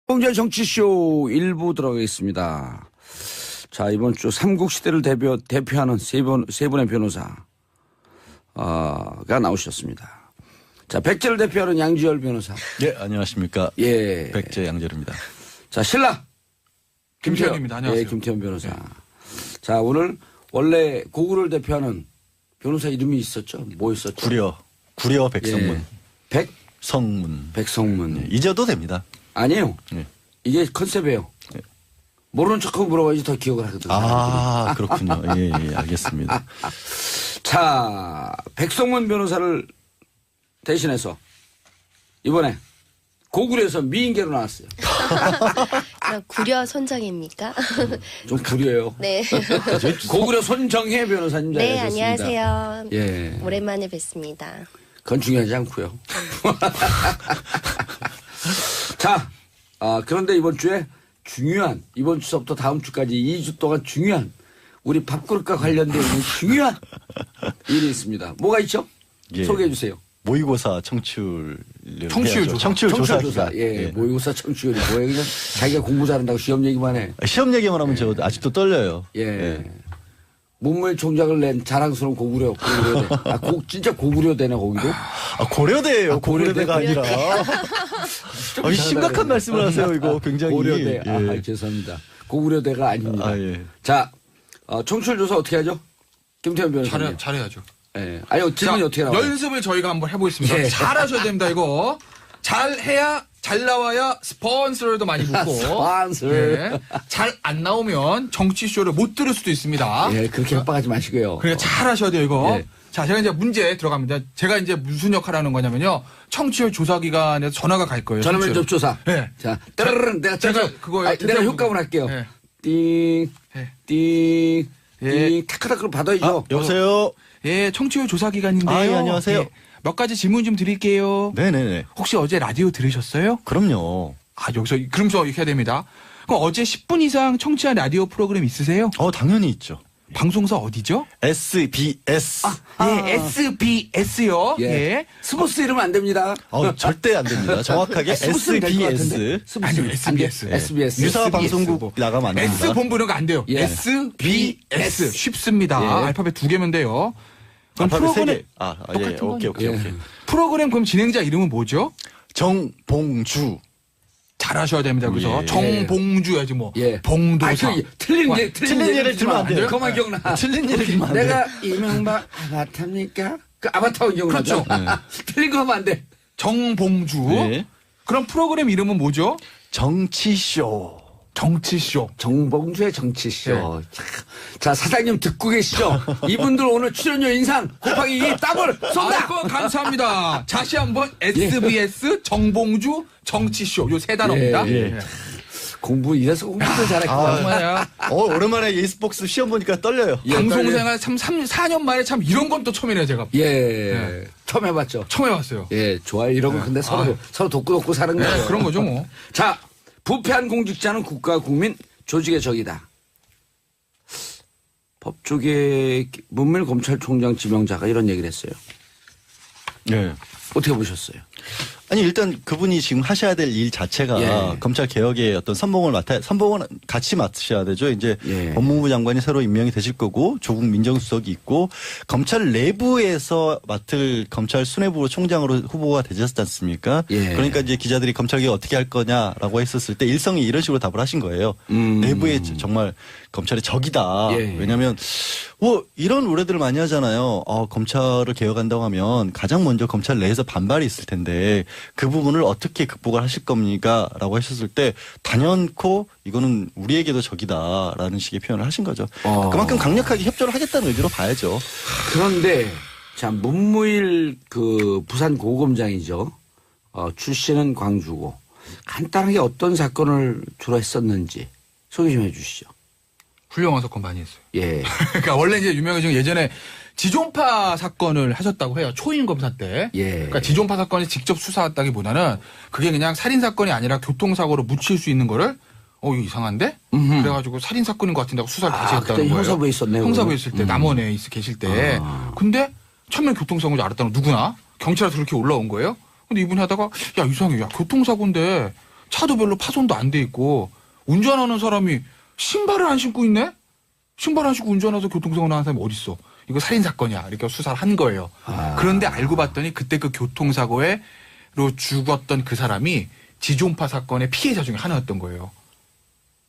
홍재 정치쇼 1부 들어가겠습니다. 자, 이번 주 삼국시대를 대표하는 세 분의 변호사가 나오셨습니다. 자, 백제를 대표하는 양지열 변호사. 예, 안녕하십니까. 예. 백제 양재르입니다. 자, 신라. 김태현입니다. 안녕하세요. 예, 김태현 변호사. 네. 자, 오늘 원래 고구려를 대표하는 변호사 이름이 있었죠? 뭐 있었죠? 구려 백성문. 예. 성문. 백성문. 예, 잊어도 됩니다. 아니에요. 예. 이게 컨셉이에요. 예. 모르는 척하고 물어봐야지 더 기억을 하거든요. 아, 그렇군요. 예, 예, 알겠습니다. 자, 백성문 변호사를 대신해서 이번에 고구려에서 미인계로 나왔어요. 구려 손정혜입니까? 좀 구려요. 네. 고구려 손정혜 변호사님 네, 자리하셨습니다. 안녕하세요. 예. 오랜만에 뵙습니다. 그건 중요하지 않고요. 자, 그런데 이번 주에 이번 주서부터 다음 주까지 2주 동안 중요한 우리 밥그릇과 관련된 중요한 일이 있습니다. 뭐가 있죠? 예. 소개해 주세요. 모의고사 청취율 조사. 청취율 조사. 예. 예. 모의고사 청취율이 뭐예요? 그냥 자기가 공부 잘한다고 시험 얘기만 해. 시험 얘기만 하면 저 아직도 떨려요. 예. 예. 문무일 총장을 낸 자랑스러운 고구려대. 진짜 고구려대네, 거기도. 고려대예요. 고려대가 아니라. 좀 심각한 말씀을 하세요, 이거. 굉장히. 고려대. 예. 죄송합니다. 고구려대가 아닙니다. 예. 자, 청취율 조사 어떻게 하죠? 김태현 변호사님. 잘해야죠. 예. 아니, 질문이 어떻게 나와요? 연습을 저희가 한번 해보겠습니다. 예. 잘하셔야 됩니다, 이거. 잘 나와야 스폰서도 많이 붙고. 스폰서. 예. 잘 안 나오면 정치쇼를 못 들을 수도 있습니다. 예, 그렇게 협박하지 마시고요. 그러니까 잘 하셔야 돼요, 이거. 예. 자, 제가 이제 문제 들어갑니다. 제가 이제 무슨 역할을 하는 거냐면요. 청취율 조사기관에서 전화가 갈 거예요. 전화 청취율. 면접 조사. 예. 자, 따르릉 제가 그거요. 내가 효과음을 할게요. 예. 띵, 예. 띵, 예. 띵, 타크타크를 받아야죠. 여보세요? 예, 청취율 조사기관인데요. 예, 안녕하세요. 예, 몇 가지 질문 좀 드릴게요. 네네네. 혹시 어제 라디오 들으셨어요? 그럼요. 그러면서 이렇게 해야 됩니다. 그럼 어제 10분 이상 청취한 라디오 프로그램 있으세요? 당연히 있죠. 방송사 어디죠? SBS. 예, SBS요. 예. 예. 스포츠 이러면 안 됩니다. 절대 안 됩니다. 정확하게 스포츠는 될것 같은데? SBS. 스포츠. 아니요, 안 돼. SBS. SBS. 유사 SBS. 방송국 나가면 안 됩니다. S본부 이런 거 안 돼요. 예. SBS. 쉽습니다. 예. 알파벳 2개면 돼요. 그럼 알파벳 프로그램, 3개. 예, 똑같은 오케이. 예. 프로그램 그럼 진행자 이름은 뭐죠? 정봉주. 잘하셔야 됩니다. 그래서 예. 정봉주야지 뭐. 예. 봉도사. 틀린 예를 들면 안 돼요. 그만 기억나. 틀린 예를 들면 안 돼요. 내가 이명박 아바타입니까? 그 아바타 기억나죠? 그렇죠. 틀린 거 하면 안 돼. 정봉주. 예. 그럼 프로그램 이름은 뭐죠? 정치쇼. 정치쇼. 정봉주의 정치쇼. 자, 사장님 듣고 계시죠? 이분들 오늘 출연료 인상 곱하기 2 더블 쏜다! 아이고, 감사합니다. 다시 한번 SBS 정봉주 정치쇼. 요 세 단어입니다. 예, 예. 공부 이래서 공부도 잘했구나. 정말야. 오랜만에 예스복스 시험 보니까 떨려요. 예, 방송생활 참 4년 만에 참 이런 건 또 처음이네요, 제가. 예. 처음 해봤죠? 처음 해봤어요. 예, 좋아요. 이런 거 근데 서로 돕고 사는 거예요. 네, 그런 거죠, 뭐. 자, 부패한 공직자는 국가 국민 조직의 적이다. 법조계 문밀 검찰총장 지명자가 이런 얘기를 했어요. 예. 어떻게 보셨어요? 아니 일단 그분이 지금 하셔야 될 일 자체가 예. 검찰 개혁의 어떤 선봉은 같이 맡으셔야 되죠. 이제 예. 법무부 장관이 새로 임명이 되실 거고 조국 민정수석이 있고 검찰 내부에서 맡을 검찰 수뇌부 총장으로 후보가 되셨지 않습니까? 예. 그러니까 이제 기자들이 검찰 개혁 어떻게 할 거냐라고 했었을 때 일성이 이런 식으로 답을 하신 거예요. 내부에 정말 검찰의 적이다. 예. 왜냐하면 이런 우려들을 많이 하잖아요. 검찰을 개혁한다고 하면 가장 먼저 검찰 내에서 반발이 있을 텐데 그 부분을 어떻게 극복을 하실 겁니까? 라고 하셨을 때 단연코 이거는 우리에게도 적이다라는 식의 표현을 하신 거죠. 그만큼 강력하게 협조를 하겠다는 의지로 봐야죠. 그런데 자, 문무일 그 부산 고검장이죠. 출신은 광주고 간단하게 어떤 사건을 주로 했었는지 소개 좀 해 주시죠. 훌륭한 사건 많이 했어요. 예. 그러니까 원래 이제 유명해진 게 예전에 지존파 사건을 하셨다고 해요. 초임 검사 때. 예. 그러니까 지존파 사건이 직접 수사했다기보다는 그게 그냥 살인 사건이 아니라 교통사고로 묻힐 수 있는 거를 이거 이상한데? 그래가지고 살인 사건인 것 같은데 하고 수사를 다시 했다는 그때 거예요. 형사부에 있었네요. 형사부에 있을 때 남원에 계실 때. 근데 처음에 교통사고인 줄 알았다는 거 누구나 경찰에서 그렇게 올라온 거예요. 근데 이분이 하다가 야 이상해. 야 교통사고인데 차도 별로 파손도 안 돼 있고 운전하는 사람이 신발을 안 신고 있네? 신발 안 신고 운전해서 교통사고 나는 사람이 어딨어? 이거 살인사건이야. 이렇게 수사를 한 거예요. 그런데 알고 봤더니 그때 그 교통사고로 죽었던 그 사람이 지존파 사건의 피해자 중에 하나였던 거예요.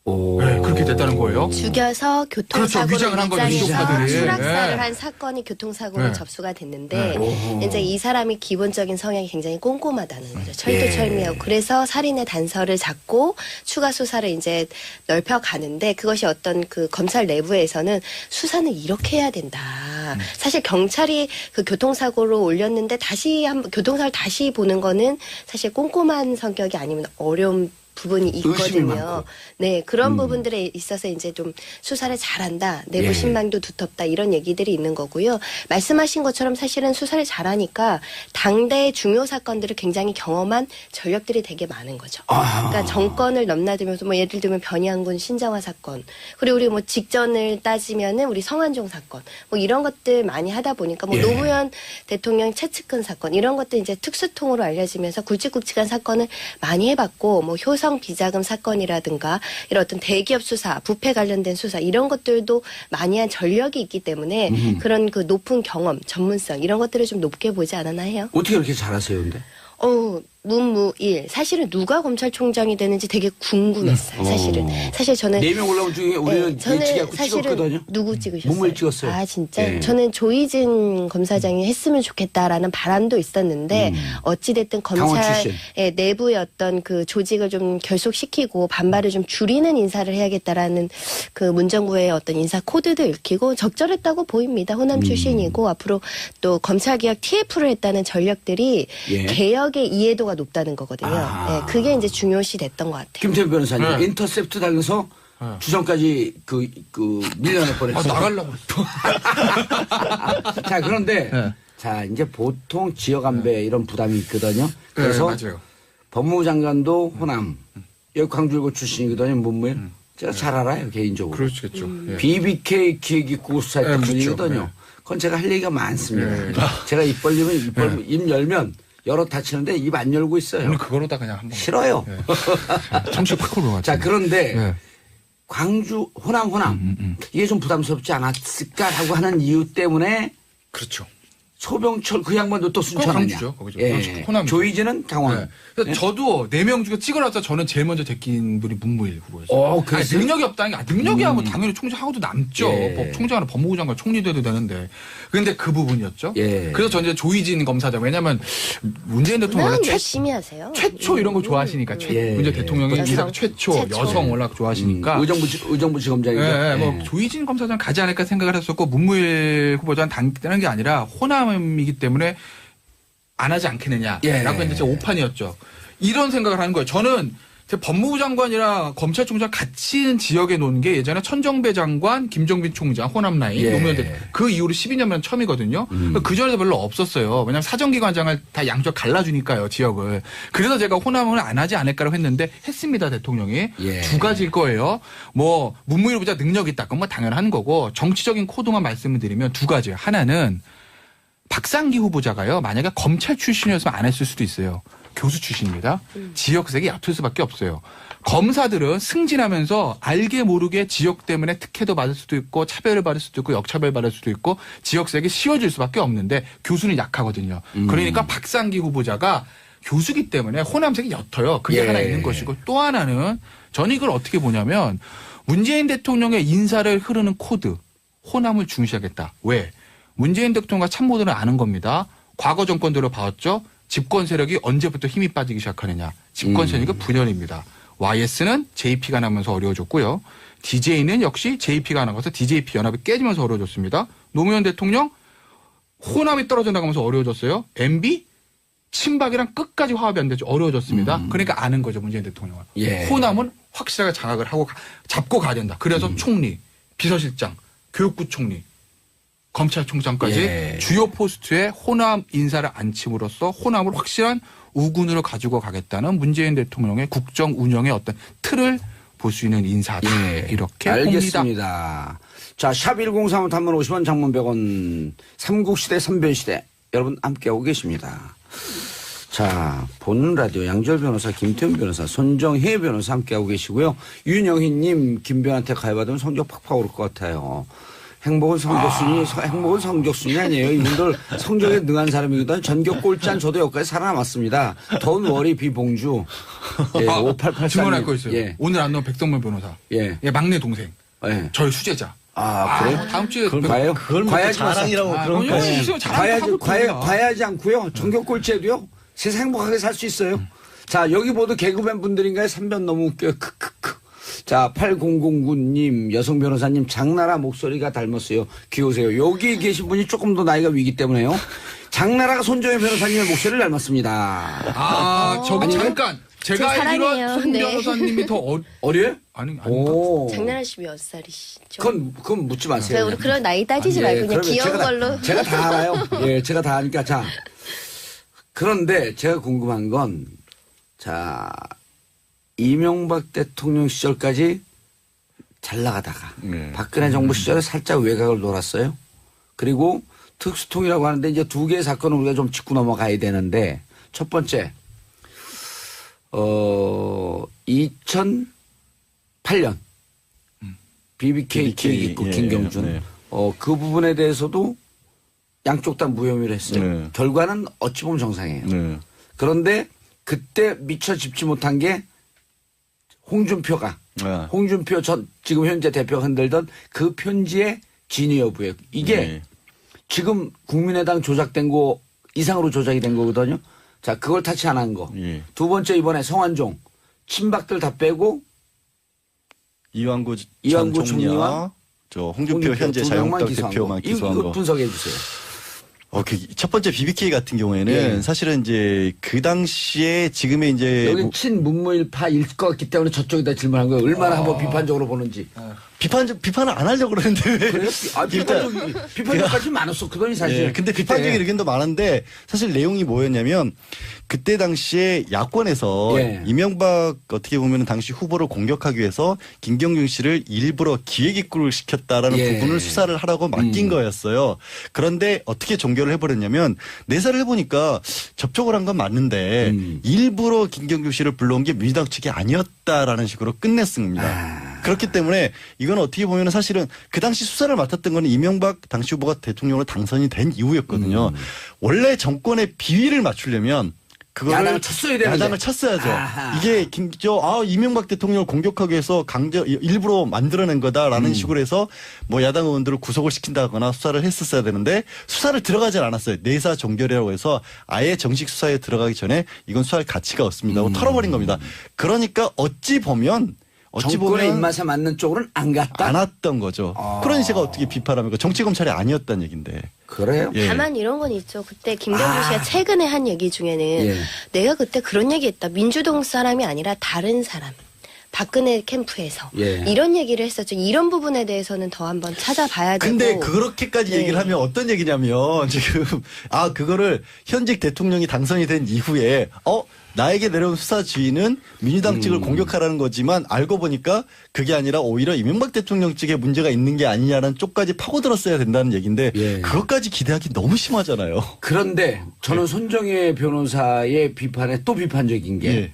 오. 네, 그렇게 됐다는 거예요. 죽여서 교통사고로 그렇죠. 위장을 한 거죠, 위장해서 위장파들이. 추락사를 네. 한 사건이 교통사고로 네. 접수가 됐는데 네. 이제 이 사람이 기본적인 성향이 굉장히 꼼꼼하다는 거죠. 예. 철두철미하고 그래서 살인의 단서를 잡고 추가 수사를 이제 넓혀 가는데 그것이 어떤 그 검찰 내부에서는 수사는 이렇게 해야 된다. 사실 경찰이 그 교통사고로 올렸는데 다시 한번 교통사고를 다시 보는 거는 사실 꼼꼼한 성격이 아니면 어려운 부분이 의심이 있거든요. 많고. 네, 그런 부분들에 있어서 이제 좀 수사를 잘한다, 내부 예. 신망도 두텁다 이런 얘기들이 있는 거고요. 말씀하신 것처럼 사실은 수사를 잘하니까 당대의 중요 사건들을 굉장히 경험한 전력들이 되게 많은 거죠. 그러니까 정권을 넘나들면서 뭐 예를 들면 변희안군 신정화 사건, 그리고 우리 뭐 직전을 따지면은 우리 성완종 사건, 뭐 이런 것들 많이 하다 보니까 뭐 예. 노무현 대통령 최측근 사건 이런 것들 이제 특수통으로 알려지면서 굵직굵직한 사건을 많이 해봤고 뭐 효성 비자금 사건이라든가 이런 어떤 대기업 수사, 부패 관련된 수사 이런 것들도 많이 한 전력이 있기 때문에 그런 그 높은 경험, 전문성 이런 것들을 좀 높게 보지 않았나 해요. 어떻게 그렇게 잘하세요, 근데? 문무일 사실은 누가 검찰총장이 되는지 되게 궁금했어요. 사실은 사실 저는 4명 올라온 중에 우리는 네, 저는 예측하고 사실은 찍었거든요. 누구 찍으셨어요? 문무일 찍었어요. 아 진짜? 예. 저는 조희진 검사장이 했으면 좋겠다라는 바람도 있었는데 어찌됐든 강원 검찰 출신. 내부의 어떤 그 조직을 좀 결속시키고 반발을 좀 줄이는 인사를 해야겠다라는 그 문정부의 어떤 인사 코드도 읽히고 적절했다고 보입니다. 호남 출신이고 앞으로 또 검찰개혁 TF를 했다는 전력들이 예. 개혁의 이해도가 높다는 거거든요. 아. 네, 그게 이제 중요시 됐던 것 같아요. 김태현 변호사님, 네. 인터셉트 당해서 네. 주정까지 밀려날 뻔했어요. 나가려고 그랬어. 자, 그런데 네. 자, 이제 보통 지역 안배 이런 부담이 있거든요. 그래서 네, 맞아요. 법무부 장관도 호남, 여기 광주일고 출신이거든요, 문무일. 제가 잘 알아요, 개인적으로. 그렇겠죠. 예. BBK 기획입구 수사했던 네, 그렇죠. 분이거든요. 네. 그건 제가 할 얘기가 많습니다. 네. 제가 입 열면 여러 다치는데 입 안 열고 있어요. 오늘 그거로다 그냥 한번 싫어요. 청취 팍 올것 자, 같아요. 그런데 네. 광주, 호남. 이게 좀 부담스럽지 않았을까라고 하는 이유 때문에 그렇죠. 소병철 그 양반도 또 순천 아니야. 광주죠, 거기죠. 예. 그렇죠. 호남이죠. 조희진은 강원. 네. 그래서 저도 4명 중에 찍어놨자 저는 제일 먼저 제낀 분이 문무일 후보였어요. 그랬어요? 능력이 없다는 게 능력이야 뭐 당연히 총장하고도 남죠. 예. 총장은 법무부 장관 총리도 해도 되는데. 그런데 그 부분이었죠. 예. 그래서 저는 이제 조희진 검사장 왜냐하면 문재인 대통령 원래 열심히 하세요. 최초 이런 거 좋아하시니까 예. 문재인 대통령이 여성. 이상 최초 최초. 여성 워낙 좋아하시니까 의정부지검장이죠. 예, 뭐 예. 조희진 검사장 가지 않을까 생각을 했었고 문무일 후보자는 당기는 게 아니라 호남이기 때문에 안 하지 않겠느냐라고 예. 했는데 제 오판이었죠. 이런 생각을 하는 거예요. 저는 제 법무부 장관이랑 검찰총장 같이 있는 지역에 놓은 게 예전에 천정배 장관, 김정빈 총장, 호남 라인, 예. 노무현 대통령 그 이후로 12년만 처음이거든요. 그 전에도 별로 없었어요. 왜냐하면 사정기관장을 다 양쪽 갈라주니까요, 지역을. 그래서 제가 호남을 안 하지 않을까라고 했는데 했습니다, 대통령이. 예. 두 가지일 거예요. 뭐 문무일 후보자 능력이 있다, 그건 뭐 당연한 거고 정치적인 코드만 말씀을 드리면 두 가지예요. 하나는 박상기 후보자가요, 만약에 검찰 출신이었으면 안 했을 수도 있어요. 교수 출신입니다. 지역색이 얕을 수밖에 없어요. 검사들은 승진하면서 알게 모르게 지역 때문에 특혜도 받을 수도 있고 차별을 받을 수도 있고 역차별 받을 수도 있고 지역색이 씌워질 수밖에 없는데 교수는 약하거든요. 그러니까 박상기 후보자가 교수기 때문에 호남색이 옅어요. 그게 예. 하나 있는 것이고 또 하나는 저는 이걸 어떻게 보냐면 문재인 대통령의 인사를 흐르는 코드 호남을 중시하겠다. 왜? 문재인 대통령과 참모들은 아는 겁니다. 과거 정권들을 봐왔죠. 집권 세력이 언제부터 힘이 빠지기 시작하느냐. 집권 세력이 분열입니다. YS는 JP가 나면서 어려워졌고요. DJ는 역시 JP가 나가서 DJP 연합이 깨지면서 어려워졌습니다. 노무현 대통령 호남이 떨어져 나가면서 어려워졌어요. MB 친박이랑 끝까지 화합이 안 되죠. 어려워졌습니다. 그러니까 아는 거죠. 문재인 대통령은. 예. 호남은 확실하게 장악을 하고 잡고 가야 된다. 그래서 총리, 비서실장, 교육부 총리, 검찰총장까지 예. 주요 포스트에 호남 인사를 앉힘으로써 호남을 확실한 우군으로 가지고 가겠다는 문재인 대통령의 국정 운영의 어떤 틀을 볼 수 있는 인사다. 예. 이렇게 알겠습니다. 봅니다. 자, 샵 1035 단문 50원 장문 100원 삼국시대 선변시대 여러분 함께하고 계십니다. 자, 보는 라디오 양절 변호사, 김태훈 변호사, 손정혜 변호사 함께하고 계시고요. 윤영희님, 김변한테 가해받으면 성적 팍팍 오를 것 같아요. 행복은 성적순위, 행복은 성적순위 아니에요. 이분들 성적에 능한 사람이거든요. 전격 꼴찌한 저도 여기까지 살아남았습니다. 더운 월이 비봉주. 예, 5883. 증언할 거 있어요. 예. 오늘 안 나온 백성문 변호사. 예. 예, 막내 동생. 예. 저희 수제자. 아, 그래요? 다음 주에 그걸 봐요? 그걸 뭐 과외하지 마세요. 자랑이라고 그런 아니요, 거지. 무슨 자랑하고 과외하지 않고요. 전격 꼴찌해도요. 세상 행복하게 살 수 있어요. 자, 여기 모두 개그맨 분들인가요? 3변 너무 웃겨요. 크크크. 자, 8009님, 여성 변호사님, 장나라 목소리가 닮았어요. 귀여우세요. 여기 계신 분이 조금 더 나이가 위기 때문에요. 장나라가 손정혜 변호사님의 목소리를 닮았습니다. 아, 저기 아니에요? 잠깐. 제가 제 알기로 사랑이에요. 손 네. 변호사님이 더 어려요? 아니, 오. 장난하시 몇 살이시죠? 그건 묻지 마세요. 제가 우리 그런 나이 따지지 말고 그냥 그러면 귀여운 걸로. 제가 다 알아요. 예, 제가 다 아니까. 자, 그런데 제가 궁금한 건, 자, 이명박 대통령 시절까지 잘 나가다가 네. 박근혜 정부 시절에 살짝 외곽을 놀았어요. 그리고 특수통이라고 하는데 이제 두 개의 사건을 우리가 좀 짚고 넘어가야 되는데 첫 번째, 2008년 BBK 기획입국 예, 김경준 네. 그 부분에 대해서도 양쪽 다 무혐의를 했어요. 네. 결과는 어찌 보면 정상이에요. 네. 그런데 그때 미처 짚지 못한 게 홍준표가 아. 홍준표 전 지금 현재 대표가 흔들던 그 편지의 진위 여부예요. 이게 네. 지금 국민의당 조작된 거 이상으로 조작이 된 거거든요. 자, 그걸 타치 안 한 거. 예. 두 번째 이번에 성완종 친박들 다 빼고 이완구 이완구 전 총리와 총리와 저 홍준표 현재 두 명만 자유한국당 기소한 대표만 거. 기소한 이거 거. 분석해 주세요. 첫 번째 BBK 같은 경우에는 예. 사실은 이제 그 당시에 지금의 이제 여기 친문무일파일 것 같기 때문에 저쪽에다 질문한 거예요. 얼마나 한번 비판적으로 보는지. 비판을 안 하려고 그러는데 왜? 그래요? 아, 비판적까지 많았었거든요, 사실. 예, 근데 비판적인 그때. 의견도 많은데 사실 내용이 뭐였냐면 그때 당시에 야권에서 예. 이명박 어떻게 보면 당시 후보를 공격하기 위해서 김경준 씨를 일부러 기획입국을 시켰다라는 예. 부분을 수사를 하라고 맡긴 거였어요. 그런데 어떻게 종결을 해버렸냐면 내사를 해보니까 접촉을 한 건 맞는데 일부러 김경준 씨를 불러온 게 민주당 측이 아니었다라는 식으로 끝냈습니다. 그렇기 때문에 이건 어떻게 보면 사실은 그 당시 수사를 맡았던 거는 이명박 당시 후보가 대통령으로 당선이 된 이후였거든요. 원래 정권의 비위를 맞추려면 그거를 야당을 쳤어야 되는데. 야당을 쳤어야죠. 아하. 이게 이명박 대통령을 공격하기 위해서 일부러 만들어낸 거다라는 식으로 해서 뭐 야당 의원들을 구속을 시킨다거나 수사를 했었어야 되는데 수사를 들어가질 않았어요. 내사 종결이라고 해서 아예 정식 수사에 들어가기 전에 이건 수사할 가치가 없습니다 하고 털어버린 겁니다. 그러니까 어찌 보면 정권의 입맛에 맞는 쪽으로는 안 갔다. 안 왔던 거죠. 그러니 제가 어떻게 비판합니까? 정치 검찰이 아니었다는 얘기인데. 그래요? 예. 다만 이런 건 있죠. 그때 김경준 씨가 최근에 한 얘기 중에는 예. 내가 그때 그런 얘기했다. 민주동 사람이 아니라 다른 사람. 박근혜 캠프에서 예. 이런 얘기를 했었죠. 이런 부분에 대해서는 더 한번 찾아봐야 되고. 근데 그렇게까지 네. 얘기를 하면 어떤 얘기냐면 지금 그거를 현직 대통령이 당선이 된 이후에 나에게 내려온 수사 지휘는 민주당 측을 공격하라는 거지만 알고 보니까 그게 아니라 오히려 이명박 대통령 측에 문제가 있는 게 아니냐는 쪽까지 파고들었어야 된다는 얘기인데 예. 그것까지 기대하기 너무 심하잖아요. 그런데 저는 손정혜 변호사의 비판에 또 비판적인 게 예.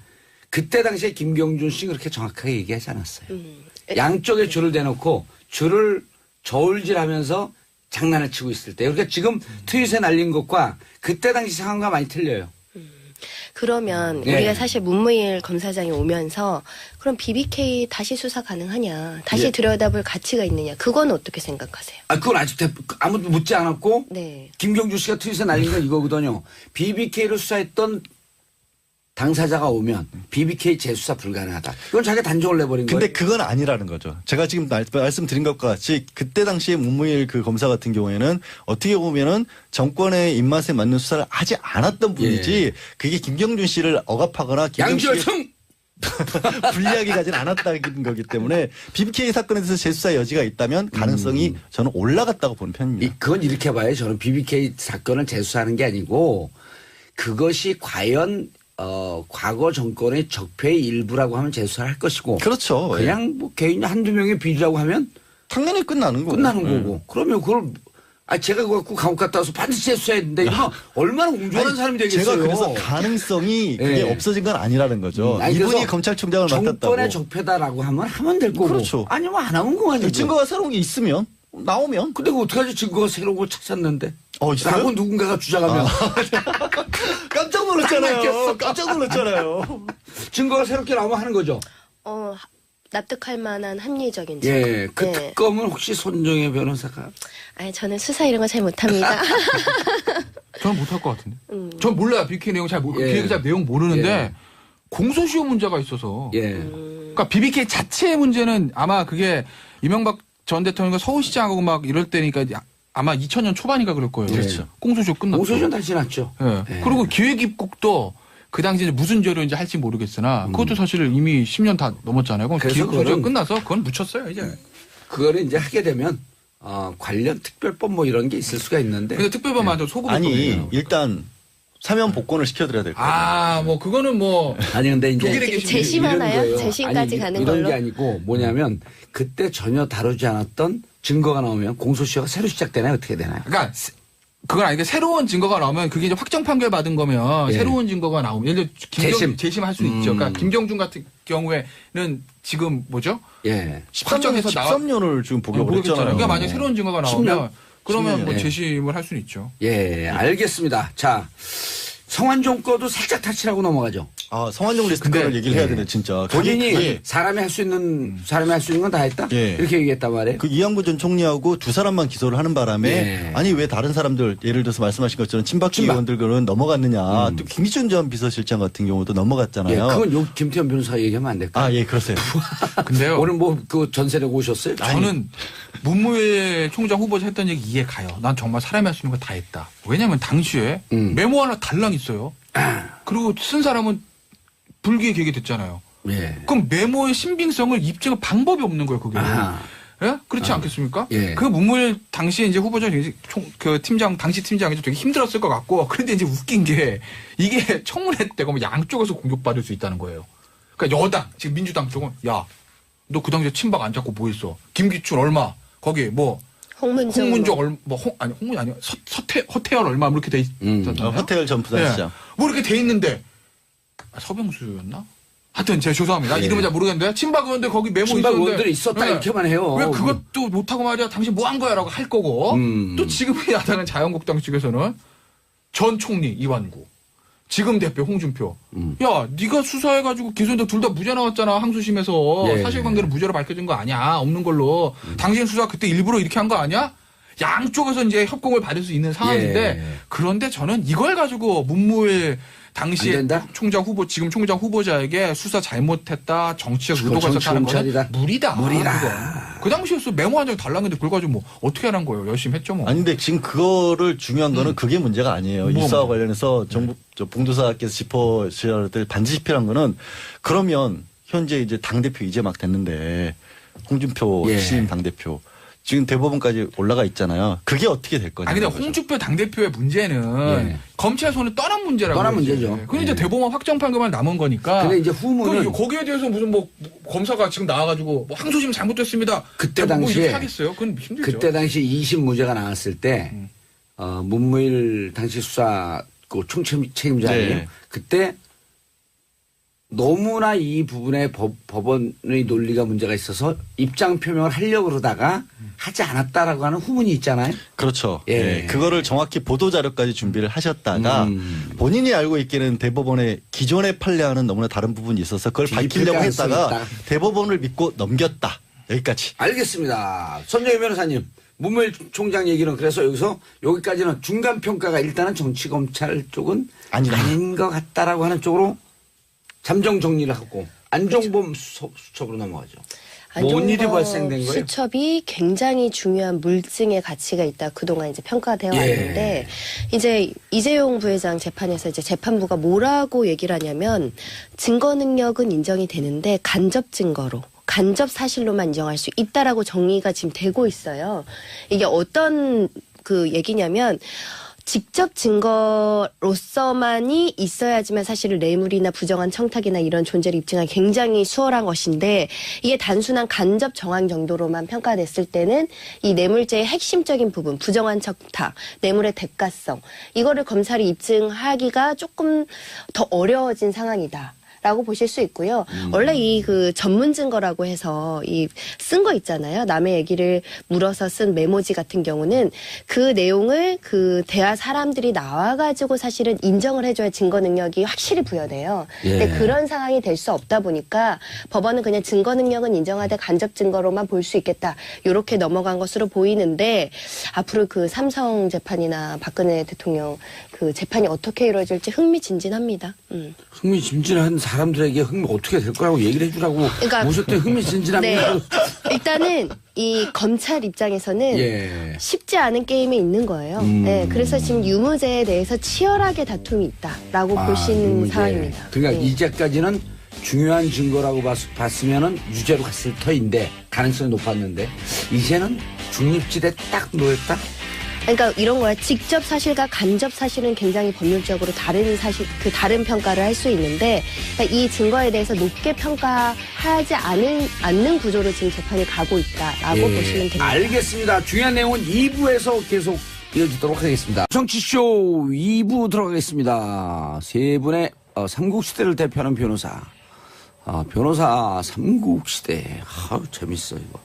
그때 당시에 김경준 씨 그렇게 정확하게 얘기하지 않았어요. 양쪽에 줄을 대놓고 줄을 저울질하면서 장난을 치고 있을 때. 그러니까 지금 트윗에 날린 것과 그때 당시 상황과 많이 틀려요. 그러면 예. 우리가 사실 문무일 검사장이 오면서 그럼 BBK 다시 수사 가능하냐, 다시 예. 들여다볼 가치가 있느냐, 그건 어떻게 생각하세요? 그건 아직 아무도 묻지 않았고 네. 김경준 씨가 트윗에 날린 건 이거거든요. BBK를 수사했던 당사자가 오면 BBK 재수사 불가능하다. 이건 자기가 단정을 내버린 거예요. 근데 그건 아니라는 거죠. 제가 지금 말씀드린 것과 같이 그때 당시에 문무일 그 검사 같은 경우에는 어떻게 보면은 정권의 입맛에 맞는 수사를 하지 않았던 분이지 그게 김경준 씨를 억압하거나 김경준 씨를 양지열청 불리하게 가진 않았다는 거기 때문에 BBK 사건에 대해서 재수사 여지가 있다면 가능성이 저는 올라갔다고 보는 편입니다. 그건 이렇게 봐요. 저는 BBK 사건을 재수사하는 게 아니고 그것이 과연 과거 정권의 적폐의 일부라고 하면 재수사를 할 것이고 그렇죠. 그냥 뭐 개인 한두 명의 비리라고 하면 당연히 끝나는 거고. 끝나는 거고 그러면 그걸 제가 그거 갖고 감옥 갔다 와서 반드시 재수해야 된다. 이러면 얼마나 옹졸한 사람이 되겠어요. 제가 그래서 가능성이 그게 예. 없어진 건 아니라는 거죠. 아니, 이분이 그래서 검찰총장을 맡았다고. 정권의 적폐다라고 하면 될 거고. 그렇죠. 아니면 안 하면 그만이죠. 증거가 새로운 게 있으면 나오면. 근데 그거 어떡하지? 증거가 새로운 걸 찾았는데. 있어요? 라고 누군가가 주장하면. 깜짝 안 놀랐잖아요. 낚였어. 깜짝 놀랐잖아요. 증거가 새롭게 나오면 하는 거죠. 납득할 만한 합리적인 증거. 예. 그 네. 특검은 혹시 손정혜 변호사가. 아니, 저는 수사 이런 거 잘 못합니다. 저는 못할 것 같은데. 전 몰라요. BBK 내용 예. 기획사 내용 모르는데 예. 공소시효 문제가 있어서. 예. 그러니까 BBK 자체의 문제는 아마 그게 이명박 전 대통령과 서울시장하고 막 이럴 때니까 아마 2000년 초반인가 그럴 거예요. 그렇죠. 공소시효 끝났죠. 공소시효는 다 지났죠. 예. 예. 그리고 기획입국도 그 당시에 무슨 죄로인지 할지 모르겠으나 그것도 사실 이미 10년 다 넘었잖아요. 그럼 그래서 기획소지가 그거는- 끝나서 그건 묻혔어요 이제. 그거를 이제 하게 되면 관련 특별법 뭐 이런 게 있을 수가 있는데. 근데 특별법만 소급을 아니 일단 사면 복권을 시켜드려야 될 거예요. 뭐 그거는 뭐 아니 근데 이제 독일에 이렇게 계신 재심하나요? 이런 거예요. 재심까지 아니, 가는 이런 걸로? 게 아니고 뭐냐면 그때 전혀 다루지 않았던 증거가 나오면 공소시효가 새로 시작되나요? 어떻게 되나요? 그러니까 그건 아니고 새로운 증거가 나오면 그게 이제 확정 판결 받은 거면 예. 새로운 증거가 나오면 예를 들어 재심할 수 있죠. 그러니까 음. 김경준 같은 경우에는 지금 뭐죠? 예. 확정해서 13년을 지금 복역을 모르겠잖아요. 했잖아요. 그러니까 만약 에 새로운 증거가 나오면 10년. 그러면 10년. 뭐 예. 재심을 할 수는 있죠. 예, 알겠습니다. 자, 성완종 거도 살짝 타치라고 넘어가죠. 성완종 리스트를 얘기를 해야 되네 진짜. 본인이 그게 사람이 할 수 있는 건 다 했다. 예. 이렇게 얘기했단 말이에요. 그 이양구 전 총리하고 두 사람만 기소를 하는 바람에 예. 아니 왜 다른 사람들 예를 들어서 말씀하신 것처럼 친박계 친박. 의원들은 넘어갔느냐. 또 김기춘 전 비서실장 같은 경우도 예, 넘어갔잖아요. 그건 요 김태현 변호사 얘기하면 안 될까? 예, 그러세요. 근데요. 오늘 뭐 그 전세 내고 오셨어요? 저는 문무일 총장 후보자 했던 얘기 이해 가요. 난 정말 사람이 할 수 있는 거 다 했다. 왜냐면 당시에 메모 하나 달랑 있어요. 그리고 쓴 사람은 불기에 계게 됐잖아요. 예. 그럼 메모의 신빙성을 입증할 방법이 없는 거예요, 그게. 아하. 예? 그렇지 않겠습니까? 예. 그 문무일 당시에 이제 후보자 그 팀장, 당시 팀장이 되게 힘들었을 것 같고, 그런데 이제 웃긴 게 이게 청문회 때가 뭐 양쪽에서 공격받을 수 있다는 거예요. 그러니까 여당, 지금 민주당 쪽은 야, 너 그 당시에 친박 안 잡고 뭐 했어? 김기춘 얼마? 거기 뭐 홍문종 얼마? 홍문이 아니야. 허태열 얼마? 뭐 이렇게 돼 있잖아요. 허태열 전 부산시장. 뭐 이렇게 돼 있는데 서병수였나? 하여튼 제가 죄송합니다. 예. 이름은 잘 모르겠는데 친박 의원들 거기 메모 친박 있었는데 의원들이 있었다 이렇게만 해요. 왜 그것도 못하고 말이야 당신 뭐 한 거야라고 할 거고 또 지금의 야당은 자유한국당 측에서는 전 총리 이완구 지금 대표 홍준표 야 네가 수사해가지고 기소인데 둘 다 무죄 나왔잖아 항소심에서 예. 사실관계는 무죄로 밝혀진 거 아니야 없는 걸로 당신 수사 그때 일부러 이렇게 한 거 아니야? 양쪽에서 이제 협공을 받을 수 있는 상황인데 예. 그런데 저는 이걸 가지고 문무일 당시에 안 된다? 총장 후보 지금 총장 후보자에게 수사 잘못했다 정치적 의도가 정치 있었다는 검찰이다. 거는 무리다. 무리다. 그 당시에서 메모 한 장 달랐는데 그걸 가지고 뭐 어떻게 하는 거예요? 열심히 했죠 뭐. 아니 근데 지금 그거를 중요한 거는 그게 문제가 아니에요. 뭐, 이사와 뭐. 관련해서 정부 봉도사께서 짚어주셔야 될 반드시 필요한 거는 그러면 현재 이제 당대표 이제 막 됐는데 홍준표 예. 신임 당대표 지금 대법원까지 올라가 있잖아요. 그게 어떻게 될 거냐. 근데 홍준표 당대표의 문제는 예. 검찰 손을 떠난 문제라고. 떠난 그러지. 문제죠. 근데 이제 예. 대법원 확정 판결만 남은 거니까. 근데 이제 후문은 그럼 거기에 대해서 무슨 뭐 검사가 지금 나와가지고 뭐 항소심 잘못됐습니다. 그때 뭐 당시에 이렇게 하겠어요? 그건 힘들죠. 그때 당시 2심 무죄가 나왔을 때 문무일 당시 수사 그 총책임자예요. 네. 그때 너무나 이 부분에 법원의 논리가 문제가 있어서 입장 표명을 하려고 그러다가 하지 않았다라고 하는 후문이 있잖아요. 그렇죠. 예. 예. 그거를 정확히 보도 자료까지 준비를 하셨다가 본인이 알고 있기는 대법원에 기존의 판례와는 너무나 다른 부분이 있어서 그걸 뒤집힐 밝히려고 가능성이 했다가 있다. 대법원을 믿고 넘겼다. 여기까지. 알겠습니다. 손정희 변호사님, 문무일 총장 얘기는 그래서 여기까지는 중간 평가가 일단은 정치검찰 쪽은 아니다. 아닌 것 같다라고 하는 쪽으로 잠정 정리를 하고 안종범 수첩으로 넘어가죠. 뭔 일이 발생된 거예요? 수첩이 굉장히 중요한 물증의 가치가 있다. 그동안 이제 평가되어 예. 왔는데 이제 이재용 부회장 재판에서 이제 재판부가 뭐라고 얘기를 하냐면 증거 능력은 인정이 되는데 간접 증거로 간접 사실로만 인정할 수 있다라고 정의가 지금 되고 있어요. 이게 어떤 그 얘기냐면 직접 증거로서만이 있어야지만 사실은 뇌물이나 부정한 청탁이나 이런 존재를 입증하기 굉장히 수월한 것인데 이게 단순한 간접 정황 정도로만 평가됐을 때는 이 뇌물죄의 핵심적인 부분, 부정한 청탁, 뇌물의 대가성 이거를 검찰이 입증하기가 조금 더 어려워진 상황이다. 라고 보실 수 있고요. 원래 이 그 전문 증거라고 해서 이 쓴 거 있잖아요. 남의 얘기를 물어서 쓴 메모지 같은 경우는 그 내용을 그 대화 사람들이 나와가지고 사실은 인정을 해줘야 증거 능력이 확실히 부여돼요. 근데 그런 상황이 될 수 없다 보니까 법원은 그냥 증거 능력은 인정하되 간접 증거로만 볼 수 있겠다. 이렇게 넘어간 것으로 보이는데 앞으로 그 삼성 재판이나 박근혜 대통령 그 재판이 어떻게 이루어질지 흥미진진합니다. 흥미진진한 사람들에게 어떻게 될 거라고 얘기를 해주라고 그러니까 모셨더니 흥미진진합니다. 네. 일단은 이 검찰 입장에서는 쉽지 않은 게임에 있는 거예요. 네, 그래서 지금 유무죄에 대해서 치열하게 다툼이 있다라고 보시는 유무죄. 상황입니다. 그러니까 네. 이제까지는 중요한 증거라고 봤으면은 유죄로 갔을 터인데 가능성이 높았는데 이제는 중립지대 딱 놓였다. 그러니까 이런 거야. 직접 사실과 간접 사실은 굉장히 법률적으로 다른 사실, 그 다른 평가를 할 수 있는데 그러니까 이 증거에 대해서 높게 평가하지 않는 구조로 지금 재판이 가고 있다라고 보시면 됩니다. 알겠습니다. 중요한 내용은 2부에서 계속 이어지도록 하겠습니다. 정치쇼 2부 들어가겠습니다. 세 분의 삼국시대를 대표하는 변호사. 변호사 삼국시대. 재밌어 이거.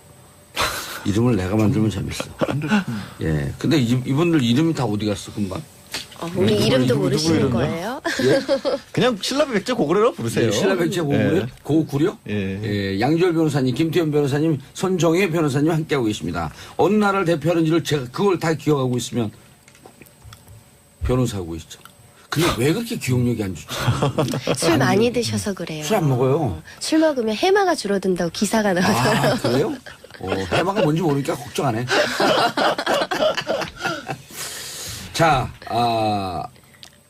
이름을 내가 만들면 재밌어. 예. 근데 이분들 이름이 다 어디 갔어, 금방? 우리 이름도 누구 모르시는 이름이요? 거예요? 그냥 신라비 백제 고구려라고 부르세요. 신라백제 고구려? 예. 고구려? 예. 예. 양지열 변호사님, 김태현 변호사님, 손정혜 변호사님 함께하고 계십니다. 어느 나라를 대표하는지를 제가 그걸 다 기억하고 있으면 변호사하고 있죠. 근데 왜 그렇게 기억력이 안 좋지? 술 많이 드셔서 그래요. 술 안 먹어요. 술 먹으면 해마가 줄어든다고 기사가 나오잖아요. 그래요? 해마가 뭔지 모르니까 걱정 안 해. 자,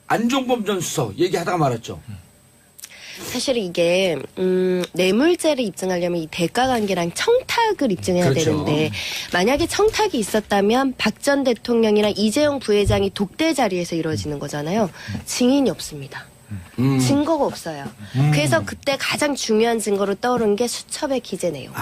안종범 전 수석 얘기하다가 말았죠. 사실 이게 뇌물죄를 입증하려면 이 대가관계랑 청탁을 입증해야 그렇죠. 되는데 만약에 청탁이 있었다면 박 전 대통령이랑 이재용 부회장이 독대 자리에서 이루어지는 거잖아요. 증인이 없습니다. 증거가 없어요. 그래서 그때 가장 중요한 증거로 떠오른 게 수첩의 기재 내용.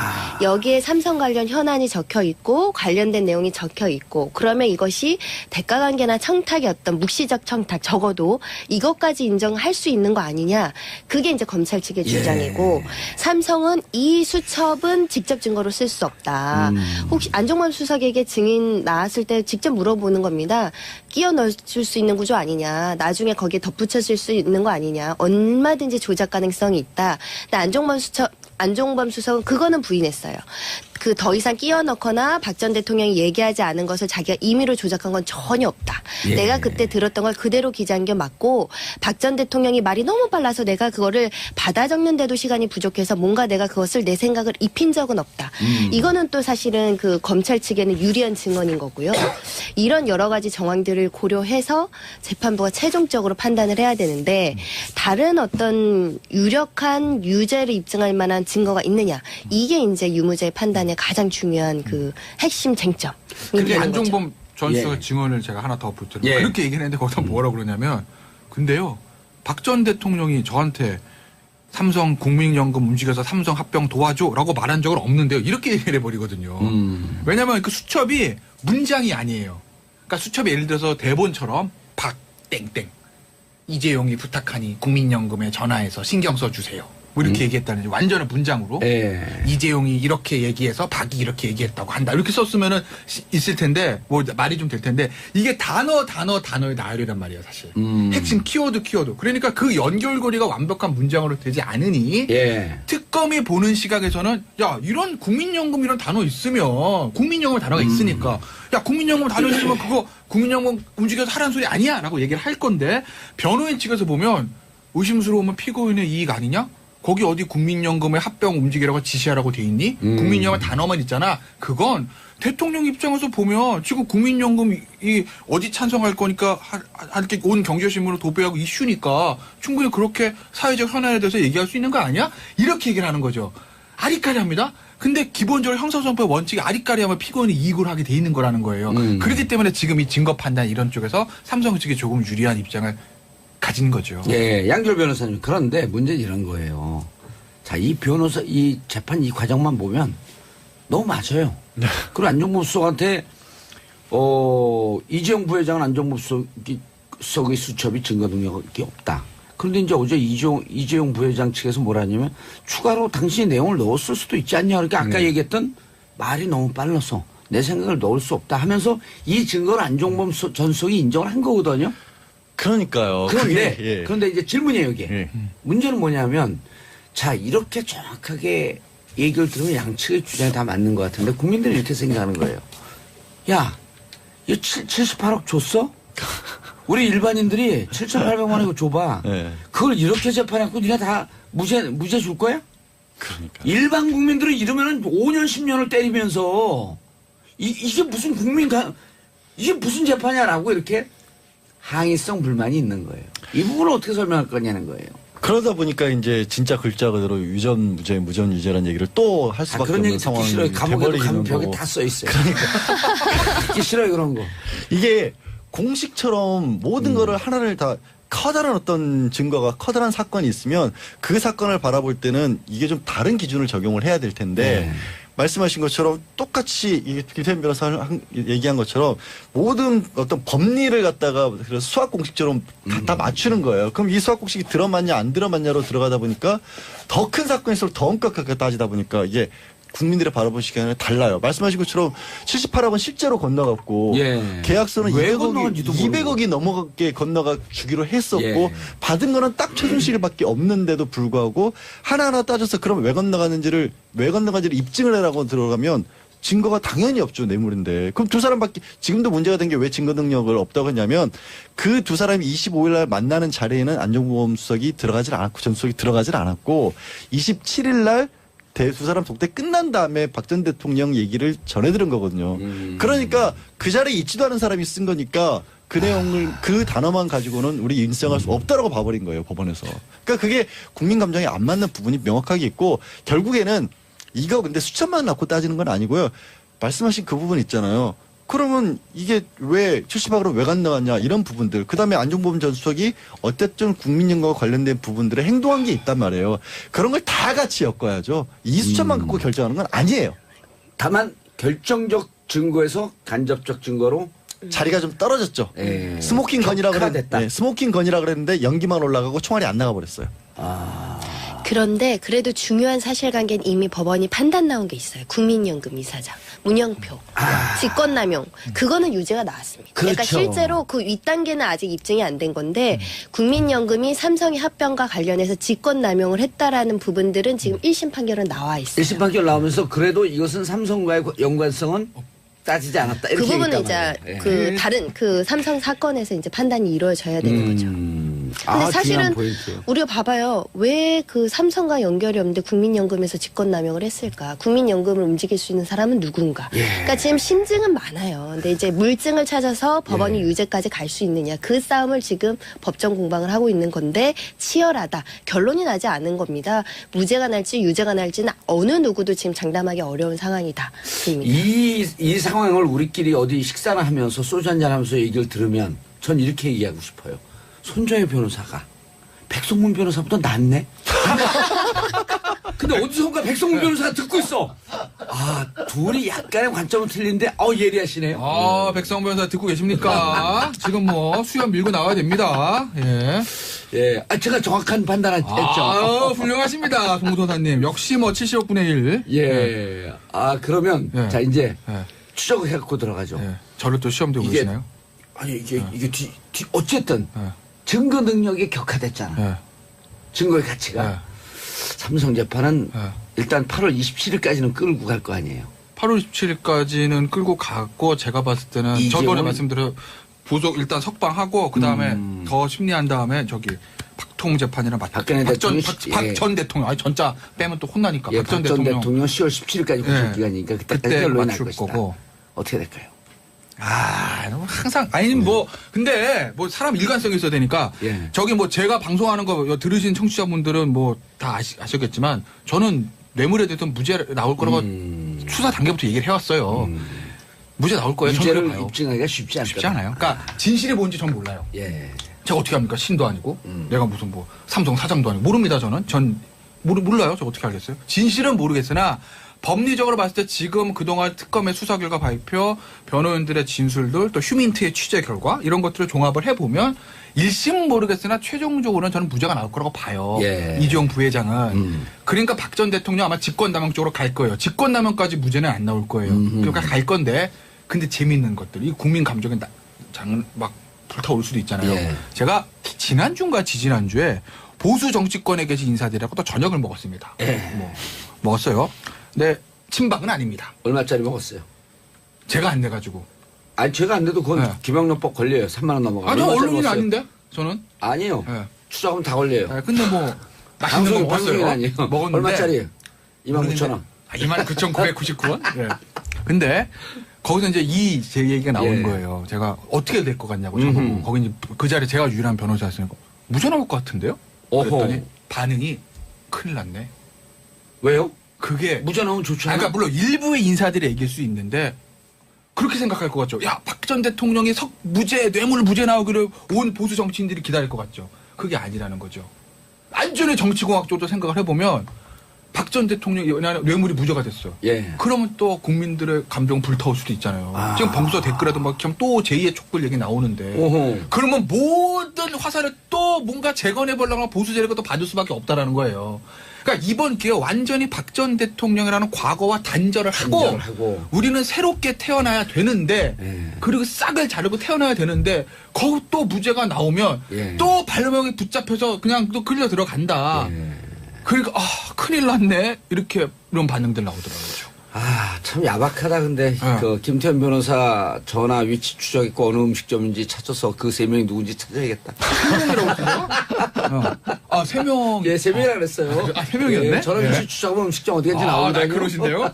여기에 삼성 관련 현안이 적혀 있고 관련된 내용이 적혀 있고 그러면 이것이 대가관계나 청탁이 어떤 묵시적 청탁 적어도 이것까지 인정할 수 있는 거 아니냐. 그게 이제 검찰 측의 주장이고 삼성은 이 수첩은 직접 증거로 쓸 수 없다. 혹시 안종범 수석에게 증인 나왔을 때 직접 물어보는 겁니다. 끼워 넣어줄 수 있는 구조 아니냐. 나중에 거기에 덧붙여질 수 있는 거 아니냐. 얼마든지 조작 가능성이 있다. 근데 안종범 수석은 그거는 부인했어요. 그 더 이상 끼워 넣거나 박 전 대통령이 얘기하지 않은 것을 자기가 임의로 조작한 건 전혀 없다. 내가 그때 들었던 걸 그대로 기재한 게 맞고 박 전 대통령이 말이 너무 빨라서 내가 그거를 받아 적는데도 시간이 부족해서 뭔가 내가 그것을 내 생각을 입힌 적은 없다. 이거는 또 사실은 그 검찰 측에는 유리한 증언인 거고요. 이런 여러 가지 정황들을 고려해서 재판부가 최종적으로 판단을 해야 되는데 다른 어떤 유력한 유죄를 입증할 만한 증거가 있느냐. 이게 이제 유무죄 판단의 가장 중요한 그 핵심 쟁점. 근데 안종범 전 예. 수석의 증언을 제가 하나 더 붙들고 예. 그렇게 얘기를 했는데 거기다 뭐라 그러냐면 근데요 박 전 대통령이 저한테 삼성 국민연금 움직여서 삼성 합병 도와줘라고 말한 적은 없는데요. 이렇게 얘기를 해버리거든요. 왜냐하면 그 수첩이 문장이 아니에요. 그러니까 수첩이 예를 들어서 대본처럼 박 땡땡 이재용이 부탁하니 국민연금에 전화해서 신경 써주세요. 뭐 이렇게 얘기했다는 완전한 문장으로 이재용이 이렇게 얘기해서 박이 이렇게 얘기했다고 한다. 이렇게 썼으면은 있을 텐데 뭐 말이 좀 될 텐데 이게 단어의 나열이란 말이에요, 사실. 핵심 키워드. 그러니까 그 연결고리가 완벽한 문장으로 되지 않으니 특검이 보는 시각에서는 야 이런 국민연금 이런 단어 있으면 국민연금 단어가 있으니까 야 국민연금 단어 있으면 그거 국민연금 움직여서 하라는 소리 아니야라고 얘기를 할 건데 변호인 측에서 보면 의심스러우면 피고인의 이익 아니냐? 거기 어디 국민연금의 합병 움직이라고 지시하라고 돼 있니? 국민연금 단어만 있잖아. 그건 대통령 입장에서 보면 지금 국민연금이 어디 찬성할 거니까 이렇게 온 경제신문을 도배하고 이슈니까 충분히 그렇게 사회적 현안에 대해서 얘기할 수 있는 거 아니야? 이렇게 얘기를 하는 거죠. 아리까리합니다. 근데 기본적으로 형사소송법 원칙이 아리까리하면 피고인이 이익을 하게 돼 있는 거라는 거예요. 그렇기 때문에 지금 이 증거 판단 이런 쪽에서 삼성 측이 조금 유리한 입장을 가진 거죠. 예, 양결 변호사님. 그런데 문제는 이런 거예요. 자, 이 변호사, 이 재판 이 과정만 보면 너무 맞아요. 그리고 안종범 수석한테, 이재용 부회장은 안종범 수석의 수첩이 증거 능력이 없다. 그런데 이제 어제 이재용 부회장 측에서 뭐라 하냐면 추가로 당신이 내용을 넣었을 수도 있지 않냐. 그러니까 아까 얘기했던 말이 너무 빨라서 내 생각을 넣을 수 없다 하면서 이 증거를 안종범 전 수석이 인정을 한 거거든요. 그러니까요. 그런데, 그게, 예. 그런데 이제 질문이에요, 이게. 예. 문제는 뭐냐면, 자, 이렇게 정확하게 얘기를 들으면 양측의 주장이 다 맞는 것 같은데, 국민들이 이렇게 생각하는 거예요. 야, 이거 78억 줬어? 우리 일반인들이 7,800만 원 이거 줘봐. 예. 그걸 이렇게 재판해갖고 니네 다 무죄 줄 거야? 그러니까. 일반 국민들은 이러면은 5년, 10년을 때리면서, 이게 무슨 이게 무슨 재판이야라고 이렇게 항의성 불만이 있는 거예요. 이 부분을 어떻게 설명할 거냐는 거예요. 그러다 보니까 이제 진짜 글자 그대로 유전 무죄, 무전 유죄라는 얘기를 또 할 수밖에 그런 없는 얘기 듣기 상황이 싫어요. 감옥에도 가면 돼버리는 벽에 거고. 다 써 있어요. 듣기 싫어요, 그런 거. 이게 공식처럼 모든 거를 하나를 다 커다란 어떤 증거가 커다란 사건이 있으면 그 사건을 바라볼 때는 이게 좀 다른 기준을 적용을 해야 될 텐데 네. 말씀하신 것처럼 똑같이 김태현 변호사 얘기한 것처럼 모든 어떤 법리를 갖다가 그래서 수학 공식처럼 다 맞추는 거예요. 그럼 이 수학 공식이 들어맞냐 안 들어맞냐로 들어가다 보니까 더 큰 사건일수록 더 엄격하게 따지다 보니까 이게 국민들의 바라볼 시간이 달라요. 말씀하신 것처럼 78억은 실제로 건너갔고 예. 계약서는 왜 200억이, 건너간지도 모르고. 200억이 넘어가게 건너가 주기로 했었고 예. 받은 거는 딱 최순실밖에 없는데도 불구하고 하나하나 따져서 그럼 왜 건너갔는지를 입증을 해라고 들어가면 증거가 당연히 없죠. 뇌물인데. 그럼 두 사람밖에 지금도 문제가 된 게 왜 증거 능력을 없다고 했냐면 그 두 사람이 25일 날 만나는 자리에는 안종범 수석이 들어가질 않았고 전 수석이 들어가질 않았고 27일 날 두 사람 독대 끝난 다음에 박 전 대통령 얘기를 전해들은 거거든요. 그러니까 그 자리에 있지도 않은 사람이 쓴 거니까 그 내용을 그 단어만 가지고는 우리 인정할 수 없다라고 봐버린 거예요. 법원에서. 그러니까 그게 국민 감정에 안 맞는 부분이 명확하게 있고 결국에는 이거 근데 수천만 낳고 따지는 건 아니고요. 말씀하신 그 부분 있잖아요. 그러면 이게 왜 70억으로 왜 건너갔냐 이런 부분들. 그다음에 안종범 전 수석이 어쨌든 국민연금과 관련된 부분들에 행동한 게 있단 말이에요. 그런 걸 다 같이 엮어야죠. 이 수천만 갖고 결정하는 건 아니에요. 다만 결정적 증거에서 간접적 증거로 자리가 좀 떨어졌죠. 예. 스모킹 건이라 격화됐다. 네, 스모킹 건이라 그랬는데 연기만 올라가고 총알이 안 나가 버렸어요. 그런데 그래도 중요한 사실관계는 이미 법원이 판단 나온 게 있어요. 국민연금 이사장, 문영표, 직권남용. 그거는 유죄가 나왔습니다. 그러니까 그렇죠. 실제로 그 윗단계는 아직 입증이 안 된 건데 국민연금이 삼성의 합병과 관련해서 직권남용을 했다라는 부분들은 지금 1심 판결은 나와 있어요. 1심 판결 나오면서 그래도 이것은 삼성과의 연관성은 따지지 않았다. 이렇게 그 부분은 얘기했단 이제 말이에요. 그 다른 그 삼성 사건에서 이제 판단이 이루어져야 되는 거죠. 근데 사실은 중요한 포인트예요. 우리가 봐봐요. 왜 그 삼성과 연결이 없는데 국민연금에서 직권남용을 했을까? 국민연금을 움직일 수 있는 사람은 누군가? 예. 그러니까 지금 심증은 많아요. 근데 이제 물증을 찾아서 법원이 예. 유죄까지 갈 수 있느냐. 그 싸움을 지금 법정 공방을 하고 있는 건데 치열하다. 결론이 나지 않은 겁니다. 무죄가 날지 유죄가 날지는 어느 누구도 지금 장담하기 어려운 상황이다. 이 상황을 우리끼리 어디 식사나 하면서 소주 한잔 하면서 얘기를 들으면 전 이렇게 얘기하고 싶어요. 손정혜 변호사가 백성문 변호사보다 낫네? 근데 어디선가 백성문 변호사가 듣고 있어. 아, 둘이 약간의 관점은 틀린데, 예리하시네요. 아, 백성 변호사 듣고 계십니까? 지금 뭐 수염 밀고 나와야 됩니다. 예. 예. 제가 정확한 판단을 했죠. 훌륭하십니다. 송도사님. 역시 뭐 70억 분의 1. 예. 그러면, 예. 자, 이제 예. 추적을 해갖고 들어가죠. 예. 저를 또 시험 들고 이게- 계시나요? 아니, 이게 어쨌든 예. 증거 능력이 격화됐잖아. 예. 증거의 가치가. 예. 삼성 재판은 예. 일단 8월 27일까지는 끌고 갈 거 아니에요. 8월 27일까지는 끌고 갔고 제가 봤을 때는 저번에 이재용은- 말씀드려 보석 일단 석방하고 그 다음에 더 심리한 다음에 저기 박통 재판이랑 박근혜 대통령 박전 대통령 아니 전자 빼면 또 혼나니까 예, 박 전 박전 대통령 대통령 10월 17일까지 구속 기간이니까 그때까지 그때 결론이 날 맞출 것이다. 거고. 어떻게 될까요? 항상 아니 뭐 근데 뭐 사람 일관성이 있어야 되니까 예. 저기 뭐 제가 방송하는 거 들으신 청취자분들은 뭐 다 아시겠지만 저는 뇌물에 대해서 무죄 나올 거라고 수사 단계부터 얘기를 해왔어요. 무죄 나올 거예요. 저는 유죄를 그렇게 봐요. 입증하기가 쉽지 않다. 쉽지 않아요. 그러니까 진실이 뭔지 전 몰라요. 예. 제가 어떻게 합니까? 신도 아니고 내가 무슨 뭐 삼성 사장도 아니고 모릅니다. 전 몰라요. 저 어떻게 알겠어요? 진실은 모르겠으나 법리적으로 봤을 때 지금 그동안 특검의 수사 결과 발표, 변호인들의 진술들, 또 휴민트의 취재 결과 이런 것들을 종합을 해보면 1심은 모르겠으나 최종적으로는 저는 무죄가 나올 거라고 봐요. 예. 이재용 부회장은. 그러니까 박 전 대통령 아마 직권남용 쪽으로 갈 거예요. 직권남용까지 무죄는 안 나올 거예요. 그러니까 갈 건데 근데 재밌는 것들, 이 국민 감정에 막 불타올 수도 있잖아요. 예. 제가 지난주인가 지지난주에 보수 정치권에 계신 인사들하고 또 저녁을 먹었습니다. 뭐 먹었어요. 근데 친박은 아닙니다. 얼마짜리 먹었어요? 제가 안 내가지고. 아니 제가 안 돼도 그건 네. 김영란법 걸려요. 3만 원 넘어가. 아니, 저 얼마짜리 언론인 먹었어요? 아닌데? 저는. 아니요. 예. 추적하면 다 걸려요. 예, 근데 뭐, 맛있는 거 방송이 먹었어요. 아니에요. 먹었는데. 얼마짜리예요? 29,000원. 29,999원? 예. 근데, 거기서 이제 제 얘기가 나온 예. 거예요. 제가 어떻게 될 것 같냐고. 저보고. 거기 이제 그 자리에 제가 유일한 변호사였으니까. 무죄 나올 것 같은데요? 그랬더니 어허. 반응이 큰일 났네. 왜요? 그게. 무죄 나오면 좋죠. 그러니까 물론 일부의 인사들이 얘기할 수 있는데 그렇게 생각할 것 같죠. 야, 박 전 대통령이 뇌물 무죄 나오기를 온 보수 정치인들이 기다릴 것 같죠. 그게 아니라는 거죠. 완전히 정치공학적으로 생각을 해보면 박 전 대통령이 뇌물이 무죄가 됐어. 예. 그러면 또 국민들의 감정 불타올 수도 있잖아요. 아. 지금 범서 댓글에도 막 또 제2의 촛불 얘기 나오는데. 오호. 그러면 모든 화살을 또 뭔가 재건해보려고 보수 세력을 또 받을 수밖에 없다라는 거예요. 그러니까 이번 기회에 완전히 박 전 대통령이라는 과거와 단절을 하고 우리는 새롭게 태어나야 되는데 예. 그리고 싹을 자르고 태어나야 되는데 거기 또 무죄가 나오면 예. 또 발명에 붙잡혀서 그냥 또 끌려 들어간다. 예. 그러니까 큰일 났네 이런 반응들 나오더라고요. 아, 참 야박하다. 근데 네. 그 김태현 변호사 전화 위치 추적했고 어느 음식점인지 찾아서 그 3명이 누군지 찾아야겠다. 3명. 예, 3명이라 그랬어요. 아, 3명이었네? 예, 전화 위치 추적하면 음식점 어디 간지 나오거든요. 그러신데요?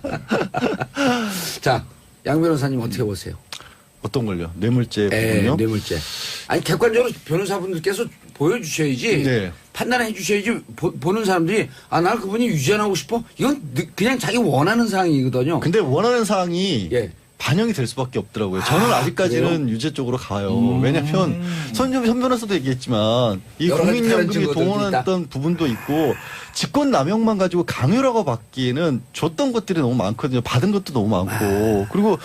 자, 양 변호사님 어떻게 보세요? 어떤 걸요? 뇌물죄 예, 부분요? 뇌물죄. 아니 객관적으로 변호사분들께서 보여주셔야지. 네. 판단해 주셔야지. 보는 사람들이 나는 그분이 유죄하고 싶어. 이건 그냥 자기 원하는 사항이거든요. 근데 원하는 사항이 예. 반영이 될 수밖에 없더라고요. 저는 아직까지는 유죄 쪽으로 가요. 왜냐하면 현 변호사도 얘기했지만 이 여러 가지 다른 국민연금이 증거들도 동원했던 부분도 있고 직권 남용만 가지고 강요라고 받기에는 줬던 것들이 너무 많거든요. 받은 것도 너무 많고 그리고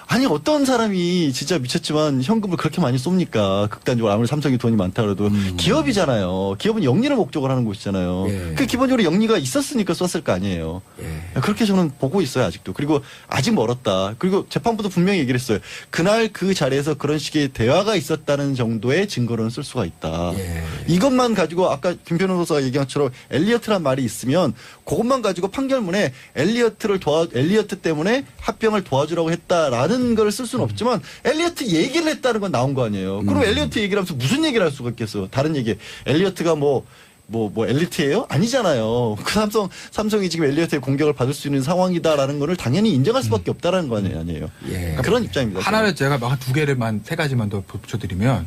아니 어떤 사람이 진짜 미쳤지만 현금을 그렇게 많이 쏩니까? 극단적으로 아무리 삼성이 돈이 많다 그래도 기업이잖아요. 기업은 영리를 목적으로 하는 곳이잖아요. 예. 그 기본적으로 영리가 있었으니까 썼을 거 아니에요. 예. 그렇게 저는 보고 있어요 아직도. 그리고 아직 멀었다. 그리고 재판부도 분명히 얘기를 했어요. 그날 그 자리에서 그런 식의 대화가 있었다는 정도의 증거로는 쓸 수가 있다. 예. 이것만 가지고 아까 김 변호사가 얘기한 것처럼 엘리어트란 말이 있으면 그것만 가지고 판결문에 엘리어트 때문에 합병을 도와주라고 했다라는 걸 쓸 수는 없지만 엘리어트 얘기를 했다는 건 나온 거 아니에요. 그럼 엘리어트 얘기를 하면서 무슨 얘기를 할 수가 있겠어? 다른 얘기. 엘리어트가 뭐 엘리트예요? 아니잖아요. 그 삼성이 지금 엘리어트의 공격을 받을 수 있는 상황이다라는 거를 당연히 인정할 수밖에 없다라는 거 아니에요. 예. 그런 입장입니다. 하나를 제가 한 2개를만 3가지만 더 붙여드리면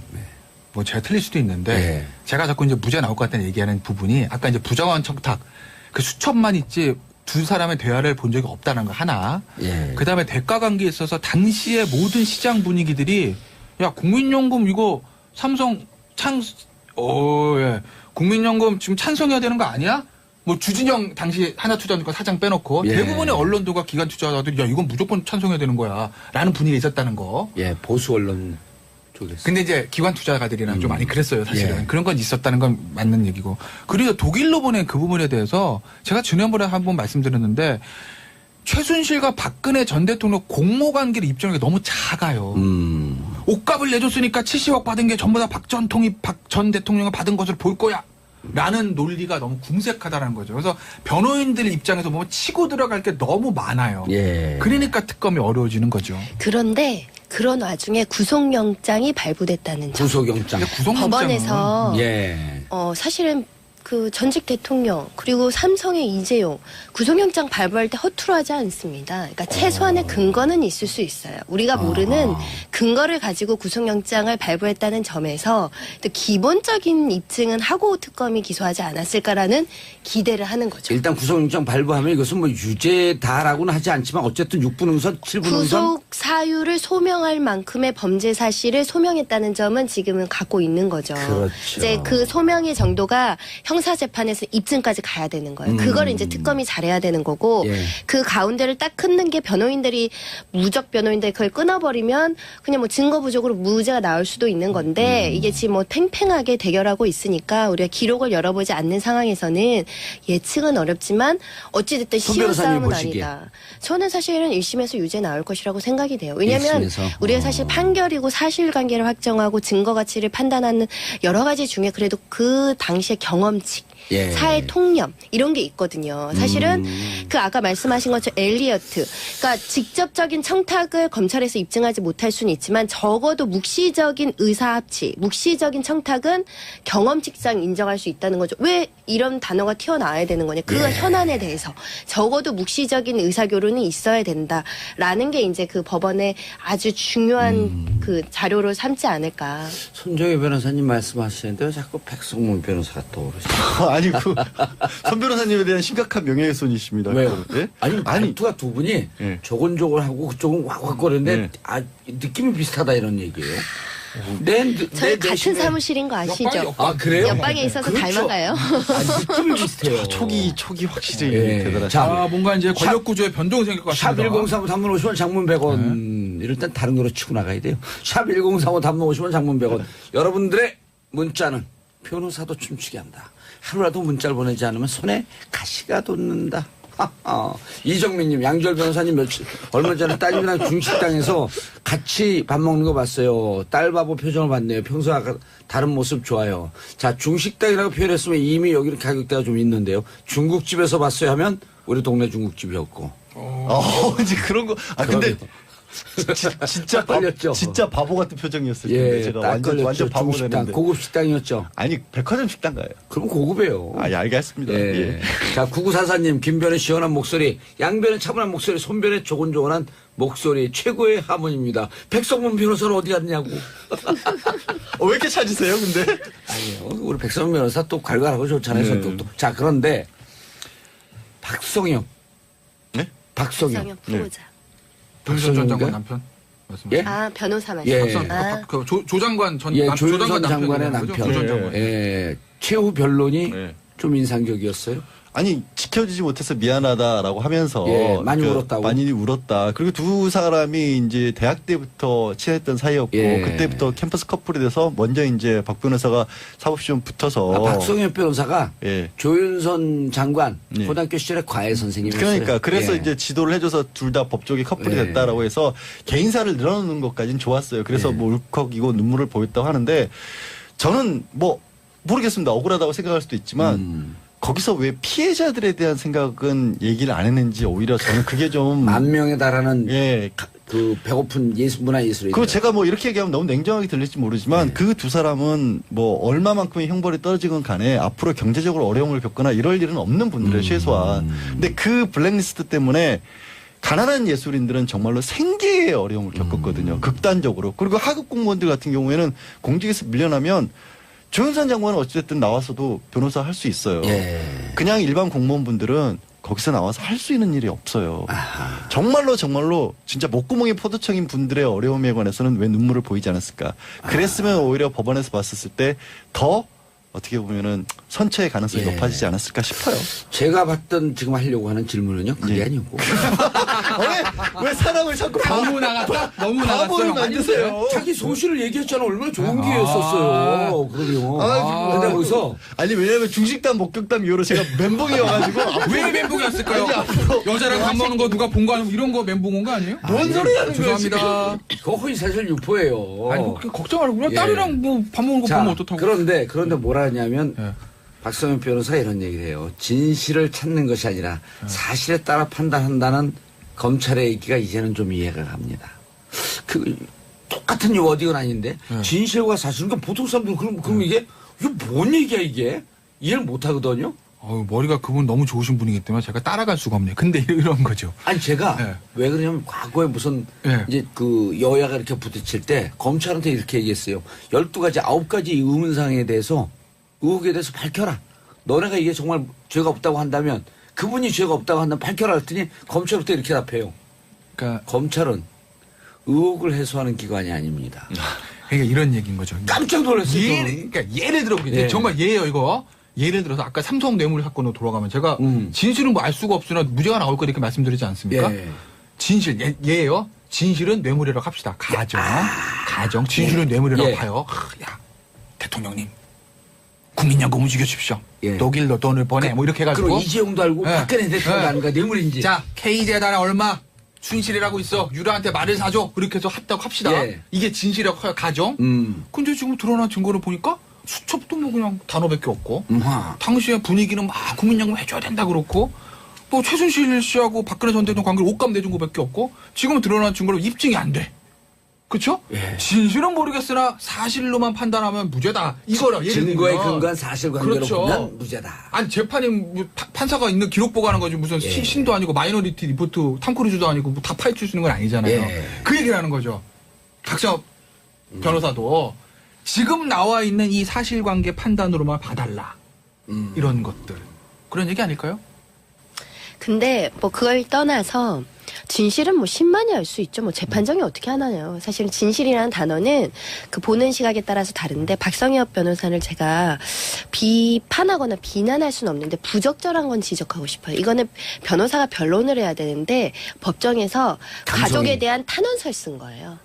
뭐 제가 틀릴 수도 있는데 네. 제가 자꾸 이제 무죄 나올 것 같다는 얘기하는 부분이 아까 이제 부정한 청탁 그 수첩만 있지 두 사람의 대화를 본 적이 없다는 거 하나. 예. 그다음에 대가 관계에 있어서 당시의 모든 시장 분위기들이 야 국민연금 이거 삼성 국민연금 지금 찬성해야 되는 거 아니야? 뭐 주진영 당시 하나투자증권 사장 빼놓고 예. 대부분의 언론들과 기관 투자자들이 야 이건 무조건 찬성해야 되는 거야라는 분위기가 있었다는 거. 예, 보수 언론 쪽에서. 근데 이제 기관 투자가들이랑 좀 많이 그랬어요, 사실은. 예. 그런 건 있었다는 건 맞는 얘기고. 그리고 독일로 보낸 그 부분에 대해서 제가 지난번에 한번 말씀드렸는데 최순실과 박근혜 전 대통령 공모 관계를 입증하는 게 너무 작아요. 옷값을 내줬으니까 70억 받은 게 전부 다 박 전 대통령이 받은 것을 볼 거야. 라는 논리가 너무 궁색하다는 거죠. 그래서 변호인들 입장에서 보면 치고 들어갈 게 너무 많아요. 예. 그러니까 특검이 어려워지는 거죠. 그런데 그런 와중에 구속영장이 발부됐다는 점. 구속영장. 근데 구속영장은 법원에서 예. 사실은 그 전직 대통령 그리고 삼성의 이재용 구속영장 발부할 때 허투루 하지 않습니다. 그러니까 최소한의 근거는 있을 수 있어요. 우리가 모르는 근거를 가지고 구속영장을 발부했다는 점에서 또 기본적인 입증은 하고 특검이 기소하지 않았을까라는 기대를 하는 거죠. 일단 구속영장 발부하면 이것은 뭐 유죄다라고는 하지 않지만 어쨌든 6분 응선, 7분 응선 구속 사유를 소명할 만큼의 범죄 사실을 소명했다는 점은 지금은 갖고 있는 거죠. 그렇죠. 이제 그 소명의 정도가 형사 재판에서 입증까지 가야 되는 거예요. 그걸 이제 특검이 잘해야 되는 거고 예. 그 가운데를 딱 끊는 게 변호인들이 무적 변호인들 그걸 끊어버리면 그냥 뭐 증거 부족으로 무죄가 나올 수도 있는 건데 이게 지금 뭐 팽팽하게 대결하고 있으니까 우리가 기록을 열어보지 않는 상황에서는 예측은 어렵지만 어찌됐든 손 쉬운 변호사님 싸움은 보시기에. 아니다. 저는 사실은 1심에서 유죄 나올 것이라고 생각이 돼요. 왜냐하면 1심에서? 우리가 사실 판결이고 사실관계를 확정하고 증거 가치를 판단하는 여러 가지 중에 그래도 그 당시의 경험칙 예. 사회 통념 이런 게 있거든요. 사실은 그 아까 말씀하신 것처럼 엘리어트, 그러니까 직접적인 청탁을 검찰에서 입증하지 못할 수는 있지만 적어도 묵시적인 의사합치, 묵시적인 청탁은 경험칙상 인정할 수 있다는 거죠. 왜 이런 단어가 튀어나와야 되는 거냐? 그 현안에 대해서 적어도 묵시적인 의사교류는 있어야 된다라는 게 이제 그 법원의 아주 중요한 그 자료로 삼지 않을까. 손정혜 변호사님 말씀하시는데 왜 자꾸 백성문 변호사가 떠오르시죠? 아니 손 변호사님에 대한 심각한 명예훼손이십니다. 왜요? 예? 아니 말투가 두 분이 예. 조곤조곤하고 그쪽은 왁왁거리는데 예. 느낌이 비슷하다 이런 얘기예요. 저희 같은 사무실인 거 아시죠? 아 그래요? 옆방에 있어서 그렇죠. 닮아가요. 아니, 느낌이 비슷해요. 촉이 확실히 예. 대단하시죠. 자, 뭔가 이제 권력 구조의 변동이 생길 것 샵 같습니다. 1035 단문 50원 장문 100원 이럴 땐 다른 거로 치고 나가야 돼요. 샵 1035 단문 50원 장문 100원 여러분들의 문자는 변호사도 춤추게 한다. 하루라도 문자를 보내지 않으면 손에 가시가 돋는다. 이정민님, 양절 변호사님 얼마 전에 딸이랑 중식당에서 같이 밥 먹는 거 봤어요. 딸 바보 표정을 봤네요. 평소와 다른 모습 좋아요. 자, 중식당이라고 표현했으면 이미 여기는 가격대가 좀 있는데요. 중국집에서 봤어요 하면 우리 동네 중국집이었고. 이제 그런 거. 아 근데 진짜 걸렸죠. 진짜 바보 같은 표정이었을 텐데 예, 제가 딱 완전 걸렸죠. 바보 중식당, 되는데. 고급 식당이었죠. 아니 백화점 식당 가요. 그럼 고급이에요. 아, 예, 알겠습니다. 예. 예. 자, 9944님, 김변의 시원한 목소리, 양변의 차분한 목소리, 손변의 조곤조곤한 목소리, 최고의 하모니입니다. 백성문 변호사는 어디 갔냐고. 왜 이렇게 찾으세요, 근데? 아니에요. 우리 백성문 변호사 또 괄괄하고 좋잖아요, 네. 성격도. 자, 그런데, 박성엽. 네? 박성엽. 성형 후보자. 조윤선 전 장관 박성엽인가? 남편. 맞습니다. 예? 아 변호사 말씀. 예. 박성, 조 장관 전 예, 조 조윤선 장관 장관의 남편이라는 거죠? 남편. 조 전 장관. 예. 최후 변론이 네. 좀 인상적이었어요. 아니 지켜주지 못해서 미안하다라고 하면서 예, 많이 울었다고. 많이 울었다. 그리고 두 사람이 이제 대학 때부터 친했던 사이였고 예. 그때부터 캠퍼스 커플이 돼서 먼저 이제 박 변호사가 사법시험 붙어서 박성엽 변호사가 예. 조윤선 장관 예. 고등학교 시절에 과외 선생님이었어요. 그러니까 그래서 예. 이제 지도를 해줘서 둘 다 법조계 커플이 예. 됐다라고 해서 개인사를 늘어놓는 것까지는 좋았어요. 그래서 예. 뭐 울컥이고 눈물을 보였다고 하는데 저는 뭐 모르겠습니다. 억울하다고 생각할 수도 있지만 거기서 왜 피해자들에 대한 생각은 얘기를 안 했는지 오히려 저는 그게 좀 만 명에 달하는 예. 그 배고픈 문화예술이. 그리고 제가 뭐 이렇게 얘기하면 너무 냉정하게 들릴지 모르지만 네. 그 두 사람은 뭐 얼마만큼의 형벌이 떨어지건 간에 앞으로 경제적으로 어려움을 겪거나 이럴 일은 없는 분들이에요, 최소한. 근데 그 블랙리스트 때문에 가난한 예술인들은 정말로 생계의 어려움을 겪었거든요. 극단적으로. 그리고 하급 공무원들 같은 경우에는 공직에서 밀려나면 조윤선 장관은 어찌됐든 나와서도 변호사 할 수 있어요. 예. 그냥 일반 공무원분들은 거기서 나와서 할 수 있는 일이 없어요. 정말로 진짜 목구멍이 포도청인 분들의 어려움에 관해서는 왜 눈물을 보이지 않았을까. 그랬으면 오히려 법원에서 봤었을 때 더 어떻게 보면은 선처의 가능성이 예. 높아지지 않았을까 싶어요. 제가 봤던 지금 하려고 하는 질문은요. 그게 예. 아니고. 왜 사람을 자꾸 너무 나갔다? 너무 바보를 나갔어요. 만드세요? 자기 소신을 얘기했잖아. 얼마나 좋은 기회였었어요. 그러면. 근데 거기서 아니 왜냐면 중식당 목격담 이후로 제가 멘붕이어가지고 왜 멘붕이었을까요? 여자랑 밥 먹는 거 누가 본 거 아니면 이런 거 멘붕 온 거 아니에요? 뭔 소리 하는 거예요? 죄송합니다. 그거 허위사실 유포예요. 아니, 뭐, 걱정 말고 그냥 예. 딸이랑 뭐 밥 먹는 거 자, 보면 어떻다고. 그런데 뭐라 하냐면 예. 박성현 변호사가 이런 얘기를 해요. 진실을 찾는 것이 아니라 사실에 따라 판단한다는 검찰의 얘기가 이제는 좀 이해가 갑니다. 그 똑같은 워딩은 아닌데 진실과 사실은 그러니까 보통 사람들은 그럼 이게 뭔 얘기야 이게? 이해를 못 하거든요. 머리가 그분 너무 좋으신 분이기 때문에 제가 따라갈 수가 없네요. 근데 이런 거죠. 아니 제가 네. 왜 그러냐면 과거에 무슨 네. 이제 그 여야가 이렇게 부딪힐 때 검찰한테 이렇게 얘기했어요. 12가지 9가지 의문사항에 대해서 의혹에 대해서 밝혀라. 너네가 이게 정말 죄가 없다고 한다면 그분이 죄가 없다고 한다면 밝혀라 했더니 검찰부터 이렇게 답해요. 그러니까 검찰은 의혹을 해소하는 기관이 아닙니다. 이런 얘기인 거죠. 깜짝 놀랐어요. 그러니까 예를 들어보겠습니다. 예. 정말 예예요 이거. 예를 들어서 아까 삼성 뇌물 사건으로 돌아가면 제가 음. 진실은 뭐 알 수가 없으나 무죄가 나올 거 이렇게 말씀드리지 않습니까? 예. 진실 예예요. 진실은 뇌물이라고 합시다. 가정 진실은 뇌물이라고 예. 봐요. 야 대통령님 국민연금 움직여주십시오. 예. 독일로 돈을 보내 뭐 이렇게 해가지고 그리고 이재용도 알고 예. 박근혜 대통령도 예. 아닌가 뇌물인지. 자 K재단에 얼마 순실이라고 있어. 유라한테 말을 사줘. 그렇게 해서 했다고 합시다. 예. 이게 진실이라고 해요. 가정. 근데 지금 드러난 증거를 보니까 수첩도 뭐 그냥 단어밖에 없고 당시에 분위기는 막 국민연금 해줘야 된다 그렇고 또 최순실 씨하고 박근혜 전 대통령 관계를 옷감 내준 거밖에 없고 지금은 드러난 증거로 입증이 안 돼. 그렇죠? 예. 진실은 모르겠으나 사실로만 판단하면 무죄다. 이거라. 예를 증거에 들면. 근거한 사실관계로 그렇죠. 보면 무죄다. 아니 재판이 뭐 판사가 있는 기록 보고하는 거지 무슨 예. 신도 아니고 마이너리티 리포트 탐크루즈도 아니고 뭐 다 파헤칠 수 있는 건 아니잖아요. 예. 그 얘기를 하는 거죠. 박정업 변호사도 지금 나와 있는 이 사실관계 판단으로만 봐달라. 이런 것들. 그런 얘기 아닐까요? 근데 뭐 그걸 떠나서 진실은 뭐 10만이 알 수 있죠. 뭐 재판정이 어떻게 하나요. 사실은 진실이라는 단어는 그 보는 시각에 따라서 다른데 박성엽 변호사를 제가 비판하거나 비난할 수는 없는데 부적절한 건 지적하고 싶어요. 이거는 변호사가 변론을 해야 되는데 법정에서 가족에 대한 탄원서를 쓴 거예요.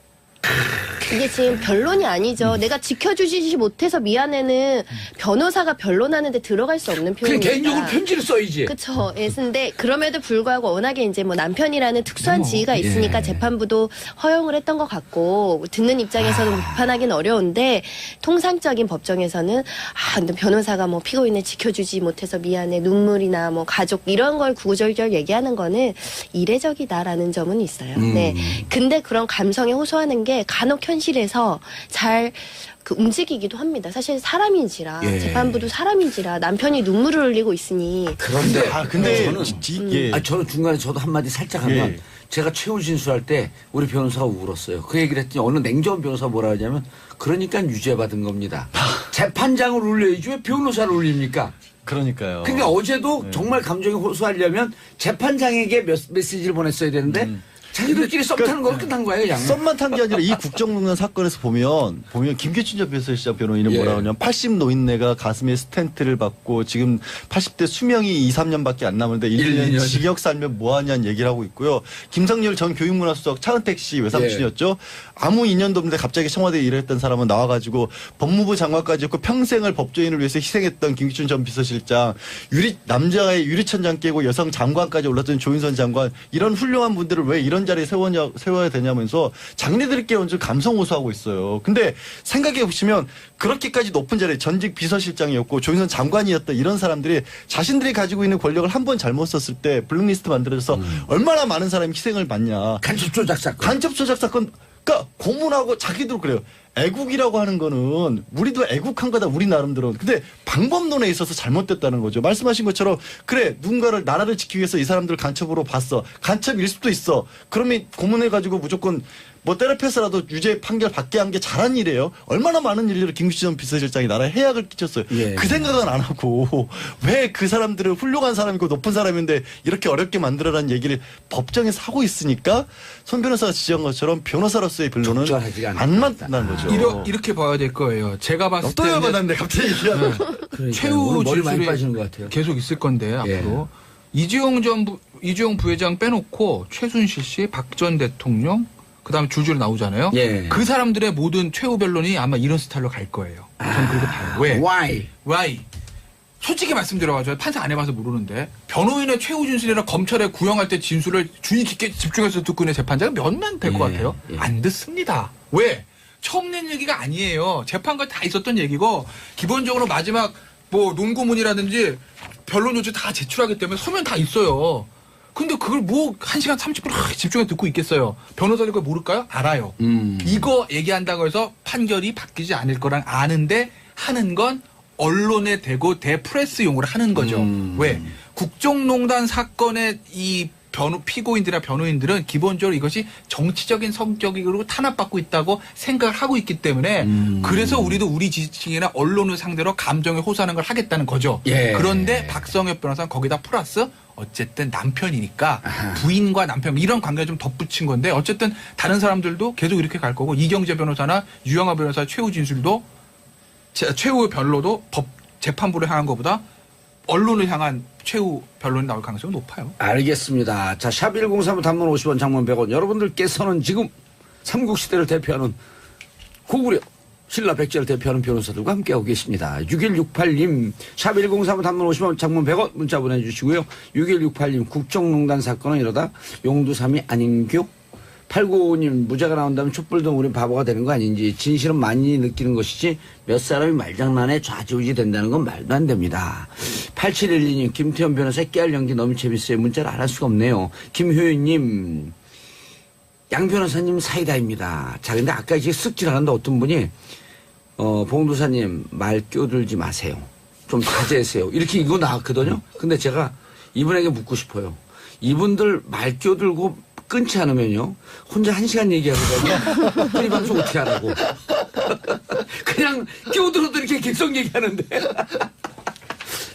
이게 지금 변론이 아니죠. 내가 지켜주지 못해서 미안해는 변호사가 변론하는데 들어갈 수 없는 그냥 표현입니다. 개인적으로 편지를 써야지. 그렇죠. 예, 근데 그럼에도 불구하고 워낙에 이제 뭐 남편이라는 특수한 뭐, 지위가 있으니까 예. 재판부도 허용을 했던 것 같고 듣는 입장에서는 비판하기는 어려운데 통상적인 법정에서는 근데 변호사가 뭐 피고인을 지켜주지 못해서 미안해 눈물이나 뭐 가족 이런 걸 구구절절 얘기하는 거는 이례적이다라는 점은 있어요. 네. 근데 그런 감성에 호소하는 게 간혹 현실에서 잘 그 움직이기도 합니다. 사실 사람인지라 예. 재판부도 사람인지라 남편이 눈물을 흘리고 있으니 그런데 근데 저는 저는 중간에 저도 한마디 살짝 하면 예. 제가 최후 진술할 때 우리 변호사가 울었어요. 그 얘기를 했더니 어느 냉정한 변호사가 뭐라 하냐면 그러니까 유죄 받은 겁니다. 재판장을 울려야지 왜 변호사를 울립니까? 그러니까요. 그러니까 어제도 정말 감정이 호소하려면 재판장에게 메시지를 보냈어야 되는데 자기들끼리 썸 타는 걸 끝난 거예요, 그냥. 썸만 탄 게 아니라 이 국정농단 사건에서 보면 김기춘 전 비서실장 변호인은 예. 뭐라 하냐면 80 노인네가 가슴에 스텐트를 받고 지금 80대 수명이 2, 3년밖에 안 남았는데 1년 징역 살면 뭐하냐는 얘기를 하고 있고요. 김상열 전 교육문화수석 차은택 씨 외삼촌이었죠. 아무 인연도 없는데 갑자기 청와대에 일을 했던 사람은 나와가지고 법무부 장관까지 했고 평생을 법조인을 위해서 희생했던 김기춘 전 비서실장 남자의 유리천장 깨고 여성 장관까지 올랐던 조인선 장관 이런 훌륭한 분들을 왜 이런 자리에 세워야 되냐면서 자기네들끼리 먼저 감성 호소하고 있어요. 근데 생각해 보시면 그렇게까지 높은 자리에 전직 비서실장이었고 조인선 장관이었던 이런 사람들이 자신들이 가지고 있는 권력을 한 번 잘못 썼을 때 블랙리스트 만들어져서 얼마나 많은 사람이 희생을 받냐. 간첩 조작 사건. 간첩 조작 사건. 그러니까 고문하고 자기도 그래요. 애국이라고 하는 거는 우리도 애국한 거다 우리 나름대로. 근데 방법론에 있어서 잘못됐다는 거죠. 말씀하신 것처럼 그래 누군가를 나라를 지키기 위해서 이 사람들을 간첩으로 봤어. 간첩일 수도 있어. 그러면 고문해가지고 무조건 뭐 때려패서라도 유죄 판결 받게 한 게 잘한 일이에요. 얼마나 많은 일들을 김기춘 전 비서실장이 나라에 해악을 끼쳤어요. 예. 그 생각은 안 하고 왜 그 사람들을 훌륭한 사람이고 높은 사람인데 이렇게 어렵게 만들어라는 얘기를 법정에서 하고 있으니까 손 변호사가 지적한 것처럼 변호사로서의 변론은 적절하지가 않다. 안 맞다는 거죠. 이렇게 봐야 될 거예요. 제가 봤을 또 때는 열받았네 갑자기 얘기하면. 최후 머리 많이 진술이 빠지는 것 같아요. 계속 있을 건데 앞으로 이재용 부회장 빼놓고 최순실 씨, 박 전 대통령 그다음에 줄줄 나오잖아요. 예. 그 사람들의 모든 최후 변론이 아마 이런 스타일로 갈 거예요. 저는 그렇게 봐요. 왜? Why? 솔직히 말씀드려가지고 판사 안 해봐서 모르는데 변호인의 최후 진술이라 검찰에 구형할 때 진술을 주의 깊게 집중해서 듣고 있는 재판장은 몇만 될 것 같아요. 예. 안 듣습니다. 왜? 처음 낸 얘기가 아니에요. 재판과 다 있었던 얘기고 기본적으로 마지막 뭐 논구문이라든지 변론 요지 다 제출하기 때문에 서면 다 있어요. 근데 그걸 뭐 1시간 30분 집중해서 듣고 있겠어요. 변호사들 그걸 모를까요? 알아요. 이거 얘기한다고 해서 판결이 바뀌지 않을 거란 아는데 하는 건 언론에 대고 대프레스용으로 하는 거죠. 왜? 국정농단 사건의 이 피고인들이나 변호인들은 기본적으로 이것이 정치적인 성격이고 탄압받고 있다고 생각을 하고 있기 때문에 그래서 우리도 우리 지지층이나 언론을 상대로 감정에 호소하는 걸 하겠다는 거죠. 예. 그런데 박성엽 변호사는 거기다 플러스 어쨌든 남편이니까 부인과 남편 이런 관계를 좀 덧붙인 건데 어쨌든 다른 사람들도 계속 이렇게 갈 거고 이경재 변호사나 유영하 변호사 최후 진술도 최후 변로도 법 재판부를 향한 것보다 언론을 향한 최후 변론이 나올 가능성이 높아요. 알겠습니다. 자, 샵 1035 단문 50원 장문 100원. 여러분들께서는 지금 삼국시대를 대표하는 고구려 신라 백제를 대표하는 변호사들과 함께하고 계십니다. 6168님 샵 1035 단문 50원 장문 100원 문자 보내주시고요. 6168님 국정농단 사건은 이러다 용두삼이 아닌교 895님 무죄가 나온다면 촛불도 우린 바보가 되는 거 아닌지 진실은 많이 느끼는 것이지 몇 사람이 말장난에 좌지우지 된다는 건 말도 안 됩니다. 8712님 김태현 변호사의 깨알 연기 너무 재밌어요. 문자를 안 할 수가 없네요. 김효윤님 양 변호사님 사이다입니다. 자 근데 아까 이제 쓱 지나갔는데 어떤 분이 봉도사님 말 끼어들지 마세요. 좀 자제하세요. 이렇게 이거 나왔거든요. 근데 제가 이분에게 묻고 싶어요. 이분들 말 끼어들고 끊지 않으면요. 혼자 1시간 얘기하거든요. 우리 방송 어떻게 하라고. 그냥 끼어들어도 이렇게 계속 얘기하는데.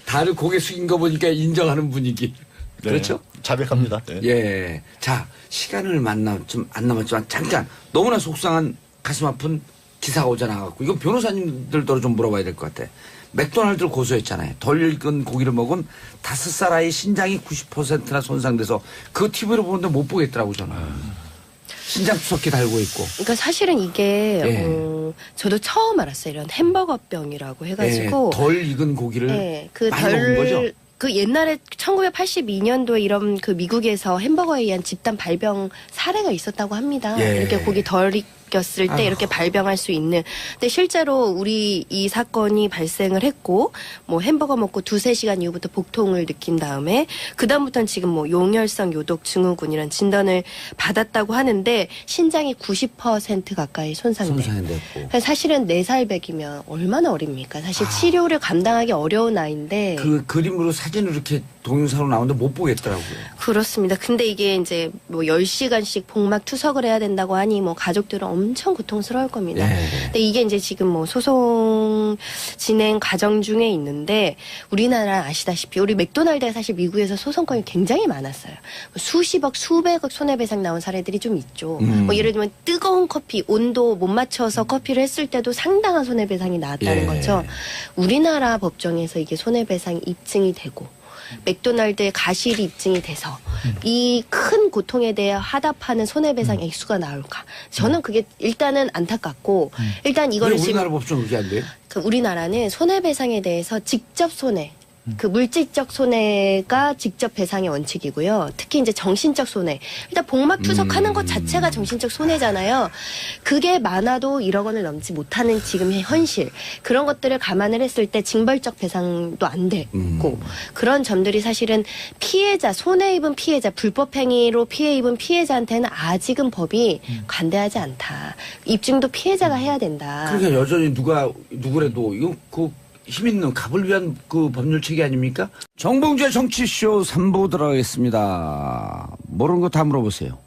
다들 고개 숙인 거 보니까 인정하는 분위기. 네. 그렇죠? 자백합니다. 네. 예. 자, 시간을 좀 안 남았지만 잠깐 너무나 속상한 가슴 아픈 기사가 오자 나갔고 이건 변호사님들도 좀 물어봐야 될 것 같아. 맥도날드를 고소했잖아요. 덜 익은 고기를 먹은 5살 아이 신장이 90%나 손상돼서 그 TV로 보는데 못 보겠더라고 저는. 신장 투석기 달고 있고. 그러니까 사실은 이게 예. 저도 처음 알았어요. 이런 햄버거병이라고 해가지고 예, 덜 익은 고기를 많이 먹은 거죠. 그 옛날에 1982년도에 이런 그 미국에서 햄버거에 의한 집단 발병 사례가 있었다고 합니다. 예. 이렇게 고기 덜 익었을 때 이렇게 발병할 수 있는. 근데 실제로 우리 이 사건이 발생을 했고 뭐 햄버거 먹고 2-3시간 이후부터 복통을 느낀 다음에 그다음부터는 지금 뭐 용혈성 요독 증후군 이런 진단을 받았다고 하는데 신장이 90% 가까이 손상돼. 손상됐고. 사실은 4살백이면 얼마나 어립니까? 사실 치료를 감당하기 어려운 아이인데. 그 그림으로 사진으로 이렇게 동영상으로 나오는데 못 보겠더라고요. 그렇습니다. 근데 이게 이제 뭐 10시간씩 복막 투석을 해야 된다고 하니 뭐 가족들은 엄청 고통스러울 겁니다. 네. 근데 이게 이제 지금 뭐 소송 진행 과정 중에 있는데 우리나라 아시다시피 우리 맥도날드가 사실 미국에서 소송권이 굉장히 많았어요. 수십억, 수백억 손해배상 나온 사례들이 좀 있죠. 뭐 예를 들면 뜨거운 커피, 온도 못 맞춰서 커피를 했을 때도 상당한 손해배상이 나왔다는 예. 거죠. 우리나라 법정에서 이게 손해배상이 입증이 되고 맥도날드의 가실이 입증이 돼서 이 큰 고통에 대해 화답하는 손해배상 액수가 나올까? 저는 그게 일단은 안타깝고 일단 왜 이거를 우리나라 지금 법정 그게 안 돼요? 그 우리나라는 손해배상에 대해서 직접 손해 그 물질적 손해가 직접 배상의 원칙이고요. 특히 이제 정신적 손해. 일단 복막 투석하는 것 자체가 정신적 손해잖아요. 그게 많아도 1억 원을 넘지 못하는 지금의 현실. 그런 것들을 감안을 했을 때 징벌적 배상도 안 되고 그런 점들이 사실은 피해자, 손해 입은 피해자, 불법 행위로 피해 입은 피해자한테는 아직은 법이 관대하지 않다. 입증도 피해자가 해야 된다. 그러니까 여전히 누구래도 이거 그 힘 있는 갑을 위한 그 법률 체계 아닙니까? 정봉주의 정치쇼 3부 들어가겠습니다. 모르는 거 다 물어보세요.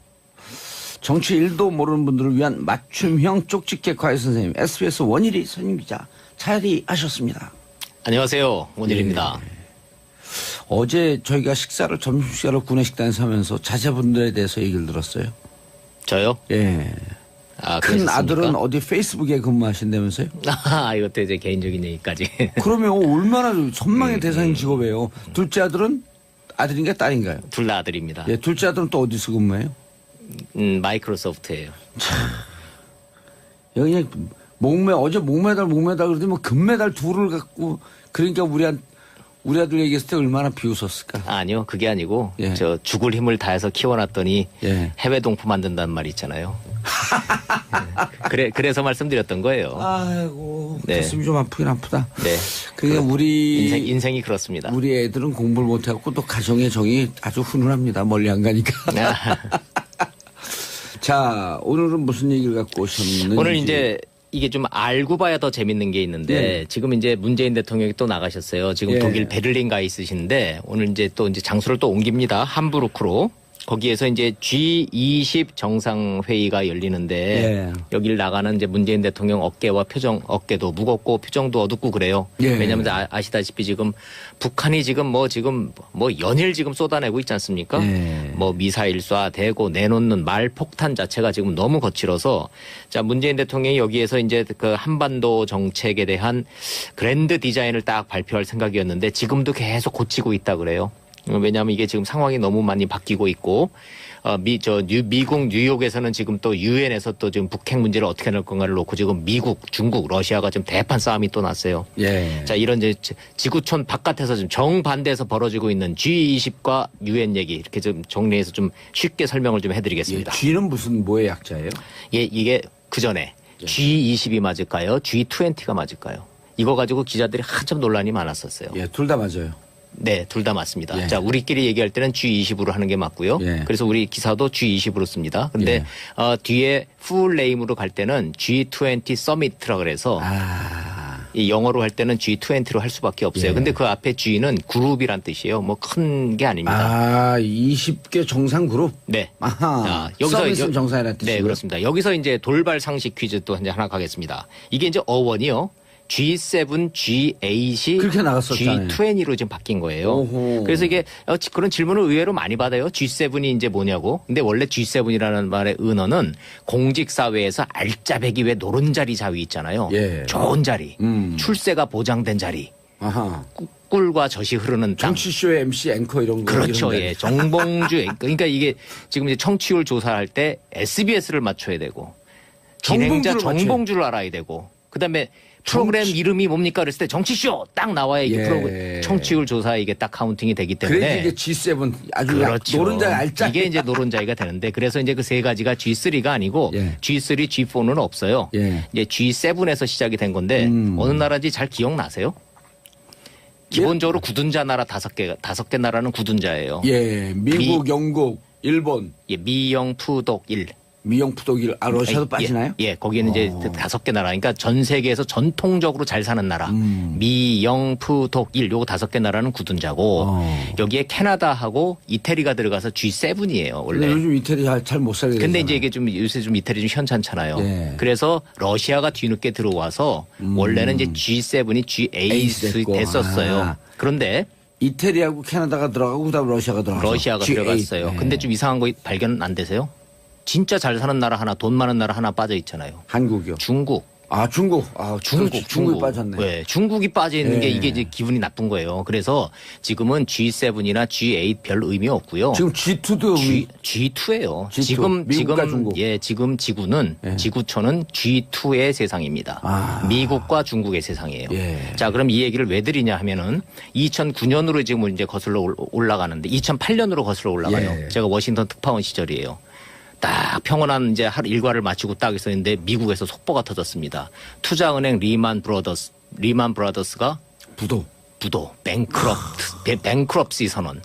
정치 1도 모르는 분들을 위한 맞춤형 쪽집게 과외 선생님 SBS 원일이 선임기자 자리하셨습니다. 안녕하세요. 원일입니다. 어제 저희가 점심식사를 구내식당에서 하면서 자제분들에 대해서 얘기를 들었어요. 저요? 예. 아, 큰 그러셨습니까? 아들은 어디 페이스북에 근무하신다면서요? 아, 이것도 이제 개인적인 얘기까지. 그러면 얼마나 선망의 대상인 직업이에요. 둘째 아들은 아들인가요, 딸인가요? 둘 다 아들입니다. 예, 둘째 아들은 또 어디서 근무해요? 마이크로소프트예요. 여기 그냥 어제 목메달 그러더니 뭐 금메달 2를 갖고 그러니까 우리 아들 얘기했을 때 얼마나 비웃었을까. 아니요, 그게 아니고 예. 저 죽을 힘을 다해서 키워놨더니 예. 해외 동포 만든다는 말이 있잖아요. 그래서 말씀드렸던 거예요. 아이고 네. 가슴이 좀 아프긴 아프다. 네. 그게 우리 인생이 그렇습니다. 우리 애들은 공부를 못해갖고 또 가정의 정이 아주 훈훈합니다. 멀리 안 가니까. 자, 오늘은 무슨 얘기를 갖고 오셨는지. 오늘 이제 이게 좀 알고 봐야 더 재밌는 게 있는데 네. 지금 이제 문재인 대통령이 또 나가셨어요. 지금 예. 독일 베를린 가 있으신데 오늘 이제 또 이제 장소를 또 옮깁니다. 함부르크로. 거기에서 이제 G20 정상회의가 열리는데 예. 여기를 나가는 이제 문재인 대통령 어깨와 표정, 어깨도 무겁고 표정도 어둡고 그래요. 예. 왜냐하면 아시다시피 지금 북한이 지금 뭐 연일 지금 쏟아내고 있지 않습니까? 예. 뭐 미사일 쏴대고 내놓는 말 폭탄 자체가 지금 너무 거칠어서 자 문재인 대통령이 여기에서 이제 그 한반도 정책에 대한 그랜드 디자인을 딱 발표할 생각이었는데 지금도 계속 고치고 있다 그래요. 왜냐하면 이게 지금 상황이 너무 많이 바뀌고 있고 미국 뉴욕에서는 지금 또 유엔에서 또 지금 북핵 문제를 어떻게 할 건가를 놓고 지금 미국, 중국, 러시아가 지금 대판 싸움이 또 났어요. 예. 자 이런 이제 지구촌 바깥에서 지금 정반대에서 벌어지고 있는 G20과 유엔 얘기 이렇게 좀 정리해서 좀 쉽게 설명을 좀 해드리겠습니다. G는 무슨 뭐의 약자예요? 예, 이게 그 전에 G20이 맞을까요? G20가 맞을까요? 이거 가지고 기자들이 한참 논란이 많았었어요. 예, 둘 다 맞아요. 네, 둘 다 맞습니다. 예. 자, 우리끼리 얘기할 때는 G20으로 하는 게 맞고요. 예. 그래서 우리 기사도 G20으로 씁니다. 근데 뒤에 풀 네임으로 갈 때는 G20 서미트라 그래서 이 영어로 할 때는 G20로 할 수밖에 없어요. 예. 근데 그 앞에 G는 그룹이란 뜻이에요. 뭐 큰 게 아닙니다. 20개 정상 그룹? 네. 아하. 서밋은 정상이라는 뜻이고요. 네, 그렇습니다. 여기서 이제 돌발 상식 퀴즈 또 이제 하나 가겠습니다. 이게 이제 어원이요. G7, G8이 그렇게 나갔었잖아요. G20로 지금 바뀐 거예요. 오호. 그래서 이게 그런 질문을 의외로 많이 받아요. G7이 이제 뭐냐고. 근데 원래 G7이라는 말의 은어는 공직 사회에서 알짜배기 왜 노른자리 자위 있잖아요. 예. 좋은 자리, 음. 출세가 보장된 자리, 아하. 꿀과 젖이 흐르는 땅. 정치쇼의 MC 앵커 이런 거. 그렇죠. 이런 예. 정봉주. 그러니까 이게 지금 이제 청취율 조사할 때 SBS를 맞춰야 되고 진행자 정봉주를 정봉주를 알아야 되고 그다음에 프로그램 이름이 뭡니까 그랬을 때 정치쇼 딱 나와야 이게 예. 프로그램 청취율 조사 이게 딱 카운팅이 되기 때문에 그래서 이게 G7 아주 그렇죠. 노른자 알짜. 이게 이제 노른자이가 되는데 그래서 이제 그 세 가지가 G3가 아니고 예. G3, G4는 없어요. 예. 이제 G7에서 시작이 된 건데 어느 나라인지 잘 기억나세요? 기본적으로 굳은자 나라 다섯 개 나라는 굳은자예요. 예. 미국, 영국, 일본, 예, 미영, 푸독, 일. 미영, 푸독일, 러시아도 빠지나요? 예, 거기는 이제 다섯 개 나라. 그러니까 전 세계에서 전통적으로 잘 사는 나라. 미영, 푸독, 일. 요거 다섯 개 나라는 굳은자고 여기에 캐나다하고 이태리가 들어가서 G7이에요, 근데 원래. 요즘 이태리 잘 못 살게 근데 되잖아요. 이제 이게 좀 요새 좀 이태리 좀 현찮잖아요. 예. 그래서 러시아가 뒤늦게 들어와서 원래는 이제 G7이 에이스 G8 됐고. 됐었어요. 아. 그런데 이태리하고 캐나다가 들어가고 그다음 러시아가 들어가서 러시아가 G8. 들어갔어요. 네. 근데 좀 이상한 거 발견 안 되세요? 진짜 잘 사는 나라 하나, 돈 많은 나라 하나 빠져 있잖아요. 한국이요. 중국. 중국. 중국이 빠졌네. 네, 중국이 빠져 있는 게 예. 이게 이제 기분이 나쁜 거예요. 그래서 지금은 G7이나 G8 별 의미 없고요. 지금 G2도 G2예요. G2. 미국과 중국. 지금 지구는 예. 지구촌은 G2의 세상입니다. 미국과 중국의 세상이에요. 예. 자, 그럼 이 얘기를 왜 드리냐 하면은 2009년으로 지금 이제 거슬러 올라가는데 2008년으로 거슬러 올라가요. 예. 제가 워싱턴 특파원 시절이에요. 딱 평온한 이제 일과를 마치고 딱 있었는데 미국에서 속보가 터졌습니다. 투자은행 리만 브라더스가 부도, 뱅크럽시 선언.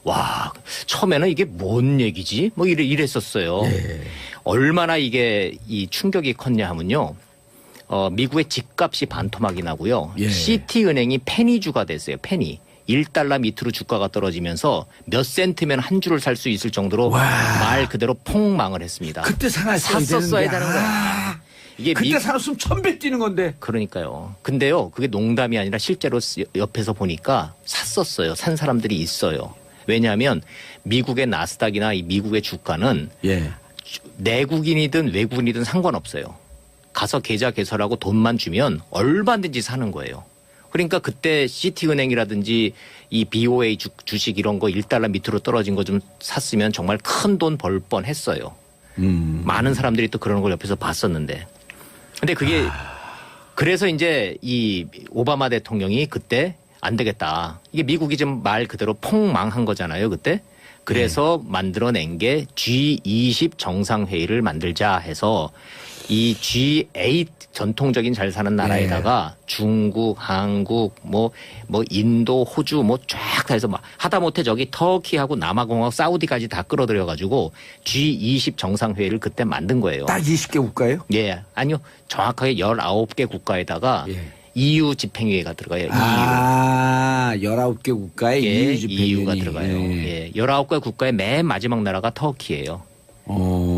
와, 처음에는 이게 뭔 얘기지? 뭐 이랬었어요. 예. 얼마나 이게 이 충격이 컸냐 하면요. 미국의 집값이 반토막이 나고요. 예. 시티은행이 페니주가 됐어요. 페니. 1달러 밑으로 주가가 떨어지면서 몇 센트면 한 주를 살 수 있을 정도로 말 그대로 폭망을 했습니다. 그때 샀었어야 되는 거야. 이게 그때 사놨으면 1000배 뛰는 건데. 그러니까요. 근데요, 그게 농담이 아니라 실제로 옆에서 보니까 샀었어요. 산 사람들이 있어요. 왜냐하면 미국의 나스닥이나 이 미국의 주가는 예. 내국인이든 외국인이든 상관없어요. 가서 계좌 개설하고 돈만 주면 얼마든지 사는 거예요. 그러니까 그때 시티은행이라든지 이 BOA 주식 이런 거 1달러 밑으로 떨어진 거 좀 샀으면 정말 큰 돈 벌 뻔했어요. 많은 사람들이 또 그런 걸 옆에서 봤었는데. 근데 그게 그래서 이제 이 오바마 대통령이 그때 안 되겠다. 이게 미국이 좀 말 그대로 폭망한 거잖아요, 그때. 그래서 만들어낸 게 G20 정상회의를 만들자 해서 이 G8 전통적인 잘 사는 나라에다가 중국, 한국, 뭐 인도, 호주 뭐 쫙 다 해서 막 하다못해 저기 터키하고 남아공하고 사우디까지 다 끌어들여가지고 G20 정상회의를 그때 만든 거예요. 딱 20개 국가예요? 예. 아니요. 정확하게 19개 국가에다가 예. EU 집행위회가 들어가요. 아, 19개 국가에 예, EU 집행위원회. EU가 들어가요. 예. 19개 국가의 맨 마지막 나라가 터키예요.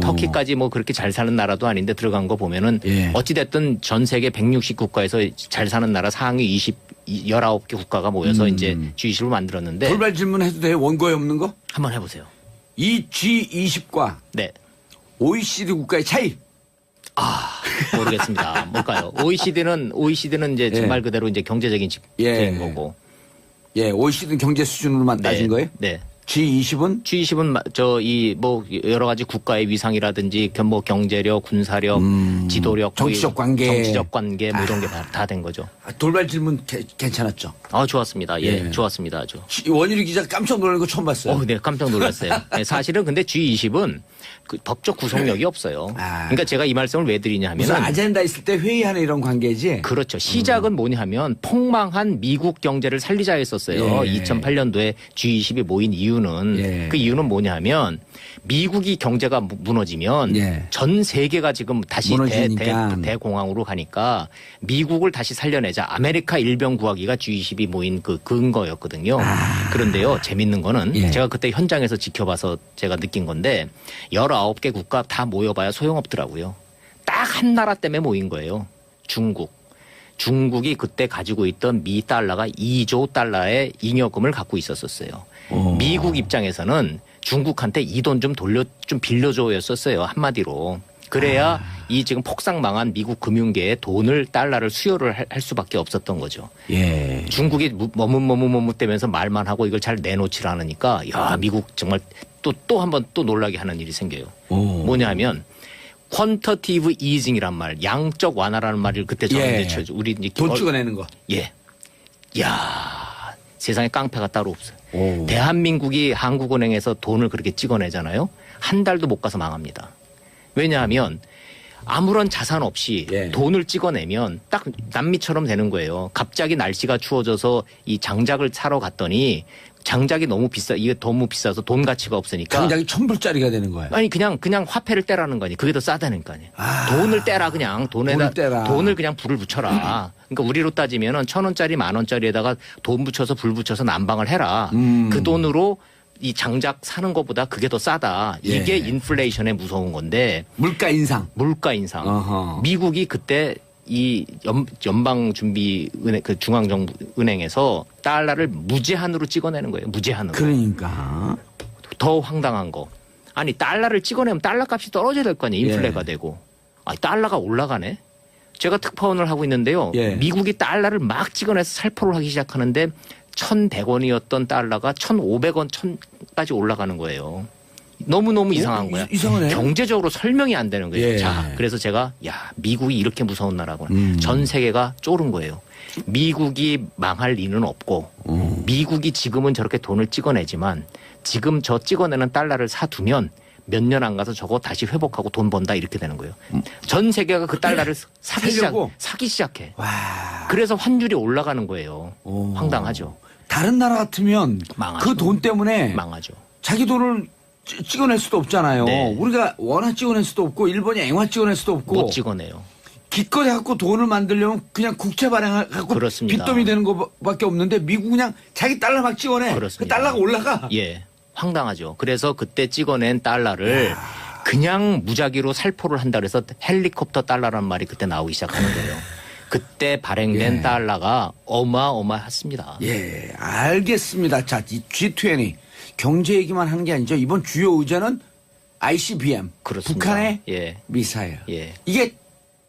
터키까지 뭐 그렇게 잘 사는 나라도 아닌데 들어간 거 보면은 예. 어찌됐든 전 세계 160국가에서 잘 사는 나라 상위 19개 국가가 모여서 이제 G20을 만들었는데 돌발 질문해도 돼요? 원고에 없는 거? 한번 해보세요. 이 G20과 네. OECD 국가의 차이. 모르겠습니다. 뭘까요? OECD는 이제 예. 말 그대로 이제 경제적인 집계인 거고. 예, OECD는 경제 수준으로만 따진 거예요? 네. G20은? G20은 뭐 여러 가지 국가의 위상이라든지 뭐 경제력, 군사력, 지도력, 정치적 관계. 정치적 관계 뭐 이런 게 다 된 거죠. 돌발 질문 괜찮았죠? 좋았습니다. 예, 예. 좋았습니다. 아주. 원일이 기자 깜짝 놀란 거 처음 봤어요. 네, 깜짝 놀랐어요. 네, 사실은 근데 G20은 그 법적 구속력이 없어요. 아. 그러니까 제가 이 말씀을 왜 드리냐 무슨 하면은 아젠다 있을 때 회의하는 이런 관계지? 그렇죠. 시작은 뭐냐 하면 폭망한 미국 경제를 살리자 했었어요. 예. 2008년도에 G20이 모인 이유는 예. 그 이유는 뭐냐 하면 미국이 경제가 무너지면 예. 전 세계가 지금 다시 무너지니까. 대공황으로 가니까 미국을 다시 살려내자. 아메리카 일병 구하기가 G20이 모인 그 근거였거든요. 그런데요. 재밌는 거는 예. 제가 그때 현장에서 지켜봐서 제가 느낀 건데 19개 국가 다 모여봐야 소용없더라고요. 딱 한 나라 때문에 모인 거예요. 중국이 그때 가지고 있던 미 달러가 2조 달러의 잉여금을 갖고 있었어요. 미국 입장에서는 중국한테 이 돈 좀 빌려줘였었어요. 한마디로. 그래야 이 지금 폭삭 망한 미국 금융계에 달러를 수요를 할 수밖에 없었던 거죠. 예. 중국이 머뭇대면서 말만 하고 이걸 잘 내놓질 않으니까 야 미국 정말 또 한 번 또 놀라게 하는 일이 생겨요. 뭐냐 하면 퀀터티브 이징이란 말, 양적 완화라는 말을 그때 저는 예. 이제 우리 이제 돈 찍어내는 거. 예. 야 세상에 깡패가 따로 없어요. 오. 대한민국이 한국은행에서 돈을 그렇게 찍어내잖아요. 한 달도 못 가서 망합니다. 왜냐하면 아무런 자산 없이 예. 돈을 찍어내면 딱 남미처럼 되는 거예요. 갑자기 날씨가 추워져서 이 장작을 사러 갔더니 장작이 이게 너무 비싸서 돈 가치가 없으니까. 장작이 1,000불짜리가 되는 거예요. 아니 그냥 화폐를 떼라는 거니. 그게 더 싸다는 거 아니에요. 돈을 떼라 그냥 돈을 떼라. 돈을 그냥 불을 붙여라. 그러니까 우리로 따지면은 1,000원짜리 10,000원짜리에다가 돈 붙여서 불 붙여서 난방을 해라. 그 돈으로 이 장작 사는 것보다 그게 더 싸다. 예. 이게 인플레이션의 무서운 건데 물가 인상. 물가 인상. 어허. 미국이 그때 이 연방준비은행 그 중앙정부은행에서 달러를 무제한으로 찍어내는 거예요. 무제한으로. 그러니까. 더 황당한 거. 아니 달러를 찍어내면 달러 값이 떨어져야 될 거 아니에요. 인플레가 되고. 아니 달러가 올라가네. 제가 특파원을 하고 있는데요. 예. 미국이 달러를 막 찍어내서 살포를 하기 시작하는데 1,100원이었던 달러가 1,500원 1,000까지 올라가는 거예요. 너무너무 이상한 거야. 이상하네. 경제적으로 설명이 안 되는 거예요. 예. 자, 그래서 제가 미국이 이렇게 무서운 나라구나. 전 세계가 쫄은 거예요. 미국이 망할 리는 없고 미국이 지금은 저렇게 돈을 찍어내지만 지금 저 찍어내는 달러를 사두면 몇 년 안 가서 저거 다시 회복하고 돈 번다 이렇게 되는 거예요. 전 세계가 그 달러를 사기 시작해. 와. 그래서 환율이 올라가는 거예요. 황당하죠. 다른 나라 같으면 망하죠. 그 돈 때문에 망하죠. 자기 돈을 찍어낼 수도 없잖아요. 네. 우리가 원화 찍어낼 수도 없고 일본이 앵화 찍어낼 수도 없고 못 찍어내요. 기껏 해갖고 돈을 만들려면 그냥 국채 발행하고 그렇습니다. 빚더미 되는 것밖에 없는데 미국 그냥 자기 달러 막 찍어내. 그렇습니다. 그 달러가 올라가. 예. 황당하죠. 그래서 그때 찍어낸 달러를 그냥 무작위로 살포를 한다 그래서 헬리콥터 달러라는 말이 그때 나오기 시작하는 거예요. 그때 발행된 예. 달러가 어마어마했습니다. 예, 알겠습니다. 자, 이 G20 경제 얘기만 하는 게 아니죠. 이번 주요 의제는 ICBM, 그렇습니다. 북한의 예. 미사일. 예. 이게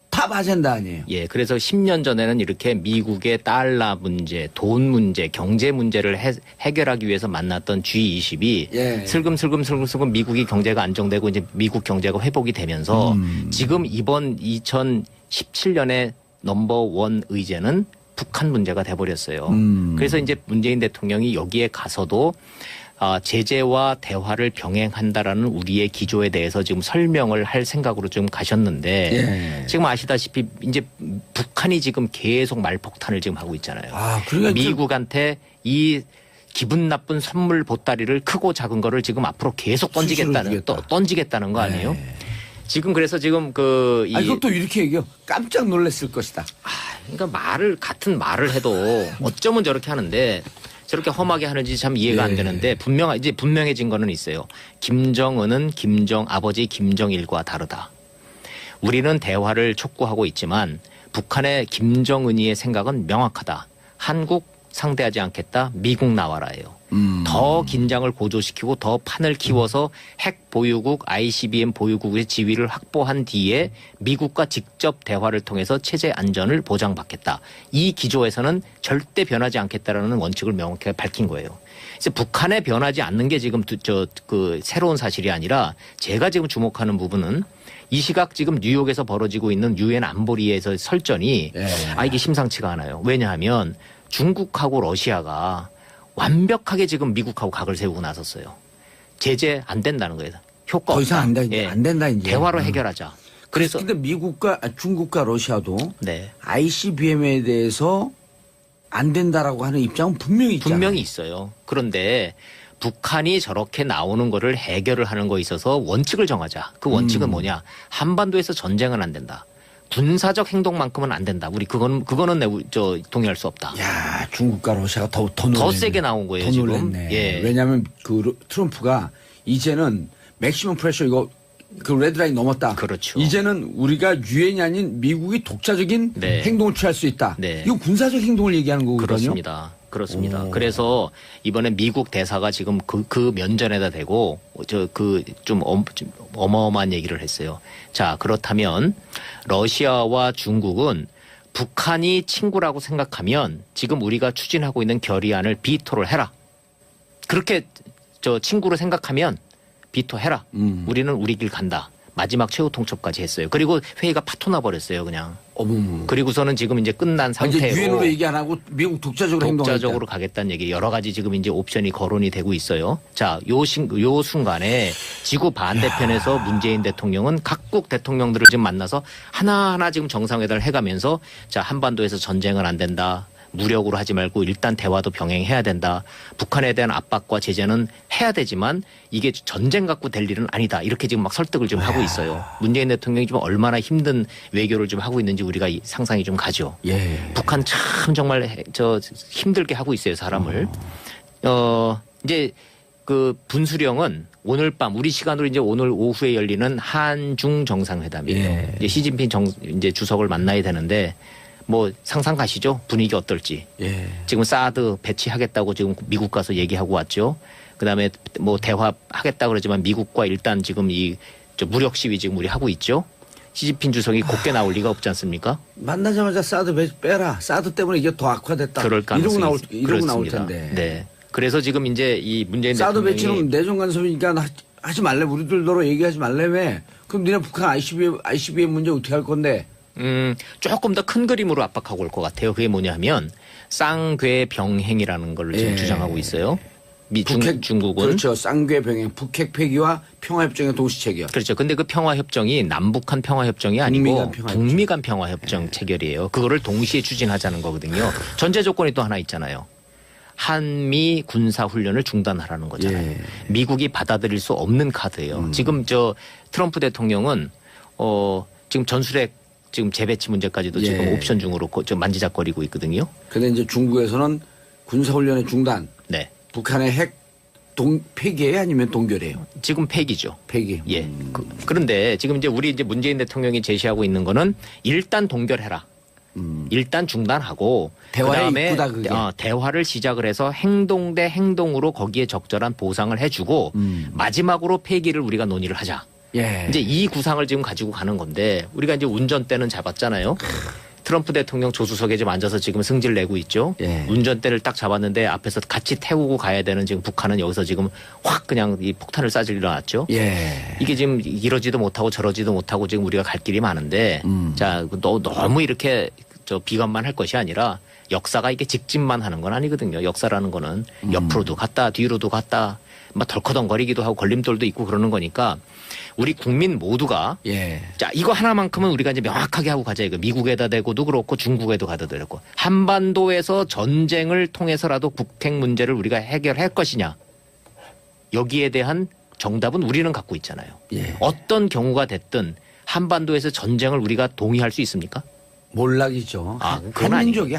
탑 아젠다 아니에요. 예, 그래서 10년 전에는 이렇게 미국의 달러 문제, 돈 문제, 경제 문제를 해결하기 위해서 만났던 G20이 예. 슬금슬금 미국이 경제가 안정되고 이제 미국 경제가 회복이 되면서 지금 이번 2017년에 넘버원 의제는 북한 문제가 돼버렸어요. 그래서 이제 문재인 대통령이 여기에 가서도 제재와 대화를 병행한다라는 우리의 기조에 대해서 지금 설명을 할 생각으로 좀 가셨는데 예. 지금 아시다시피 이제 북한이 지금 계속 말폭탄을 지금 하고 있잖아요. 그러니까 미국한테 이 기분 나쁜 선물 보따리를 크고 작은 거를 지금 앞으로 계속 던지겠다는 거 아니에요? 네. 지금 그래서 지금 이것도 이렇게 얘기해요. 깜짝 놀랐을 것이다. 그러니까 같은 말을 해도 어쩌면 저렇게 하는데 저렇게 험하게 하는지 참 이해가 안 되는데 이제 분명해진 거는 있어요. 김정은은 아버지 김정일과 다르다. 우리는 대화를 촉구하고 있지만 북한의 김정은이의 생각은 명확하다. 한국 상대하지 않겠다. 미국 나와라예요. 더 긴장을 고조시키고 더 판을 키워서 핵 보유국 ICBM 보유국의 지위를 확보한 뒤에 미국과 직접 대화를 통해서 체제 안전을 보장받겠다. 이 기조에서는 절대 변하지 않겠다라는 원칙을 명확하게 밝힌 거예요. 그래서 북한에 변하지 않는 게 지금 새로운 사실이 아니라 제가 지금 주목하는 부분은 이 시각 지금 뉴욕에서 벌어지고 있는 유엔 안보리에서 설전이 이게 심상치가 않아요. 왜냐하면 중국하고 러시아가 완벽하게 지금 미국하고 각을 세우고 나섰어요. 제재 안 된다는 거예요. 효과 더 이상 없다. 안 된다 이제. 대화로 해결하자. 그래서 근데 중국과 러시아도 네. ICBM에 대해서 안 된다라고 하는 입장은 분명히 있잖아요. 분명히 있어요. 그런데 북한이 저렇게 나오는 거를 해결을 하는 거에 있어서 원칙을 정하자. 그 원칙은 뭐냐? 한반도에서 전쟁은 안 된다. 군사적 행동만큼은 안 된다. 우리 그거는 동의할 수 없다. 야, 중국과 러시아가 더 놀랐네. 더 세게 나온 거예요, 더 지금. 놀랐네. 예. 왜냐하면 트럼프가 이제는 맥시멈 프레셔 그 레드라인 넘었다. 그렇죠. 이제는 우리가 유엔이 아닌 미국이 독자적인 네. 행동을 취할 수 있다. 네. 이거 군사적 행동을 얘기하는 거거든요. 그렇습니다. 그래서 이번에 미국 대사가 지금 그 면전에다 대고 좀 어마어마한 얘기를 했어요. 자, 그렇다면 러시아와 중국은 북한이 친구라고 생각하면 지금 우리가 추진하고 있는 결의안을 비토를 해라. 그렇게 친구로 생각하면 비토해라. 우리는 우리 길 간다. 마지막 최후 통첩까지 했어요. 그리고 회의가 파토나 버렸어요, 그냥. 어머머. 그리고,서는 지금 이제 끝난 상태로 이제 유엔으로 얘기 안 하고 미국 독자적으로 가겠다는 얘기 여러 가지 지금 이제 옵션이 거론이 되고 있어요. 자, 요 순간에 지구 반대편에서 문재인 대통령은 각국 대통령들을 지금 만나서 하나하나 지금 정상회담을 해가면서 자, 한반도에서 전쟁은 안 된다. 무력으로 하지 말고 일단 대화도 병행해야 된다. 북한에 대한 압박과 제재는 해야 되지만 이게 전쟁 갖고 될 일은 아니다. 이렇게 지금 막 설득을 좀 하고 있어요. 문재인 대통령이 좀 얼마나 힘든 외교를 좀 하고 있는지 우리가 상상이 좀 가죠. 예. 북한 참 정말 힘들게 하고 있어요, 사람을. 이제 그 분수령은 오늘 밤 우리 시간으로 이제 오늘 오후에 열리는 한중 정상회담이에요. 예. 이제 시진핑 이제 주석을 만나야 되는데 뭐 상상 가시죠? 분위기 어떨지. 예. 지금 사드 배치하겠다고 지금 미국 가서 얘기하고 왔죠. 그다음에 뭐 대화하겠다고 그러지만 미국과 일단 지금 무력 시위 지금 우리 하고 있죠. 시진핑 주석이 곱게 나올 리가 없지 않습니까? 만나자마자 사드 빼라. 사드 때문에 이게 더 악화됐다. 그럴 가능성이 이러고 나올 그렇습니다. 텐데. 네. 그래서 지금 이제 이 문재인 사드 대통령이 배치는 내정 간섭이니까 하지 말래. 우리들로 얘기하지 말래. 왜? 그럼 니네 북한 ICBM 문제 어떻게 할 건데? 조금 더 큰 그림으로 압박하고 올 것 같아요. 그게 뭐냐면 쌍궤병행이라는 걸 지금 주장하고 있어요. 중국은. 그렇죠. 쌍궤병행, 북핵 폐기와 평화협정의 동시 체결. 그렇죠. 근데 그 평화협정이 남북한 평화협정이 아니고 북미 간 평화협정 체결이에요. 그거를 동시에 추진하자는 거거든요. 전제 조건이 또 하나 있잖아요. 한미 군사훈련을 중단하라는 거잖아요. 예. 미국이 받아들일 수 없는 카드예요. 지금 트럼프 대통령은 지금 전술핵 지금 재배치 문제까지도 지금 옵션 중으로 좀 만지작거리고 있거든요. 근데 이제 중국에서는 군사훈련의 중단, 네. 북한의 핵 폐기예요, 아니면 동결이에요? 지금 폐기죠. 폐기. 예. 그런데 지금 이제 우리 문재인 대통령이 제시하고 있는 거는 일단 동결해라. 일단 중단하고 대화의 그다음에 입구다, 그게. 대화를 시작을 해서 행동 대 행동으로 거기에 적절한 보상을 해주고 마지막으로 폐기를 우리가 논의를 하자. 예. 이제 이 구상을 지금 가지고 가는 건데 우리가 이제 운전대는 잡았잖아요. 트럼프 대통령 조수석에 좀 앉아서 지금 승질 내고 있죠. 예. 운전대를 딱 잡았는데 앞에서 같이 태우고 가야 되는 지금 북한은 여기서 지금 확 그냥 이 폭탄을 쏴질 일어났죠. 예. 이게 지금 이러지도 못하고 저러지도 못하고 지금 우리가 갈 길이 많은데 자, 너무 이렇게 비관만 할 것이 아니라 역사가 이게 직진만 하는 건 아니거든요. 역사라는 거는 옆으로도 갔다 뒤로도 갔다 막 덜커덩거리기도 하고 걸림돌도 있고 그러는 거니까 우리 국민 모두가 예. 자, 이거 하나만큼은 우리가 이제 명확하게 하고 가자. 이거 미국에다 대고도 그렇고 중국에도 가도 되고 한반도에서 전쟁을 통해서라도 북핵 문제를 우리가 해결할 것이냐. 여기에 대한 정답은 우리는 갖고 있잖아요. 예. 어떤 경우가 됐든 한반도에서 전쟁을 우리가 동의할 수 있습니까? 몰락이죠. 아, 그건 아니에요.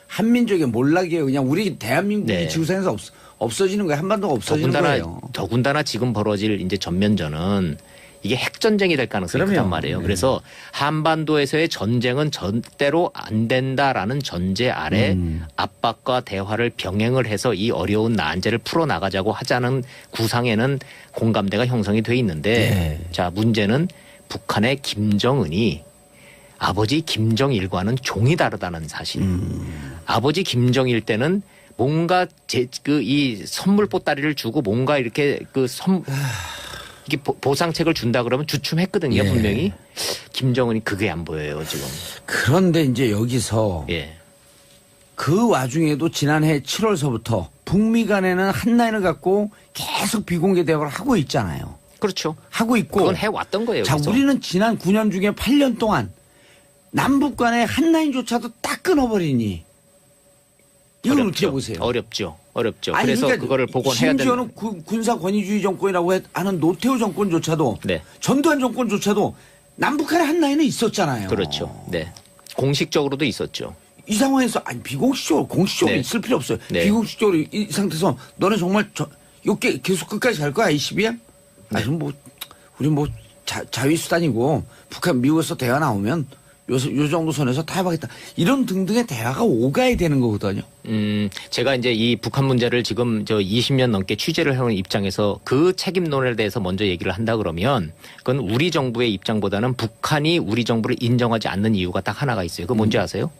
한민족의 몰락이에요. 그냥 우리 대한민국이 네. 지구상에서 없어지는 거예요. 한반도가 없어지는 거예요. 더군다나 지금 벌어질 이제 전면전은 이게 핵전쟁이 될 가능성이 그럼요. 크단 말이에요. 네. 그래서 한반도에서의 전쟁은 절대로 안 된다라는 전제 아래 압박과 대화를 병행을 해서 이 어려운 난제를 풀어나가자고 하자는 구상에는 공감대가 형성이 돼 있는데 네. 자, 문제는 북한의 김정은이 아버지 김정일과는 종이 다르다는 사실. 아버지 김정일 때는 뭔가 이 선물 보따리를 주고 뭔가 이렇게 이게 보상책을 준다 그러면 주춤했거든요. 예. 분명히. 김정은이 그게 안 보여요 지금. 그런데 이제 여기서 예. 그 와중에도 지난해 7월서부터 북미 간에는 한 라인을 갖고 계속 비공개 대화를 하고 있잖아요. 그렇죠. 하고 있고. 그건 해왔던 거예요. 자, 그래서. 우리는 지난 9년 중에 8년 동안 남북 간의 한 라인조차도 딱 끊어버리니. 이걸 어떻게 보세요? 어렵죠. 아니, 그래서 그러니까 그거를 복원해야 되는. 심지어는 군사 권위주의 정권이라고 하는 노태우 정권조차도 네. 전두환 정권조차도 남북한의 한 라인은 있었잖아요. 그렇죠. 네. 공식적으로도 있었죠. 이 상황에서 아니 비공식적으로 공식적으로 네. 있을 필요 없어요. 네. 비공식적으로 이 상태에서 너는 정말 이게 계속 끝까지 갈 거야 이12야? 네. 아니 뭐 우리 뭐 자위 수단이고 북한 미국에서 대화 나오면 요 정도 선에서 타협하겠다. 이런 등등의 대화가 오가야 되는 거거든요. 제가 이제 이 북한 문제를 지금 20년 넘게 취재를 해온 입장에서 그 책임론에 대해서 먼저 얘기를 한다 그러면 그건 우리 정부의 입장보다는 북한이 우리 정부를 인정하지 않는 이유가 딱 하나가 있어요. 그거 뭔지 아세요?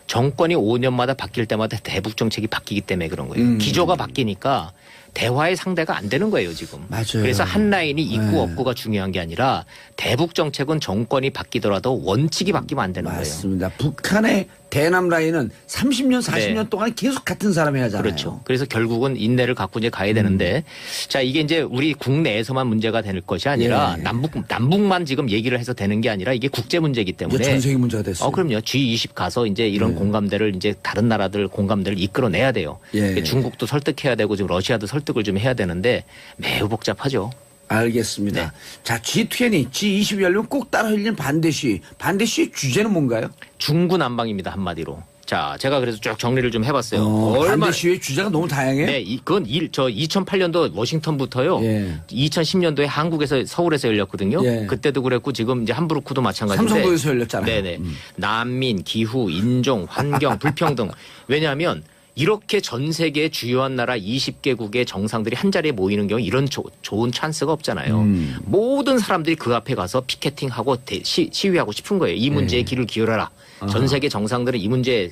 정권이 5년마다 바뀔 때마다 대북 정책이 바뀌기 때문에 그런 거예요. 기조가 바뀌니까 대화의 상대가 안 되는 거예요, 지금. 맞아요. 그래서 한 라인이 있고 네. 없고가 중요한 게 아니라 대북 정책은 정권이 바뀌더라도 원칙이 바뀌면 안 되는 거예요. 맞습니다. 북한의 대남 라인은 30년, 40년 네. 동안 계속 같은 사람이 하잖아요. 그렇죠. 그래서 결국은 인내를 갖고 이제 가야 되는데 자, 이게 이제 우리 국내에서만 문제가 될 것이 아니라 예. 남북만 지금 얘기를 해서 되는 게 아니라 이게 국제 문제이기 때문에 이제 전 세계 문제가 됐어요. 그럼요. G20 가서 이제 이런 공감대를 이제 다른 나라들 공감대를 이끌어내야 돼요. 예. 중국도 설득해야 되고 지금 러시아도 설득을 좀 해야 되는데 매우 복잡하죠. 알겠습니다. 네. 자, G20, G20 열리면 꼭 따라 흘리는 반대 시위. 반대 시위 주제는 뭔가요? 중구난방입니다, 한마디로. 자, 제가 그래서 쭉 정리를 좀 해봤어요. 반대 시위의 주제가 너무 다양해요? 네, 그건 2008년도 워싱턴부터요. 예. 2010년도에 한국에서 서울에서 열렸거든요. 예. 그때도 그랬고 지금 이제 함부르크도 마찬가지인데. 삼성도에서 열렸잖아요. 네네. 난민, 기후, 인종, 환경, 불평등. 왜냐하면 이렇게 전 세계 주요한 나라 20개국의 정상들이 한 자리에 모이는 경우 이런 좋은 찬스가 없잖아요. 모든 사람들이 그 앞에 가서 피켓팅하고 시위하고 싶은 거예요. 이 문제에 귀를 기울여라. 전 세계 정상들은 이 문제에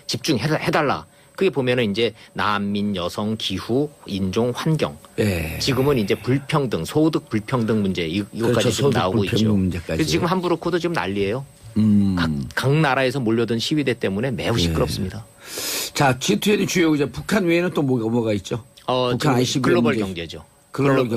집중해달라. 그게 보면은 이제 난민, 여성, 기후, 인종, 환경. 예. 지금은 이제 불평등, 소득 불평등 문제 이것까지 그렇죠. 지금 소득 나오고 불평등 있죠. 문제까지. 그래서 지금 함부르크도 지금 난리예요. 각 나라에서 몰려든 시위대 때문에 매우 시끄럽습니다. 자, G20 주요 이제 북한 외에는 또 뭐가 있죠? 북한 지금 ICBM 글로벌 문제. 경제죠. 글로벌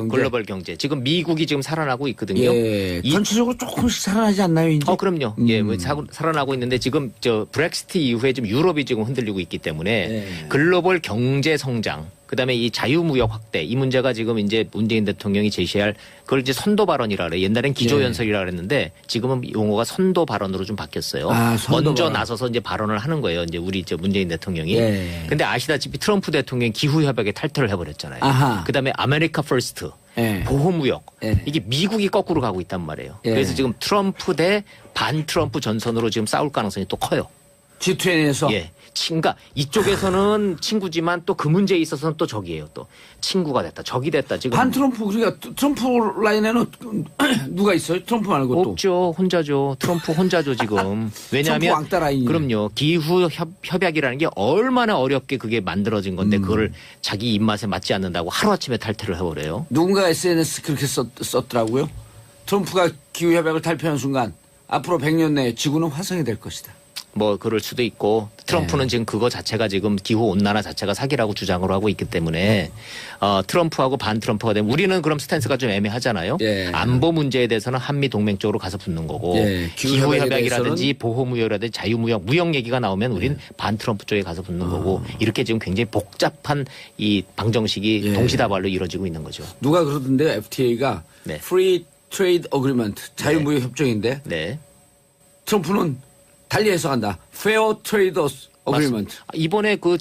경제. 경제. 지금 미국이 지금 살아나고 있거든요. 예. 전체적으로 조금씩 살아나지 않나요, 이제? 그럼요. 예, 뭐 살아나고 있는데 지금 브렉시트 이후에 지금 유럽이 지금 흔들리고 있기 때문에 예. 글로벌 경제 성장, 그다음에 이 자유무역 확대 이 문제가 지금 이제 문재인 대통령이 제시할 그걸 이제 선도 발언이라 그래. 옛날엔 기조연설이라 그랬는데 지금은 용어가 선도 발언으로 좀 바뀌었어요. 선도 먼저 발언. 나서서 이제 발언을 하는 거예요. 이제 우리 문재인 대통령이. 예. 근데 아시다시피 트럼프 대통령이 기후 협약에 탈퇴를 해버렸잖아요. 아하. 그다음에 아메리카 퍼스트. 예. 보호무역. 예. 이게 미국이 거꾸로 가고 있단 말이에요. 예. 그래서 지금 트럼프 대 반 트럼프 전선으로 지금 싸울 가능성이 또 커요. G20에서. 예. 그러니까 이쪽에서는 친구지만 또 그 문제에 있어서는 또 적이에요. 또 친구가 됐다, 적이 됐다. 지금 반 트럼프, 그러니까 트럼프 라인에는 누가 있어요? 트럼프 말고 또. 없죠. 혼자죠. 트럼프 혼자죠 지금. 왜냐하면 트럼프 왕따 라인이네. 그럼요. 기후 협약이라는 게 얼마나 어렵게 그게 만들어진 건데 그거를 자기 입맛에 맞지 않는다고 하루아침에 탈퇴를 해버려요. 누군가 SNS 그렇게 썼더라고요. 트럼프가 기후협약을 탈퇴한 순간 앞으로 100년 내에 지구는 화성이 될 것이다. 뭐 그럴 수도 있고 트럼프는 지금 그거 자체가 지금 기후 온난화 자체가 사기라고 주장을 하고 있기 때문에 트럼프하고 반 트럼프가 되면 우리는 그럼 스탠스가 좀 애매하잖아요. 예. 안보 문제에 대해서는 한미 동맹 쪽으로 가서 붙는 거고 예. 기후 기후 협약이라든지 대해서는- 보호 무역이라든지 자유 무역 얘기가 나오면 우린 반 트럼프 쪽에 가서 붙는 거고 이렇게 지금 굉장히 복잡한 이 방정식이 예. 동시다발로 이루어지고 있는 거죠. 누가 그러던데 FTA가 네. Free Trade Agreement 자유무역 협정인데 네. 트럼프는 달리 해석한다. Fair Trade Agreement. 이번에 그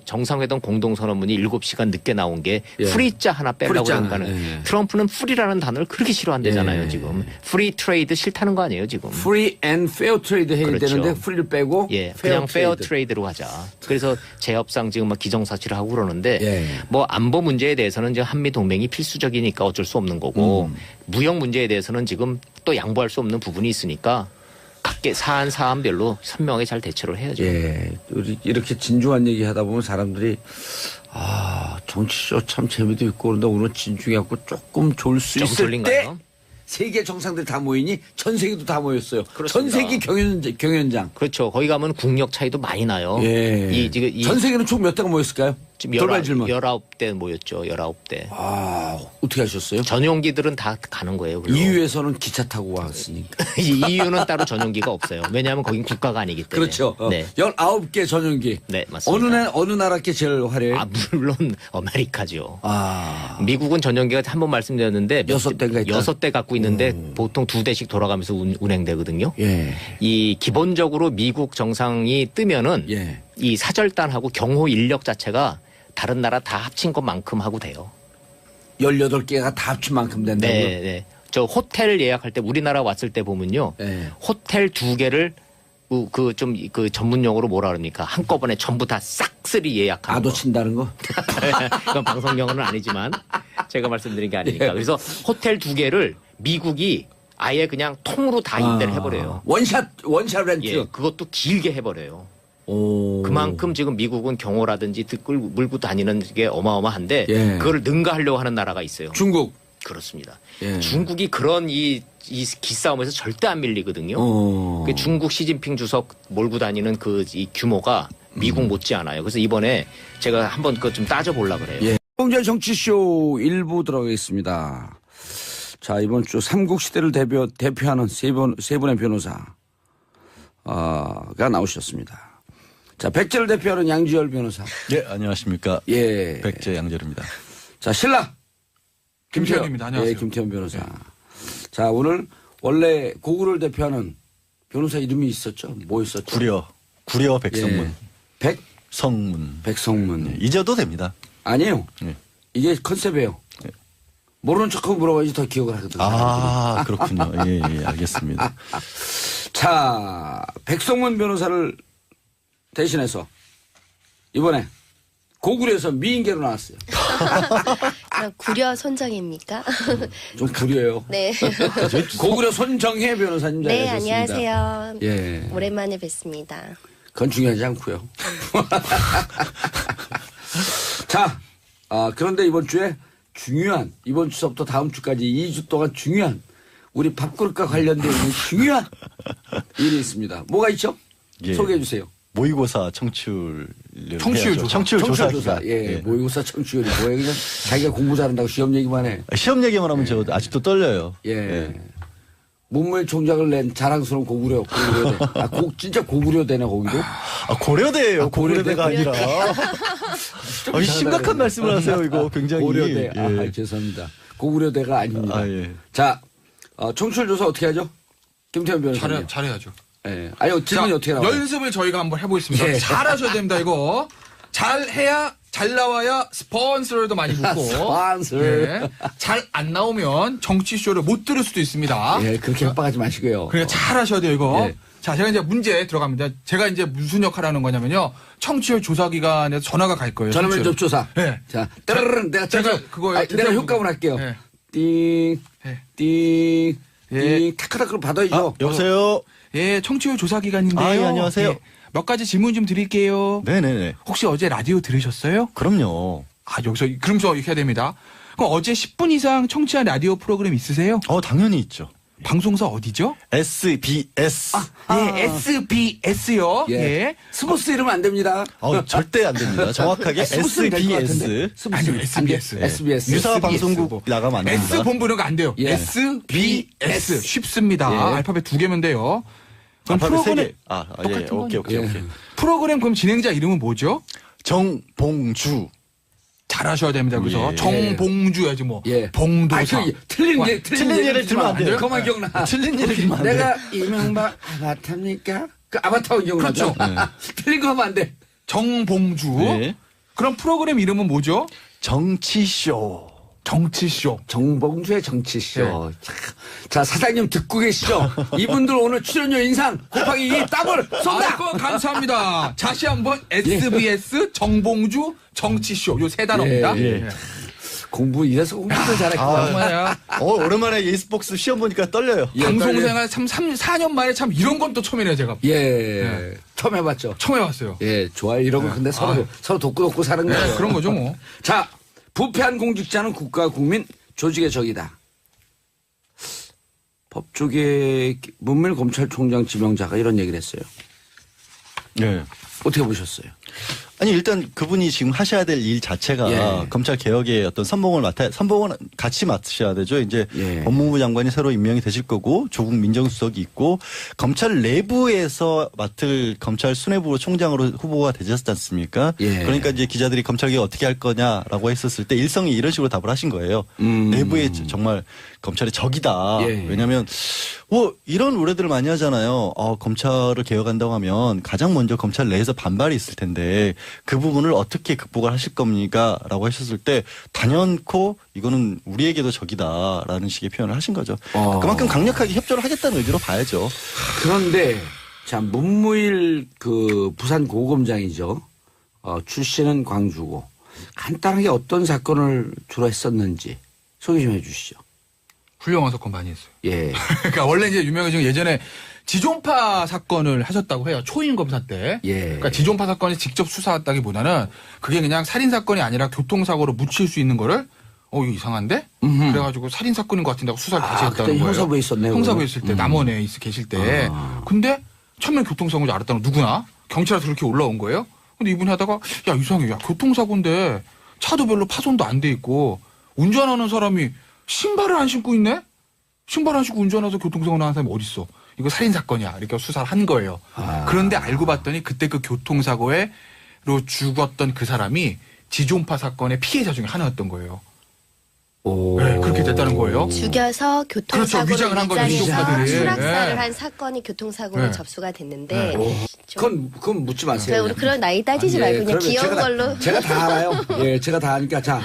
정상회담 공동선언문이 7시간 늦게 나온 게 예. 프리자 하나 빼려고 프리자 한다는 하나, 예. 트럼프는 프리라는 단어를 그렇게 싫어한대잖아요. 예. 지금 프리 트레이드 싫다는 거 아니에요 지금. Free and Fair Trade 해야 그렇죠. 되는데 Free를 빼고 예, Fair 그냥 페어 Trade. 트레이드로 하자. 그래서 제협상 지금 막 기정사실을 하고 그러는데 예. 뭐 안보 문제에 대해서는 지금 한미 동맹이 필수적이니까 어쩔 수 없는 거고 무역 문제에 대해서는 지금 또 양보할 수 없는 부분이 있으니까 각계 사안별로 선명하게 잘 대처를 해야죠. 예. 우리 이렇게 진중한 얘기 하다 보면 사람들이 정치쇼 참 재미도 있고 그런데 오늘 진중해 갖고 조금 졸 수 좀 있을 졸린가요? 때 세계 정상들이 다 모이니 전 세계도 다 모였어요. 전 그렇습니다. 세계 경연장. 그렇죠. 거기 가면 국력 차이도 많이 나요. 예. 전 세계는 총 몇 대가 모였을까요? 지금 돌발 질문. 19대 모였죠. 19대. 어떻게 하셨어요? 전용기들은 다 가는 거예요. 그리고. EU에서는 기차 타고 왔으니까. EU는 따로 전용기가 없어요. 왜냐하면 거긴 국가가 아니기 때문에. 그렇죠. 네. 19개 전용기. 네, 맞습니다. 어느 나라께 제일 화려해요? 물론 아메리카죠. 아. 미국은 전용기가 한 번 말씀드렸는데 6대가 있다? 6대 갖고 있는데 보통 2대씩 돌아가면서 운행되거든요. 예. 이 기본적으로 미국 정상이 뜨면은 예. 이 사절단하고 경호 인력 자체가 다른 나라 다 합친 것만큼 하고 돼요. 18개가 다 합친 만큼 된다고요? 네, 네. 저 호텔 예약할 때 우리나라 왔을 때 보면요. 네. 호텔 2개를 그 전문 용어로 뭐라 그럽니까? 한꺼번에 전부 다 싹쓸이 예약하는 아도 거. 친다는 거? 그건 방송 용어는 아니지만 제가 말씀드린 게 아니니까. 예. 그래서 호텔 2개를 미국이 아예 그냥 통으로 다 임대를 해버려요. 원샷 렌트. 예, 그것도 길게 해버려요. 오. 그만큼 지금 미국은 경호라든지 물고 다니는 게 어마어마한데 예. 그걸 능가하려고 하는 나라가 있어요. 중국. 그렇습니다. 예. 중국이 그런 이 기싸움에서 절대 안 밀리거든요. 어. 중국 시진핑 주석 몰고 다니는 이 규모가 미국 못지않아요. 그래서 이번에 제가 한번 그거 좀 따져보려고 그래요. 예. 공전 정치쇼 1부 들어가겠습니다. 자, 이번 주 삼국시대를 대표하는 세 분의 변호사가 나오셨습니다. 자, 백제를 대표하는 양지열 변호사. 예, 안녕하십니까. 예. 백제 양절입니다. 자, 신라. 김태현입니다. 안녕하세요. 예, 김태현 변호사. 자, 오늘 원래 고구려를 대표하는 변호사 이름이 있었죠? 뭐 있었죠? 구려 백성문. 예. 성문. 백성문. 잊어도 됩니다. 아니에요. 네. 이게 컨셉이에요. 모르는 척하고 물어봐야지 더 기억을 하거든요. 아, 그렇군요. 예, 알겠습니다. 자, 백성문 변호사를 대신해서 이번에 고구려에서 미인계로 나왔어요. 구려 손정입니까? 좀 구려요. 네. 고구려 손정혜 변호사님 네, 자리하셨습니다. 안녕하세요. 예. 오랜만에 뵙습니다. 그건 중요하지 않고요. 자, 그런데 이번 주에 이번 주서부터 다음 주까지 2주 동안 중요한 우리 밥그릇과 관련된 중요한 일이 있습니다. 뭐가 있죠? 예. 소개해 주세요. 모의고사 청취율 조사. 청취율 조사. 조사. 예. 모의고사 청취율이 뭐예요? 그냥 자기가 공부 잘한다고 시험 얘기만 해. 시험 얘기만 하면 저 아직도 떨려요. 예. 문무일 총장을 낸 자랑스러운 고구려대. 진짜 고구려대네, 거기도. 고려대예요. 고구려대가 고려대. 아니라. 심각한 말씀을 하세요, 이거 굉장히. 고려대. 예. 죄송합니다. 고구려대가 아닙니다. 아, 예. 자, 청취율 조사 어떻게 하죠? 김태현 변호사님. 잘해야죠. 예. 아니, 질문이 자, 어떻게 나와요? 연습을 저희가 한번 해보겠습니다. 예. 잘하셔야 됩니다, 이거. 잘해야, 잘 나와야 스폰서도 많이 붙고. 스폰서. 예. 잘 안 나오면 정치쇼를 못 들을 수도 있습니다. 예, 그렇게 협박하지 마시고요. 그냥 잘하셔야 돼요, 이거. 예. 자, 제가 이제 문제 들어갑니다. 제가 이제 무슨 역할을 하는 거냐면요. 청취율 조사기관에서 전화가 갈 거예요. 전화면접 청취율. 조사. 예. 자, 따르릉 내가 그거에 내가 효과문 할게요. 예. 띵, 예. 띵, 예. 띵, 타카타크를 받아야죠. 여보세요? 예, 청취율 조사기관인데요. 아, 예, 안녕하세요. 예, 몇 가지 질문 좀 드릴게요. 네네네. 혹시 어제 라디오 들으셨어요? 그럼요. 여기서 그러면서 이렇게 해야 됩니다. 그럼 어제 10분 이상 청취한 라디오 프로그램 있으세요? 당연히 있죠. 방송사 어디죠? SBS. 예, SBS요. 예. 예. 스포츠 이러면 안 됩니다. 절대 안 됩니다. 정확하게 스포츠는 될것 같은데. SBS. 스포츠 아니요, 안 돼. SBS. SBS. 유사 SBS. 방송국 나가면 안 됩니다. S 본부는 안 돼요. 예. SBS. 쉽습니다. 예. 알파벳 2개면 돼요. 그럼 알파벳 세 프로그램, 개. 예. 똑같은 오케이. 거니까. 프로그램 그럼 진행자 이름은 뭐죠? 정봉주. 잘하셔야 됩니다. 그래서 예. 정봉주야지 뭐. 예. 봉도사. 아니, 틀린 예를 들면 안 돼요. 그만 기억나. 틀린 예를 들면 안 돼요. 내가 이명박 아바타입니까? 그 아바타 기억나죠? 그렇죠. 틀린 거 하면 안 돼. 정봉주. 네. 그럼 프로그램 이름은 뭐죠? 정치쇼. 정치쇼. 정봉주의 정치쇼. 자, 사장님 듣고 계시죠? 이분들 오늘 출연료 인상 곱하기 2 더블 쏜다! 아이고, 감사합니다. 다시 한번 SBS 정봉주 정치쇼. 요 세 단어입니다. 예, 예. 공부 이래서 공부도 잘했구나. 정말야. 오랜만에 예스복스 시험 보니까 떨려요. 예, 방송생활 참 4년 만에 참 이런 건 또 처음이네요, 제가. 예. 처음 해봤죠. 처음 해봤어요. 예, 좋아요. 이런 거 근데 서로 돕고 사는 거예요. 네, 그런 거죠, 뭐. 자, 부패한 공직자는 국가 국민 조직의 적이다. 법조계 문밀 검찰총장 지명자가 이런 얘기를 했어요. 네. 어떻게 보셨어요? 아니 일단 그분이 지금 하셔야 될 일 자체가 예. 검찰 개혁의 어떤 선봉은 같이 맡으셔야 되죠. 이제 예. 법무부 장관이 새로 임명이 되실 거고 조국 민정수석이 있고 검찰 내부에서 맡을 검찰 수뇌부 총장으로 후보가 되셨지 않습니까? 예. 그러니까 이제 기자들이 검찰 개혁 어떻게 할 거냐라고 했었을 때 일성이 이런 식으로 답을 하신 거예요. 내부에 정말 검찰의 적이다. 예. 왜냐하면 이런 우려들을 많이 하잖아요. 검찰을 개혁한다고 하면 가장 먼저 검찰 내에서 반발이 있을 텐데 그 부분을 어떻게 극복을 하실 겁니까? 라고 하셨을 때 단연코 이거는 우리에게도 적이다라는 식의 표현을 하신 거죠. 그만큼 강력하게 협조를 하겠다는 의지로 봐야죠. 그런데 자 문무일 그 부산 고검장이죠. 출신은 광주고 간단하게 어떤 사건을 주로 했었는지 소개 좀 해주시죠. 훌륭한 사건 많이 했어요. 예. 그러니까 원래 이제 유명해진 건 예전에 지존파 사건을 하셨다고 해요. 초임 검사 때. 예. 그러니까 지존파 사건을 직접 수사했다기보다는 그게 그냥 살인 사건이 아니라 교통사고로 묻힐 수 있는 거를 이거 이상한데? 그래가지고 살인 사건인 것 같은데 하고 수사를 다시 했다는 그때 거예요. 형사부에 있었네요. 형사부에 있을 때 남원에 계실 때. 근데 처음에 교통사고인 줄 알았다는 누구나 경찰에서 그렇게 올라온 거예요. 근데 이분이 하다가 야 이상해. 야 교통사고인데 차도 별로 파손도 안 돼 있고 운전하는 사람이 신발을 안 신고 있네? 신발 안 신고 운전해서 교통사고 나는 사람이 어딨어? 이거 살인사건이야. 이렇게 수사를 한 거예요. 그런데 알고 봤더니 그때 그 교통사고로 죽었던 그 사람이 지존파 사건의 피해자 중에 하나였던 거예요. 오. 네, 그렇게 됐다는 거예요. 죽여서 교통사고로 그렇죠. 위장을 한 거죠, 위장해서 지존파들이. 추락사를 네. 한 사건이 교통사고로 네. 접수가 됐는데 그건 묻지 마세요. 저희 우리 그런 나이 따지지 말고 그냥 그러면 귀여운 걸로. 제가 다 알아요. 예, 제가 다 아니까. 자,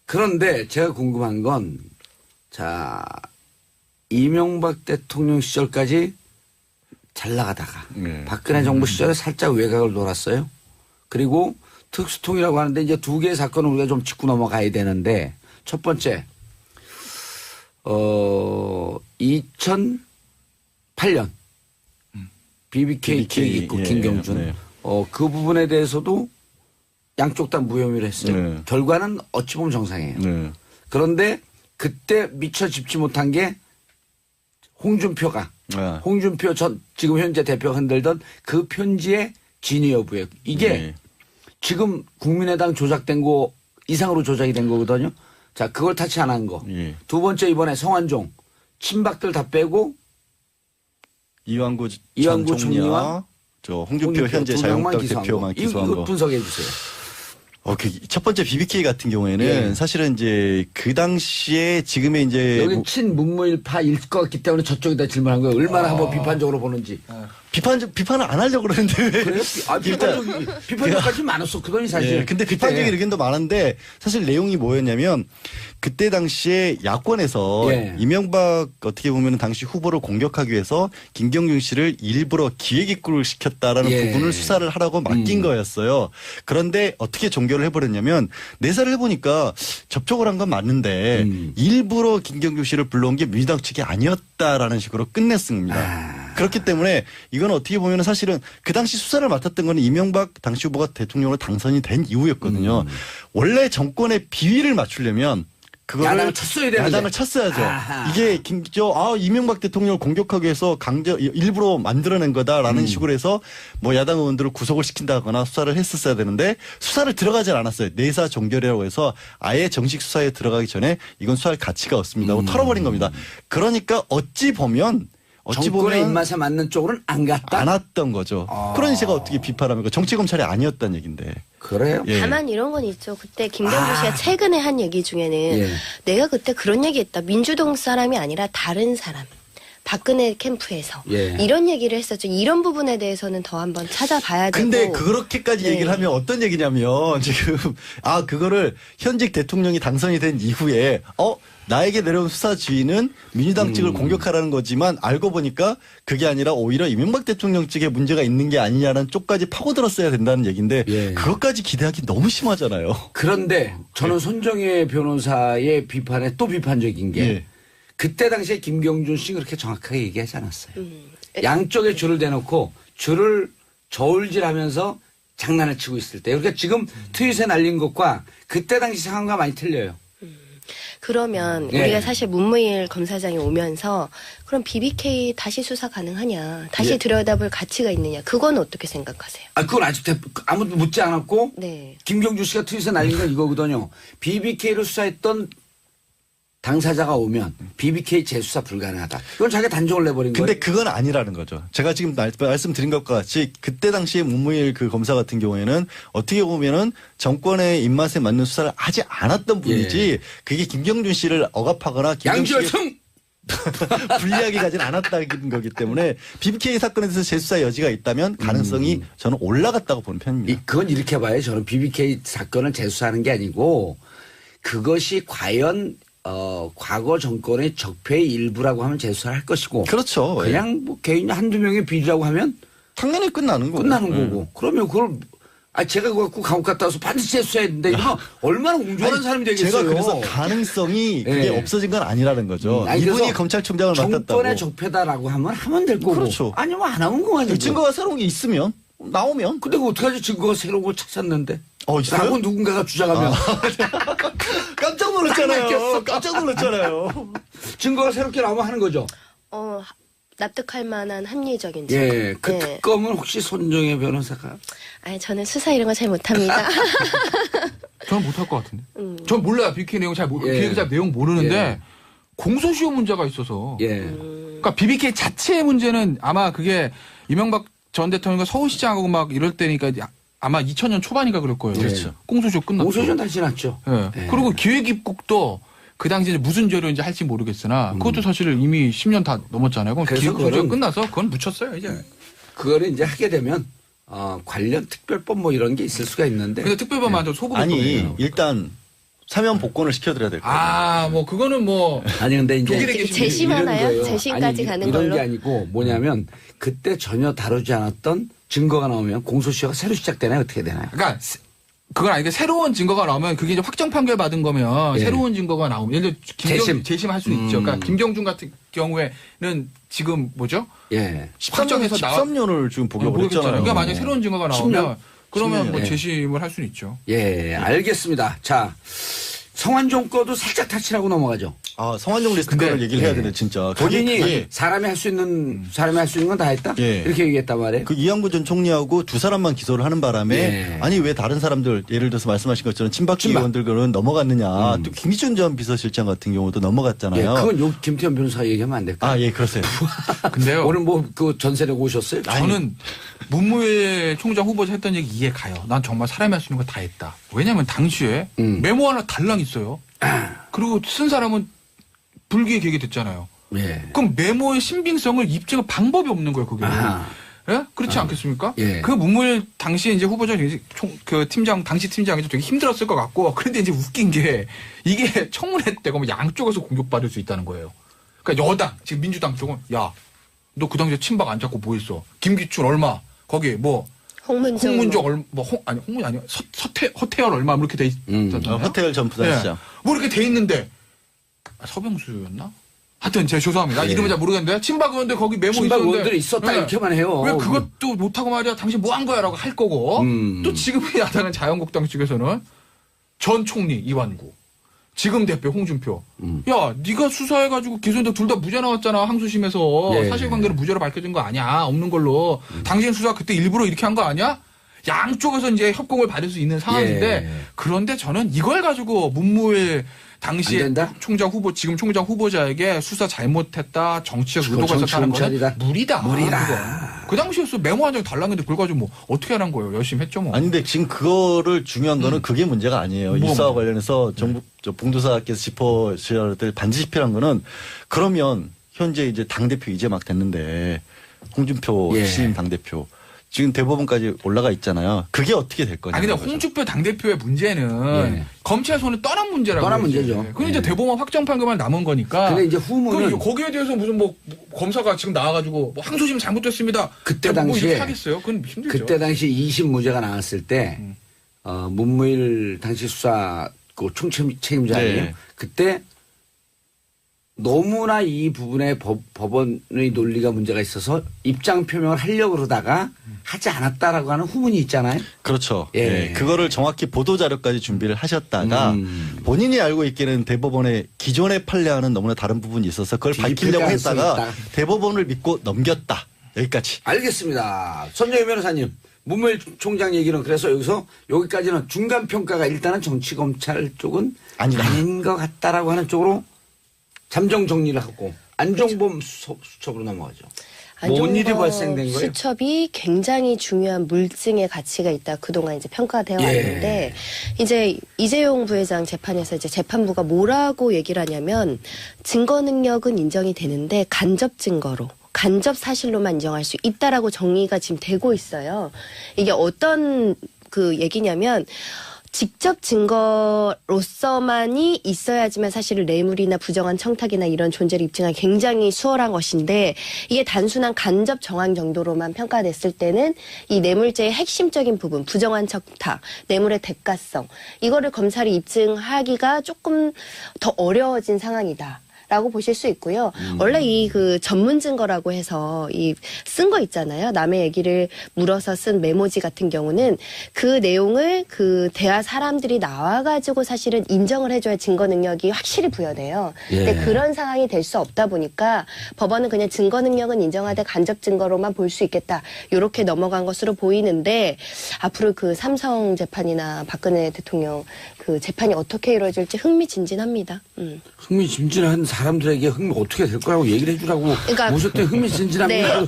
그런데 제가 궁금한 건, 자, 이명박 대통령 시절까지 잘 나가다가 박근혜 정부 시절에 살짝 외곽을 돌았어요. 그리고 특수통이라고 하는데 이제 두 개의 사건을 우리가 좀 짚고 넘어가야 되는데 첫 번째, 2008년 BBK 기획 있고 예, 김경준 네. 그 부분에 대해서도 양쪽 다 무혐의를 했어요. 네. 결과는 어찌 보면 정상이에요. 네. 그런데 그때 미처 짚지 못한 게 홍준표가 홍준표 전 지금 현재 대표가 흔들던 그 편지의 진위 여부예요. 이게 네. 지금 국민의당 조작된 거 이상으로 조작이 된 거거든요. 자, 그걸 타치 안 한 거. 예. 두 번째 이번에 성완종 친박들 다 빼고 이완구 이완구 전 총리와 총리와 저 홍준표 현재 두 명만 자유한국당 기소한 대표만 거. 기소한 이거 거. 분석해 주세요. 첫 번째 BBK 같은 경우에는 예. 사실은 이제 그 당시에 지금의 이제 여기 친문무일파일 것 같기 때문에 저쪽에다 질문한 거예요. 얼마나 한번 비판적으로 보는지. 비판을 안 하려고 그러는데 왜? 그래요? 비판적까지 많았었거든요, 사실. 예, 근데 비판적인 의견도 많은데 사실 내용이 뭐였냐면 그때 당시에 야권에서 예. 이명박 어떻게 보면 당시 후보를 공격하기 위해서 김경준 씨를 일부러 기획입구를 시켰다라는 예. 부분을 수사를 하라고 맡긴 거였어요. 그런데 어떻게 종결을 해버렸냐면 내사를 해보니까 접촉을 한 건 맞는데 일부러 김경준 씨를 불러온 게 민주당 측이 아니었다라는 식으로 끝냈습니다. 그렇기 때문에 이건 어떻게 보면 사실은 그 당시 수사를 맡았던 건 이명박 당시 후보가 대통령으로 당선이 된 이후였거든요. 원래 정권의 비위를 맞추려면 그거를 야당을 쳤어야 되는데. 야당을 쳤어야죠. 아하. 이게 이명박 대통령을 공격하기 위해서 일부러 만들어낸 거다라는 식으로 해서 뭐 야당 의원들을 구속을 시킨다거나 수사를 했었어야 되는데 수사를 들어가질 않았어요. 내사 종결이라고 해서 아예 정식 수사에 들어가기 전에 이건 수사할 가치가 없습니다 하고 털어버린 겁니다. 그러니까 어찌 보면 정권의 입맛에 맞는 쪽으로는 안 갔다. 안 왔던 거죠. 그러니 제가 어떻게 비판합니까? 정치 검찰이 아니었다는 얘긴데. 그래요? 예. 다만 이런 건 있죠. 그때 김경주 씨가 최근에 한 얘기 중에는 예. 내가 그때 그런 얘기했다. 민주동 사람이 아니라 다른 사람. 박근혜 캠프에서 예. 이런 얘기를 했었죠. 이런 부분에 대해서는 더 한번 찾아봐야 되고. 근데 그렇게까지 네. 얘기를 하면 어떤 얘기냐면 지금 그거를 현직 대통령이 당선이 된 이후에 나에게 내려온 수사 지휘는 민주당 측을 공격하라는 거지만 알고 보니까 그게 아니라 오히려 이명박 대통령 측에 문제가 있는 게 아니냐는 쪽까지 파고들었어야 된다는 얘기인데 예. 그것까지 기대하기 너무 심하잖아요. 그런데 저는 손정혜 변호사의 비판에 또 비판적인 게 예. 그때 당시에 김경준 씨 그렇게 정확하게 얘기하지 않았어요. 양쪽에 줄을 대놓고 줄을 저울질하면서 장난을 치고 있을 때. 그러니까 지금 트윗에 날린 것과 그때 당시 상황과 많이 틀려요. 그러면 예. 우리가 사실 문무일 검사장이 오면서 그럼 BBK 다시 수사 가능하냐, 다시 예. 들여다볼 가치가 있느냐, 그건 어떻게 생각하세요? 그건 아직 아무도 묻지 않았고 네. 김경준 씨가 트윗에 날린 건 이거거든요. BBK를 수사했던 당사자가 오면 BBK 재수사 불가능하다. 이건 자기가 단정을 내버린 거예요. 근데 그건 아니라는 거죠. 제가 지금 말씀드린 것과 같이 그때 당시에 문무일 그 검사 같은 경우에는 어떻게 보면은 정권의 입맛에 맞는 수사를 하지 않았던 분이지 그게 김경준 씨를 억압하거나 양지열청 불리하게 가진 않았다는 거기 때문에 BBK 사건에 대해서 재수사 여지가 있다면 가능성이 저는 올라갔다고 보는 편입니다. 그건 이렇게 봐요. 저는 BBK 사건을 재수사하는 게 아니고 그것이 과연 과거 정권의 적폐의 일부라고 하면 재수사를 할 것이고 그렇죠. 그냥 뭐 개인 한두 명의 비리라고 하면 당연히 끝나는 거고. 끝나는 거고 그러면 그걸 제가 그거 갖고 감옥 갔다 와서 반드시 재수사해야 된다 이러면 얼마나 웅졸한 사람이 되겠어요. 제가 그래서 가능성이 그게 예. 없어진 건 아니라는 거죠. 아니, 이분이 그래서 검찰총장을 맡았다고. 정권의 적폐다라고 하면 될 거고 그렇죠. 아니면 안 하면 그만이고 증거가 새로운 게 있으면 나오면 근데 그거 어떡하지 증거가 새로운 걸 찾았는데 있어요? 라고 누군가가 주장하면 깜짝 딱 놀랐잖아요. 맡겼어. 깜짝 놀랐잖아요. 증거가 새롭게 나오면 하는 거죠. 납득할 만한 합리적인 증거. 예, 그 네. 특검은 혹시 손정혜 변호사가 아니, 저는 수사 이런 거 잘 못합니다. 저는 못할 것 같은데. 전 몰라요. BBK 내용 예. 기획자 내용 모르는데 예. 공소시효 문제가 있어서. 예. 그러니까 BBK 자체의 문제는 아마 그게 이명박 전 대통령과 서울시장하고 막 이럴 때니까 아마 2000년 초반인가 그럴 거예요. 그렇죠. 공소시효 끝났죠. 공소시효는 다 지났죠. 예. 예. 그리고 기획입국도 그 당시에 무슨 죄로인지 할지 모르겠으나 그것도 사실 이미 10년 다 넘었잖아요. 그럼 그래서 기획소지가 그거는- 끝나서 그건 묻혔어요 이제. 그거를 이제 하게 되면 관련 특별법 뭐 이런 게 있을 수가 있는데 근데 특별법 만져 소급을 아니 일단 사면 복권을 시켜드려야 될 거예요. 뭐 그거는 뭐 아니 근데 이제 독일에 계신 분이 재심하나요? 이런 거예요. 재심까지 아니, 가는 이런 걸로? 게 아니고 뭐냐면 그때 전혀 다루지 않았던 증거가 나오면 공소시효가 새로 시작되나요? 어떻게 되나요? 그러니까 그건 아니고 새로운 증거가 나오면 그게 이제 확정 판결 받은 거면 예. 새로운 증거가 나오면 예를 들어 재심할 수 있죠. 그러니까 김경준 같은 경우에는 지금 뭐죠? 예. 확정해서 13년을 지금 복역을 모르겠잖아요. 했잖아요. 그러니까 만약 에 새로운 증거가 나오면 10년? 그러면 뭐 10년, 예. 재심을 할 수는 있죠. 예, 알겠습니다. 자, 성완종 거도 살짝 타치라고 넘어가죠. 성완종 리스트를 근데- 얘기를 해야 예. 되네 진짜. 본인이 예. 사람이 할 수 있는 건 다 했다? 예. 이렇게 얘기했단 말이에요. 그 이양구 전 총리하고 두 사람만 기소를 하는 바람에 예. 아니 왜 다른 사람들 예를 들어서 말씀하신 것처럼 친박계 친박. 의원들은 넘어갔느냐. 또 김기춘 전 비서실장 같은 경우도 예, 넘어갔잖아요. 그건 요 김태현 변호사 얘기하면 안 될까요? 예, 그러세요. 근데요. 오늘 뭐 그 전세력 오셨어요? 저는 문무일 총장 후보자 했던 얘기 이해 가요. 난 정말 사람이 할 수 있는 거 다 했다. 왜냐면 당시에 메모 하나 달랑 있어요. 그리고 쓴 사람은 불기의 계획이 됐잖아요. 예. 그럼 메모의 신빙성을 입증할 방법이 없는 거예요, 그게. 아하. 예? 그렇지 않겠습니까? 예. 그 문무일 당시에 이제 후보자 그 팀장, 당시 팀장이 좀 되게 힘들었을 것 같고, 그런데 이제 웃긴 게 이게 청문회 때가 뭐 양쪽에서 공격받을 수 있다는 거예요. 그러니까 여당, 지금 민주당 쪽은 야, 너 그 당시에 친박 안 잡고 뭐 했어? 김기춘 얼마? 거기 뭐 홍문종 얼마? 홍문이 아니야. 허태열 얼마? 뭐 이렇게 돼 있잖아요. 허태열 전 부산시장. 뭐 이렇게 돼 있는데 서병수였나? 하여튼 제가 죄송합니다. 예. 이름은 잘 모르겠는데 친박 의원들 거기 메모 친박 있었는데 의원들이 있었다 이렇게만 해요. 왜 그것도 못하고 말이야 당신 뭐 한 거야라고 할 거고 또 지금의 야당은 자유한국당 측에서는 전 총리 이완구 지금 대표 홍준표. 야, 네가 수사해가지고 기소인데 둘 다 무죄 나왔잖아. 항소심에서. 예. 사실관계는 무죄로 밝혀진 거 아니야. 없는 걸로. 당신 수사 그때 일부러 이렇게 한 거 아니야? 양쪽에서 이제 협공을 받을 수 있는 상황인데 예. 그런데 저는 이걸 가지고 문무일 당시에 안 된다? 총장 후보 지금 총장 후보자에게 수사 잘못했다 정치적 의도가 정치 있었다는 거는 검찰이다. 무리다. 무리다. 그건. 그 당시에서 메모 한 장 달랐는데 그걸 가지고 뭐 어떻게 하는 거예요? 열심히 했죠 뭐. 아니 근데 지금 그거를 중요한 거는 그게 문제가 아니에요. 뭐, 이사와 뭐. 관련해서 정부 봉도사께서 짚어주셔야 될 반드시 필요한 거는 그러면 현재 이제 당대표 이제 막 됐는데 홍준표 예. 신임 당대표 지금 대법원까지 올라가 있잖아요. 그게 어떻게 될 거냐. 아니 근데 홍준표 당대표의 문제는 예. 검찰 손을 떠난 문제라고. 떠난 그러지. 문제죠. 근데 이제 예. 대법원 확정 판결만 남은 거니까. 근데 이제 후문은 그럼 거기에 대해서 무슨 뭐 검사가 지금 나와가지고 뭐 항소심 잘못됐습니다. 그때 뭐 당시에 이렇게 하겠어요? 그건 힘들죠. 그때 당시 2심 무죄가 나왔을 때 문무일 당시 수사 그 총책임자예요. 네. 그때 너무나 이 부분에 법원의 논리가 문제가 있어서 입장 표명을 하려고 그러다가 하지 않았다라고 하는 후문이 있잖아요. 그렇죠. 예. 예. 그거를 정확히 보도 자료까지 준비를 하셨다가 본인이 알고 있기는 대법원에 기존의 판례와는 너무나 다른 부분이 있어서 그걸 뒤집힐 밝히려고 가능성이 했다가 있다. 대법원을 믿고 넘겼다. 여기까지. 알겠습니다. 손정희 변호사님, 문무일 총장 얘기는 그래서 여기까지는 중간 평가가 일단은 정치검찰 쪽은 아니다. 아닌 것 같다라고 하는 쪽으로 잠정 정리를 하고 안종범 수첩으로 넘어가죠. 뭔 일이 발생된 거예요? 수첩이 굉장히 중요한 물증의 가치가 있다. 그동안 이제 평가되어 예. 왔는데 이제 이재용 부회장 재판에서 이제 재판부가 뭐라고 얘기를 하냐면 증거 능력은 인정이 되는데 간접 증거로 간접 사실로만 인정할 수 있다라고 정의가 지금 되고 있어요. 이게 어떤 그 얘기냐면 직접 증거로서만이 있어야지만 사실은 뇌물이나 부정한 청탁이나 이런 존재를 입증하기 굉장히 수월한 것인데 이게 단순한 간접 정황 정도로만 평가됐을 때는 이 뇌물죄의 핵심적인 부분, 부정한 청탁, 뇌물의 대가성 이거를 검찰이 입증하기가 조금 더 어려워진 상황이다. 라고 보실 수 있고요. 원래 이 그 전문 증거라고 해서 이 쓴 거 있잖아요. 남의 얘기를 물어서 쓴 메모지 같은 경우는 그 내용을 그 대화 사람들이 나와가지고 사실은 인정을 해줘야 증거 능력이 확실히 부여돼요. 근데 예. 그런 상황이 될 수 없다 보니까 법원은 그냥 증거 능력은 인정하되 간접 증거로만 볼 수 있겠다. 이렇게 넘어간 것으로 보이는데 앞으로 그 삼성 재판이나 박근혜 대통령 그 재판이 어떻게 이루어질지 흥미진진합니다. 흥미진진한 사람들에게 어떻게 될 거라고 얘기를 해주라고 그러니까 모셨더니 흥미진진합니다. 네.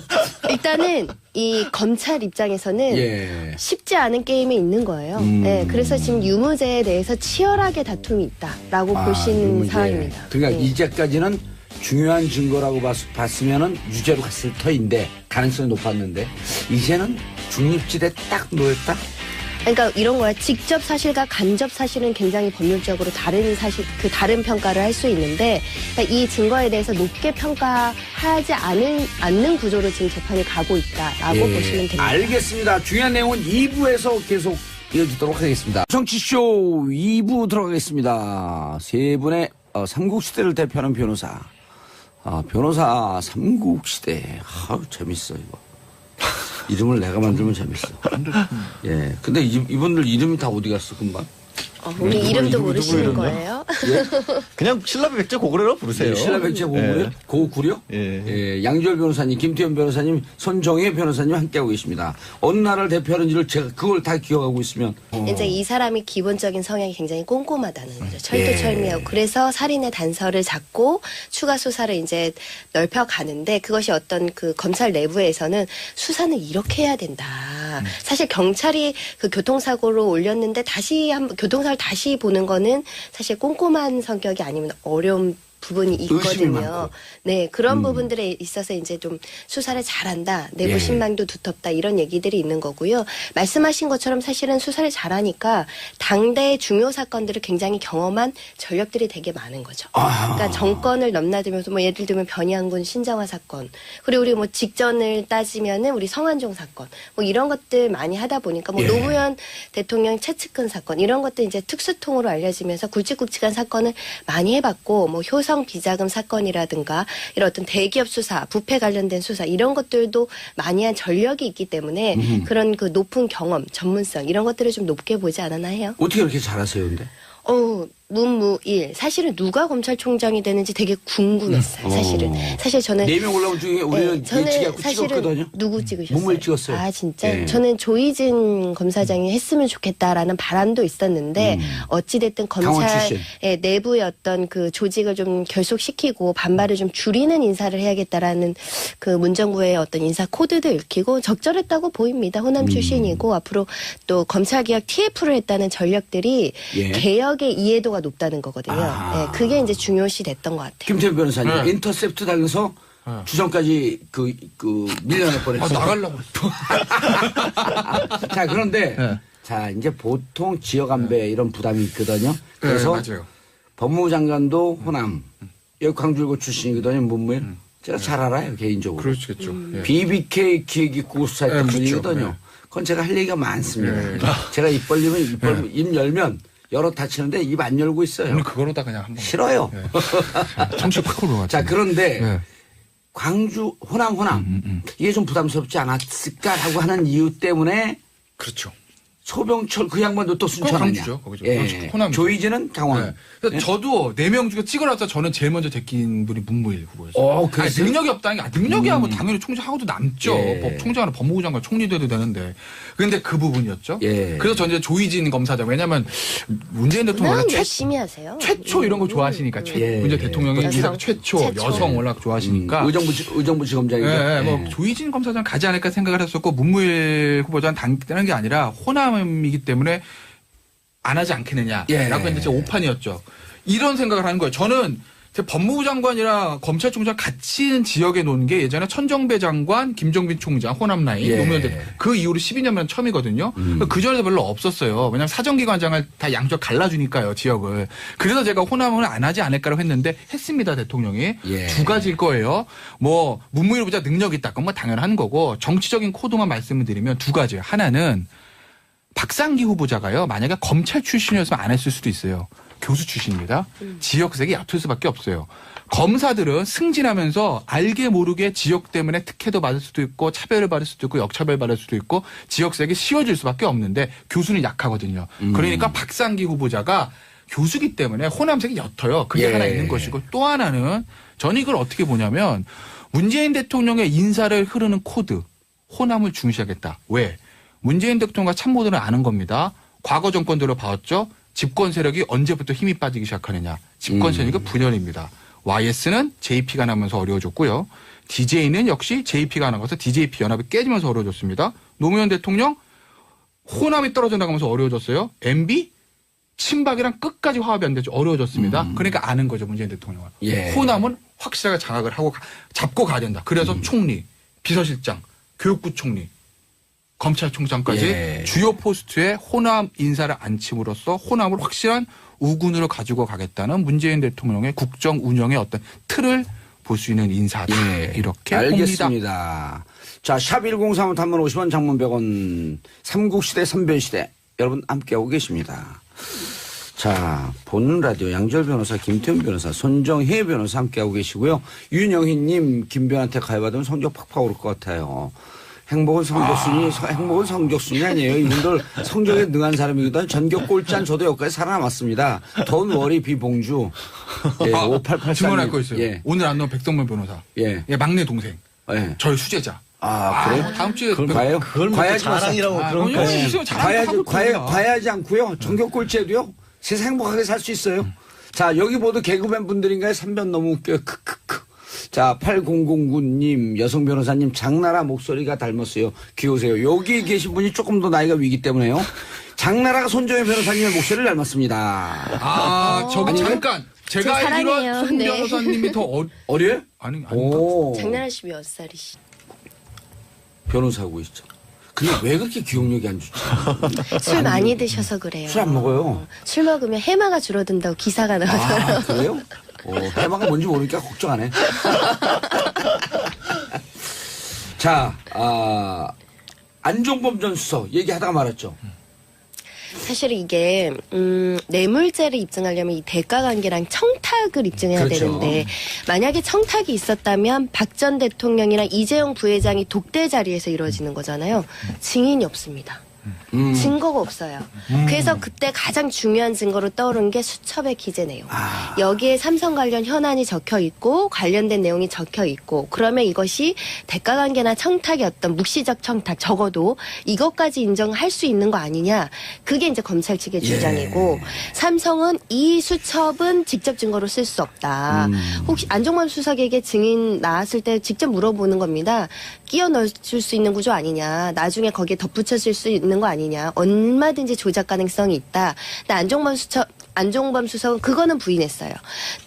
일단은 이 검찰 입장에서는 예. 쉽지 않은 게임에 있는 거예요. 네, 그래서 지금 유무죄에 대해서 치열하게 다툼이 있다라고 보시는 유무죄. 상황입니다. 그러니까 네. 이제까지는 중요한 증거라고 봤으면은 유죄로 갔을 터인데 가능성이 높았는데 이제는 중립지대 딱 놓였다. 그러니까 이런 거야. 직접 사실과 간접 사실은 굉장히 법률적으로 다른 사실, 그 다른 평가를 할 수 있는데, 그러니까 이 증거에 대해서 높게 평가하지 않는 구조로 지금 재판이 가고 있다라고 보시면 됩니다. 알겠습니다. 중요한 내용은 2부에서 계속 이어지도록 하겠습니다. 정치쇼 2부 들어가겠습니다. 세 분의 삼국시대를 대표하는 변호사. 변호사 삼국시대. 재밌어, 이거. 이름을 내가 만들면 재밌어. 예. 근데 이분들 이름이 다 어디 갔어, 금방? 우리 이름도 누구 모르시는 이름요? 거예요? 그냥 신라비 백제 고구려로 부르세요. 신라백제 고구려? 예. 고구려? 예. 예. 양지열 변호사님, 김태현 변호사님, 손정혜 변호사님 함께하고 계십니다. 어느 나라를 대표하는지를 제가 그걸 다 기억하고 있으면. 이제 이 사람이 기본적인 성향이 굉장히 꼼꼼하다는 거죠. 예. 철두철미하고. 그래서 살인의 단서를 잡고 추가 수사를 이제 넓혀가는데 그것이 어떤 그 검찰 내부에서는 수사는 이렇게 해야 된다. 사실 경찰이 그 교통사고로 올렸는데 교통사고를 다시 보는 거는 사실 꼼꼼한 성격이 아니면 어려운 부분이 의심이 있거든요. 많고. 네, 그런 부분들에 있어서 이제 좀 수사를 잘한다, 내부 예. 신망도 두텁다 이런 얘기들이 있는 거고요. 말씀하신 것처럼 사실은 수사를 잘하니까 당대의 중요 사건들을 굉장히 경험한 전력들이 되게 많은 거죠. 그러니까 정권을 넘나들면서 뭐 예를 들면 변희양군 신장화 사건, 그리고 우리 뭐 직전을 따지면은 우리 성완종 사건, 뭐 이런 것들 많이 하다 보니까 뭐 예. 노무현 대통령 채측근 사건 이런 것들 이제 특수통으로 알려지면서 굵직굵직한 사건을 많이 해봤고 뭐 효성 비자금 사건이라든가 이런 어떤 대기업 수사, 부패 관련된 수사 이런 것들도 많이 한 전력이 있기 때문에 그런 그 높은 경험, 전문성 이런 것들을 좀 높게 보지 않았나 해요. 어떻게 그렇게 잘하세요, 근데? 문무일 사실은 누가 검찰총장이 되는지 되게 궁금했어요. 사실은 사실 저는 4명 올라온 중에 우리는 저는 예측하고 사실은 찍었거든요. 누구 찍으셨어요? 문무일 찍었어요. 아 진짜? 예. 저는 조희진 검사장이 했으면 좋겠다라는 바람도 있었는데 어찌됐든 강원 검찰 출신. 내부의 어떤 그 조직을 좀 결속시키고 반발을 좀 줄이는 인사를 해야겠다라는 그 문정부의 어떤 인사 코드도 읽히고 적절했다고 보입니다. 호남 출신이고 앞으로 또 검찰개혁 TF를 했다는 전력들이 예. 개혁의 이해도가 높다는 거거든요. 아하. 예, 그게 이제 중요시 됐던 것 같아요. 김태현 변호사님 네. 인터셉트 당해서 주정까지 밀려날 뻔했어요. 나가려고 그랬어. 자 그런데 네. 자 이제 보통 지역 안배 이런 부담이 있거든요. 그래서 맞아요. 법무부 장관도 호남 여기 광주일고 출신이거든요. 문무일. 제가 잘 알아요 개인적으로. 그렇겠죠. 예. BBK 기획입구 수사했던 네, 그렇죠. 분이거든요. 네. 그건 제가 할 얘기가 많습니다. 네. 제가 입 벌리면 입 열면 열어 닫히는데 입 안 열고 있어요. 오늘 그거로다 그냥 한번. 싫어요. 청취 팍 올라갔죠. 자 그런데 네. 광주 호남 이게 좀 부담스럽지 않았을까라고 하는 이유 때문에 그렇죠. 소병철 그 양반도 또 순천 아니야. 광주죠, 거기죠. 예. 호남이죠. 조희진은 강원. 네. 그래서 저도 4명 중에 찍어놔서 저는 제일 먼저 제낀 분이 문무일 후보였어요. 어, 아니, 그랬어요? 능력이 없다는 게 능력이야 뭐 당연히 총장하고도 남죠. 예. 총장은 법무부 장관 총리도 해도 되는데. 근데 그 부분이었죠. 예. 그래서 저는 이제 조희진 검사장 왜냐면 문재인 대통령 원래 열심히 하세요. 최초 이런 거 좋아하시니까 예. 문재인 대통령이 여성. 최초 여성 워낙 좋아하시니까 의정부지검장이죠. 예, 뭐 조희진 검사장 가지 않을까 생각을 했었고 문무일 후보자는 당다는 게 아니라 호남이기 때문에 안 하지 않겠느냐라고 예. 했는데 제 오판이었죠. 이런 생각을 하는 거예요. 저는 제 법무부 장관이랑 검찰총장 같이 있는 지역에 놓은 게 예전에 천정배 장관, 김정빈 총장, 호남 라인 예. 노무현 대통령 그 이후로 12년만 처음이거든요. 그 전에도 별로 없었어요. 왜냐하면 사정기관장을 다 양쪽 갈라주니까요 지역을. 그래서 제가 호남은 안 하지 않을까라고 했는데 했습니다 대통령이. 예. 두 가지일 거예요. 뭐 문무일 후보자 능력이 있다. 그건 뭐 당연한 거고 정치적인 코드만 말씀을 드리면 두 가지예요. 하나는 박상기 후보자가요. 만약에 검찰 출신이었으면 안 했을 수도 있어요. 교수 출신입니다. 지역색이 얕을 수밖에 없어요. 검사들은 승진하면서 알게 모르게 지역 때문에 특혜도 받을 수도 있고 차별을 받을 수도 있고 역차별 받을 수도 있고 지역색이 씌워질 수밖에 없는데 교수는 약하거든요. 그러니까 박상기 후보자가 교수기 때문에 호남색이 옅어요. 그게 예. 하나 있는 것이고 또 하나는 저는 이걸 어떻게 보냐면 문재인 대통령의 인사를 흐르는 코드 호남을 중시하겠다. 왜? 문재인 대통령과 참모들은 아는 겁니다. 과거 정권들을 봐왔죠. 집권 세력이 언제부터 힘이 빠지기 시작하느냐. 집권 세력이 분열입니다. YS는 JP가 나면서 어려워졌고요. DJ는 역시 JP가 나가서 DJP 연합이 깨지면서 어려워졌습니다. 노무현 대통령 호남이 떨어져 나가면서 어려워졌어요. MB 친박이랑 끝까지 화합이 안 되죠. 어려워졌습니다. 그러니까 아는 거죠. 문재인 대통령은. 예. 호남은 확실하게 장악을 하고 잡고 가야 된다. 그래서 총리, 비서실장, 교육부 총리, 검찰총장까지 예. 주요 포스트에 호남 인사를 앉힘으로써 호남을 확실한 우군으로 가지고 가겠다는 문재인 대통령의 국정 운영의 어떤 틀을 볼 수 있는 인사다. 예. 이렇게 알겠습니다. 봅니다. 자, 샵 1035 단문 50원 장문 100원 삼국시대 삼변시대 여러분 함께하고 계십니다. 자, 보는 라디오 양절 변호사, 김태훈 변호사, 손정혜 변호사 함께하고 계시고요. 윤영희님, 김변한테 가해받으면 성적 팍팍 오를 것 같아요. 행복은 성적순위, 행복은 성적순위 아니에요. 이분들 성적에 능한 사람이거든요. 전격 꼴찌한 저도 여기까지 살아남았습니다. 더운 월이 비봉주. 예, 5884. 증언할 거 있어요. 예. 오늘 안 나온 백성문 변호사. 예. 예, 막내 동생. 예. 저희 수제자. 아, 그래요? 다음 주에 그걸 봐요? 그걸 뭐 과외하지 마세요. 자랑이라고 그런 아니요, 거. 무슨 자랑하고 과외하지 않고요. 전격 꼴찌해도요. 세상 행복하게 살 수 있어요. 자, 여기 모두 개그맨 분들인가요? 3변 너무 웃겨요. 크크크. 자, 8009님, 여성 변호사님, 장나라 목소리가 닮았어요. 귀여우세요. 여기 계신 분이 조금 더 나이가 위기 때문에요. 장나라가 손정혜 변호사님의 목소리를 닮았습니다. 아, 저기 아니에요? 잠깐. 제가 저 알기로 사랑해요. 손 네. 변호사님이 더 어려요? 아니, 오. 장난하시 몇 살이시? 변호사고 있죠. 근데 왜 그렇게 기억력이 안 좋지? 술 많이 드셔서 그래요. 술 안 먹어요. 술 먹으면 해마가 줄어든다고 기사가 나오더라고요. 아, 그래요? 해마가 뭔지 모르니까 걱정 안 해. 자, 안종범 전 수석 얘기하다가 말았죠. 사실 이게 뇌물죄를 입증하려면 이 대가관계랑 청탁을 입증해야 그렇죠. 되는데 만약에 청탁이 있었다면 박 전 대통령이랑 이재용 부회장이 독대 자리에서 이루어지는 거잖아요. 증인이 없습니다. 증거가 없어요. 그래서 그때 가장 중요한 증거로 떠오른 게 수첩의 기재 내용. 여기에 삼성 관련 현안이 적혀 있고 관련된 내용이 적혀 있고 그러면 이것이 대가관계나 청탁의 어떤 묵시적 청탁 적어도 이것까지 인정할 수 있는 거 아니냐. 그게 이제 검찰 측의 주장이고 삼성은 이 수첩은 직접 증거로 쓸 수 없다. 혹시 안종범 수석에게 증인 나왔을 때 직접 물어보는 겁니다. 끼워 넣어줄 수 있는 구조 아니냐. 나중에 거기에 덧붙여질 수 있는 거 아니냐. 얼마든지 조작 가능성이 있다. 근데 안종범 수석은 그거는 부인했어요.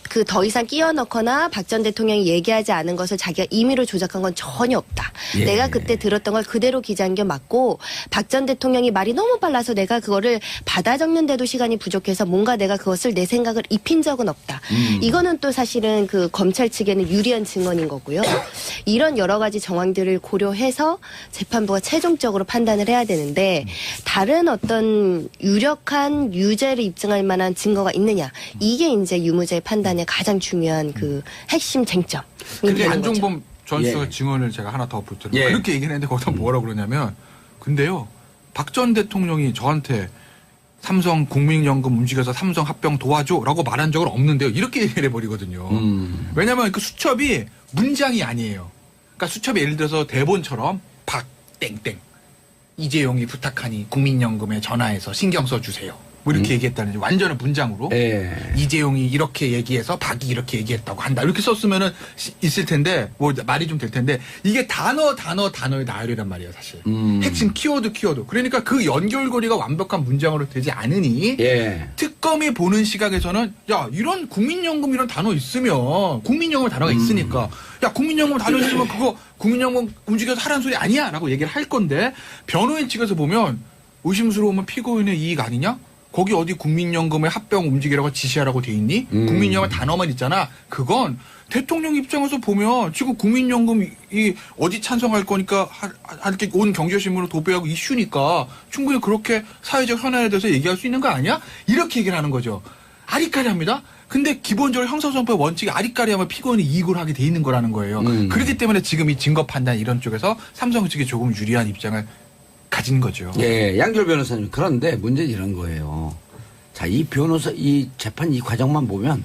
그 더 이상 끼워 넣거나 박 전 대통령이 얘기하지 않은 것을 자기가 임의로 조작한 건 전혀 없다. 예. 내가 그때 들었던 걸 그대로 기재한 게 맞고 박 전 대통령이 말이 너무 빨라서 내가 그거를 받아 적는데도 시간이 부족해서 뭔가 내가 그것을 내 생각을 입힌 적은 없다. 이거는 또 사실은 그 검찰 측에는 유리한 증언인 거고요. 이런 여러 가지 정황들을 고려해서 재판부가 최종적으로 판단을 해야 되는데 다른 어떤 유력한 유죄를 입증할 만한 증거가 있느냐. 이게 이제 유무죄 판단의 가장 중요한 그 핵심 쟁점. 근데 안종범 전 수석 예. 증언을 제가 하나 더 붙여요. 예. 그렇게 얘기를 했는데 거기다 뭐라 그러냐면 근데요. 박 전 대통령이 저한테 삼성 국민연금 움직여서 삼성 합병 도와줘라고 말한 적은 없는데요. 이렇게 얘기를 해버리거든요. 왜냐하면 그 수첩이 문장이 아니에요. 그러니까 수첩이 예를 들어서 대본처럼 박 땡땡 이재용이 부탁하니 국민연금에 전화해서 신경 써주세요. 뭐 이렇게 얘기했다는 완전한 문장으로 예. 이재용이 이렇게 얘기해서 박이 이렇게 얘기했다고 한다. 이렇게 썼으면은 있을 텐데 뭐 말이 좀 될 텐데 이게 단어의 나열이란 말이에요, 사실. 핵심 키워드. 그러니까 그 연결고리가 완벽한 문장으로 되지 않으니 예. 특검이 보는 시각에서는 야 이런 국민연금 이런 단어 있으면 국민연금 단어가 있으니까 야 국민연금 단어 있으면 그거 국민연금 움직여서 하라는 소리 아니야라고 얘기를 할 건데 변호인 측에서 보면 의심스러우면 피고인의 이익 아니냐? 거기 어디 국민연금의 합병 움직이라고 지시하라고 돼 있니? 국민연금 단어만 있잖아. 그건 대통령 입장에서 보면 지금 국민연금이 어디 찬성할 거니까 이렇게 온 경제신문을 도배하고 이슈니까 충분히 그렇게 사회적 현안에 대해서 얘기할 수 있는 거 아니야? 이렇게 얘기를 하는 거죠. 아리까리합니다. 근데 기본적으로 형사소송법 원칙이 아리까리하면 피고인이 이익을 하게 돼 있는 거라는 거예요. 그렇기 때문에 지금 이 증거 판단 이런 쪽에서 삼성 측이 조금 유리한 입장을 가진 거죠. 예, 양결 변호사님. 그런데 문제는 이런 거예요. 자, 이 재판 이 과정만 보면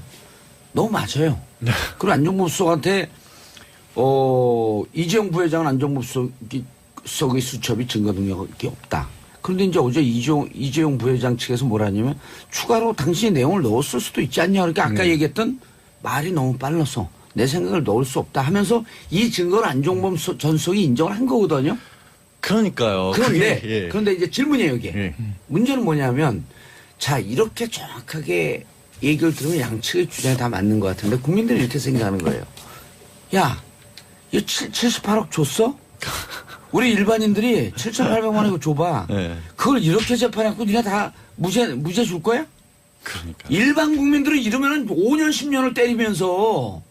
너무 맞아요. 네. 그리고 안종범 수석한테, 이재용 부회장은 안종범 수석의 수첩이 증거 능력이 없다. 그런데 이제 어제 이재용 부회장 측에서 뭐라 하냐면 추가로 당신이 내용을 넣었을 수도 있지 않냐. 그러니까 아까 얘기했던 말이 너무 빨라서 내 생각을 넣을 수 없다 하면서 이 증거를 안종범 전 수석이 인정을 한 거거든요. 그러니까요. 그런데 그게, 예. 그런데 이제 질문이에요 이게. 예. 문제는 뭐냐면 자 이렇게 정확하게 얘기를 들으면 양측의 주장이 다 맞는 것 같은데 국민들이 이렇게 생각하는 거예요. 야, 이거 78억 줬어? 우리 일반인들이 7,800만 원 이거 줘봐. 예. 그걸 이렇게 재판해갖고 니네 다 무죄 줄 거야? 그러니까. 일반 국민들은 이러면은 5년 10년을 때리면서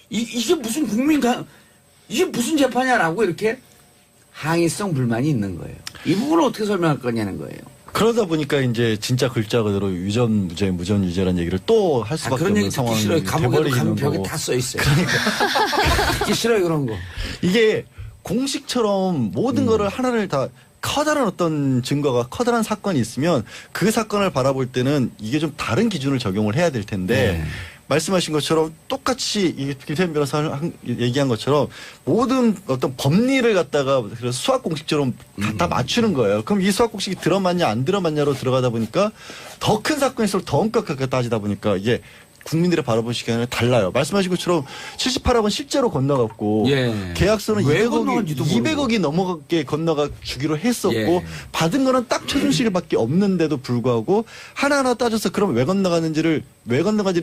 이게 무슨 이게 무슨 재판이야라고 이렇게 항의성 불만이 있는 거예요. 이 부분을 어떻게 설명할 거냐는 거예요. 그러다 보니까 이제 진짜 글자 그대로 유전 무죄, 무전 유죄라는 얘기를 또 할 수밖에 그런 없는 얘기 듣기 상황이 싫어요. 감옥에도 가면 돼버리는 벽에 거고. 다 써 있어요. 듣기 싫어요 그런 거. 이게 공식처럼 모든 거를 하나를 다 커다란 어떤 증거가 커다란 사건이 있으면 그 사건을 바라볼 때는 이게 좀 다른 기준을 적용을 해야 될 텐데 네. 말씀하신 것처럼 똑같이 김태현 변호사 얘기한 것처럼 모든 어떤 법리를 갖다가 그래서 수학 공식처럼 갖다 맞추는 거예요. 그럼 이 수학 공식이 들어맞냐 안 들어맞냐로 들어가다 보니까 더 큰 사건일수록 더 엄격하게 따지다 보니까 이게 국민들의 바라볼 시간이 달라요. 말씀하신 것처럼 78억은 실제로 건너갔고 예. 계약서는 왜 200억이, 건너간지도 모르고. 200억이 넘어가게 건너가 주기로 했었고 예. 받은 거는 딱 최순실밖에 없는데도 불구하고 하나하나 따져서 그럼 왜 건너갔는지를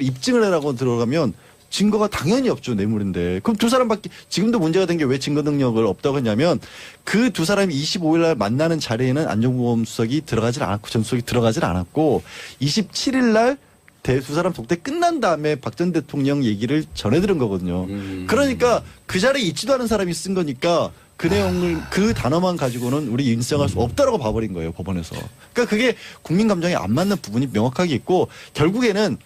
입증을 해라고 들어가면 증거가 당연히 없죠. 뇌물인데. 그럼 두 사람밖에 지금도 문제가 된 게 왜 증거 능력을 없다고 했냐면 그 두 사람이 25일 날 만나는 자리에는 안종범 수석이 들어가질 않았고 전 수석이 들어가질 않았고 27일 날 두 사람 독대 끝난 다음에 박 전 대통령 얘기를 전해들은 거거든요. 그러니까 그 자리에 있지도 않은 사람이 쓴 거니까 그 내용을 그 단어만 가지고는 우리 인정할 수 없다라고 봐버린 거예요 법원에서. 그러니까 그게 국민 감정에 안 맞는 부분이 명확하게 있고 결국에는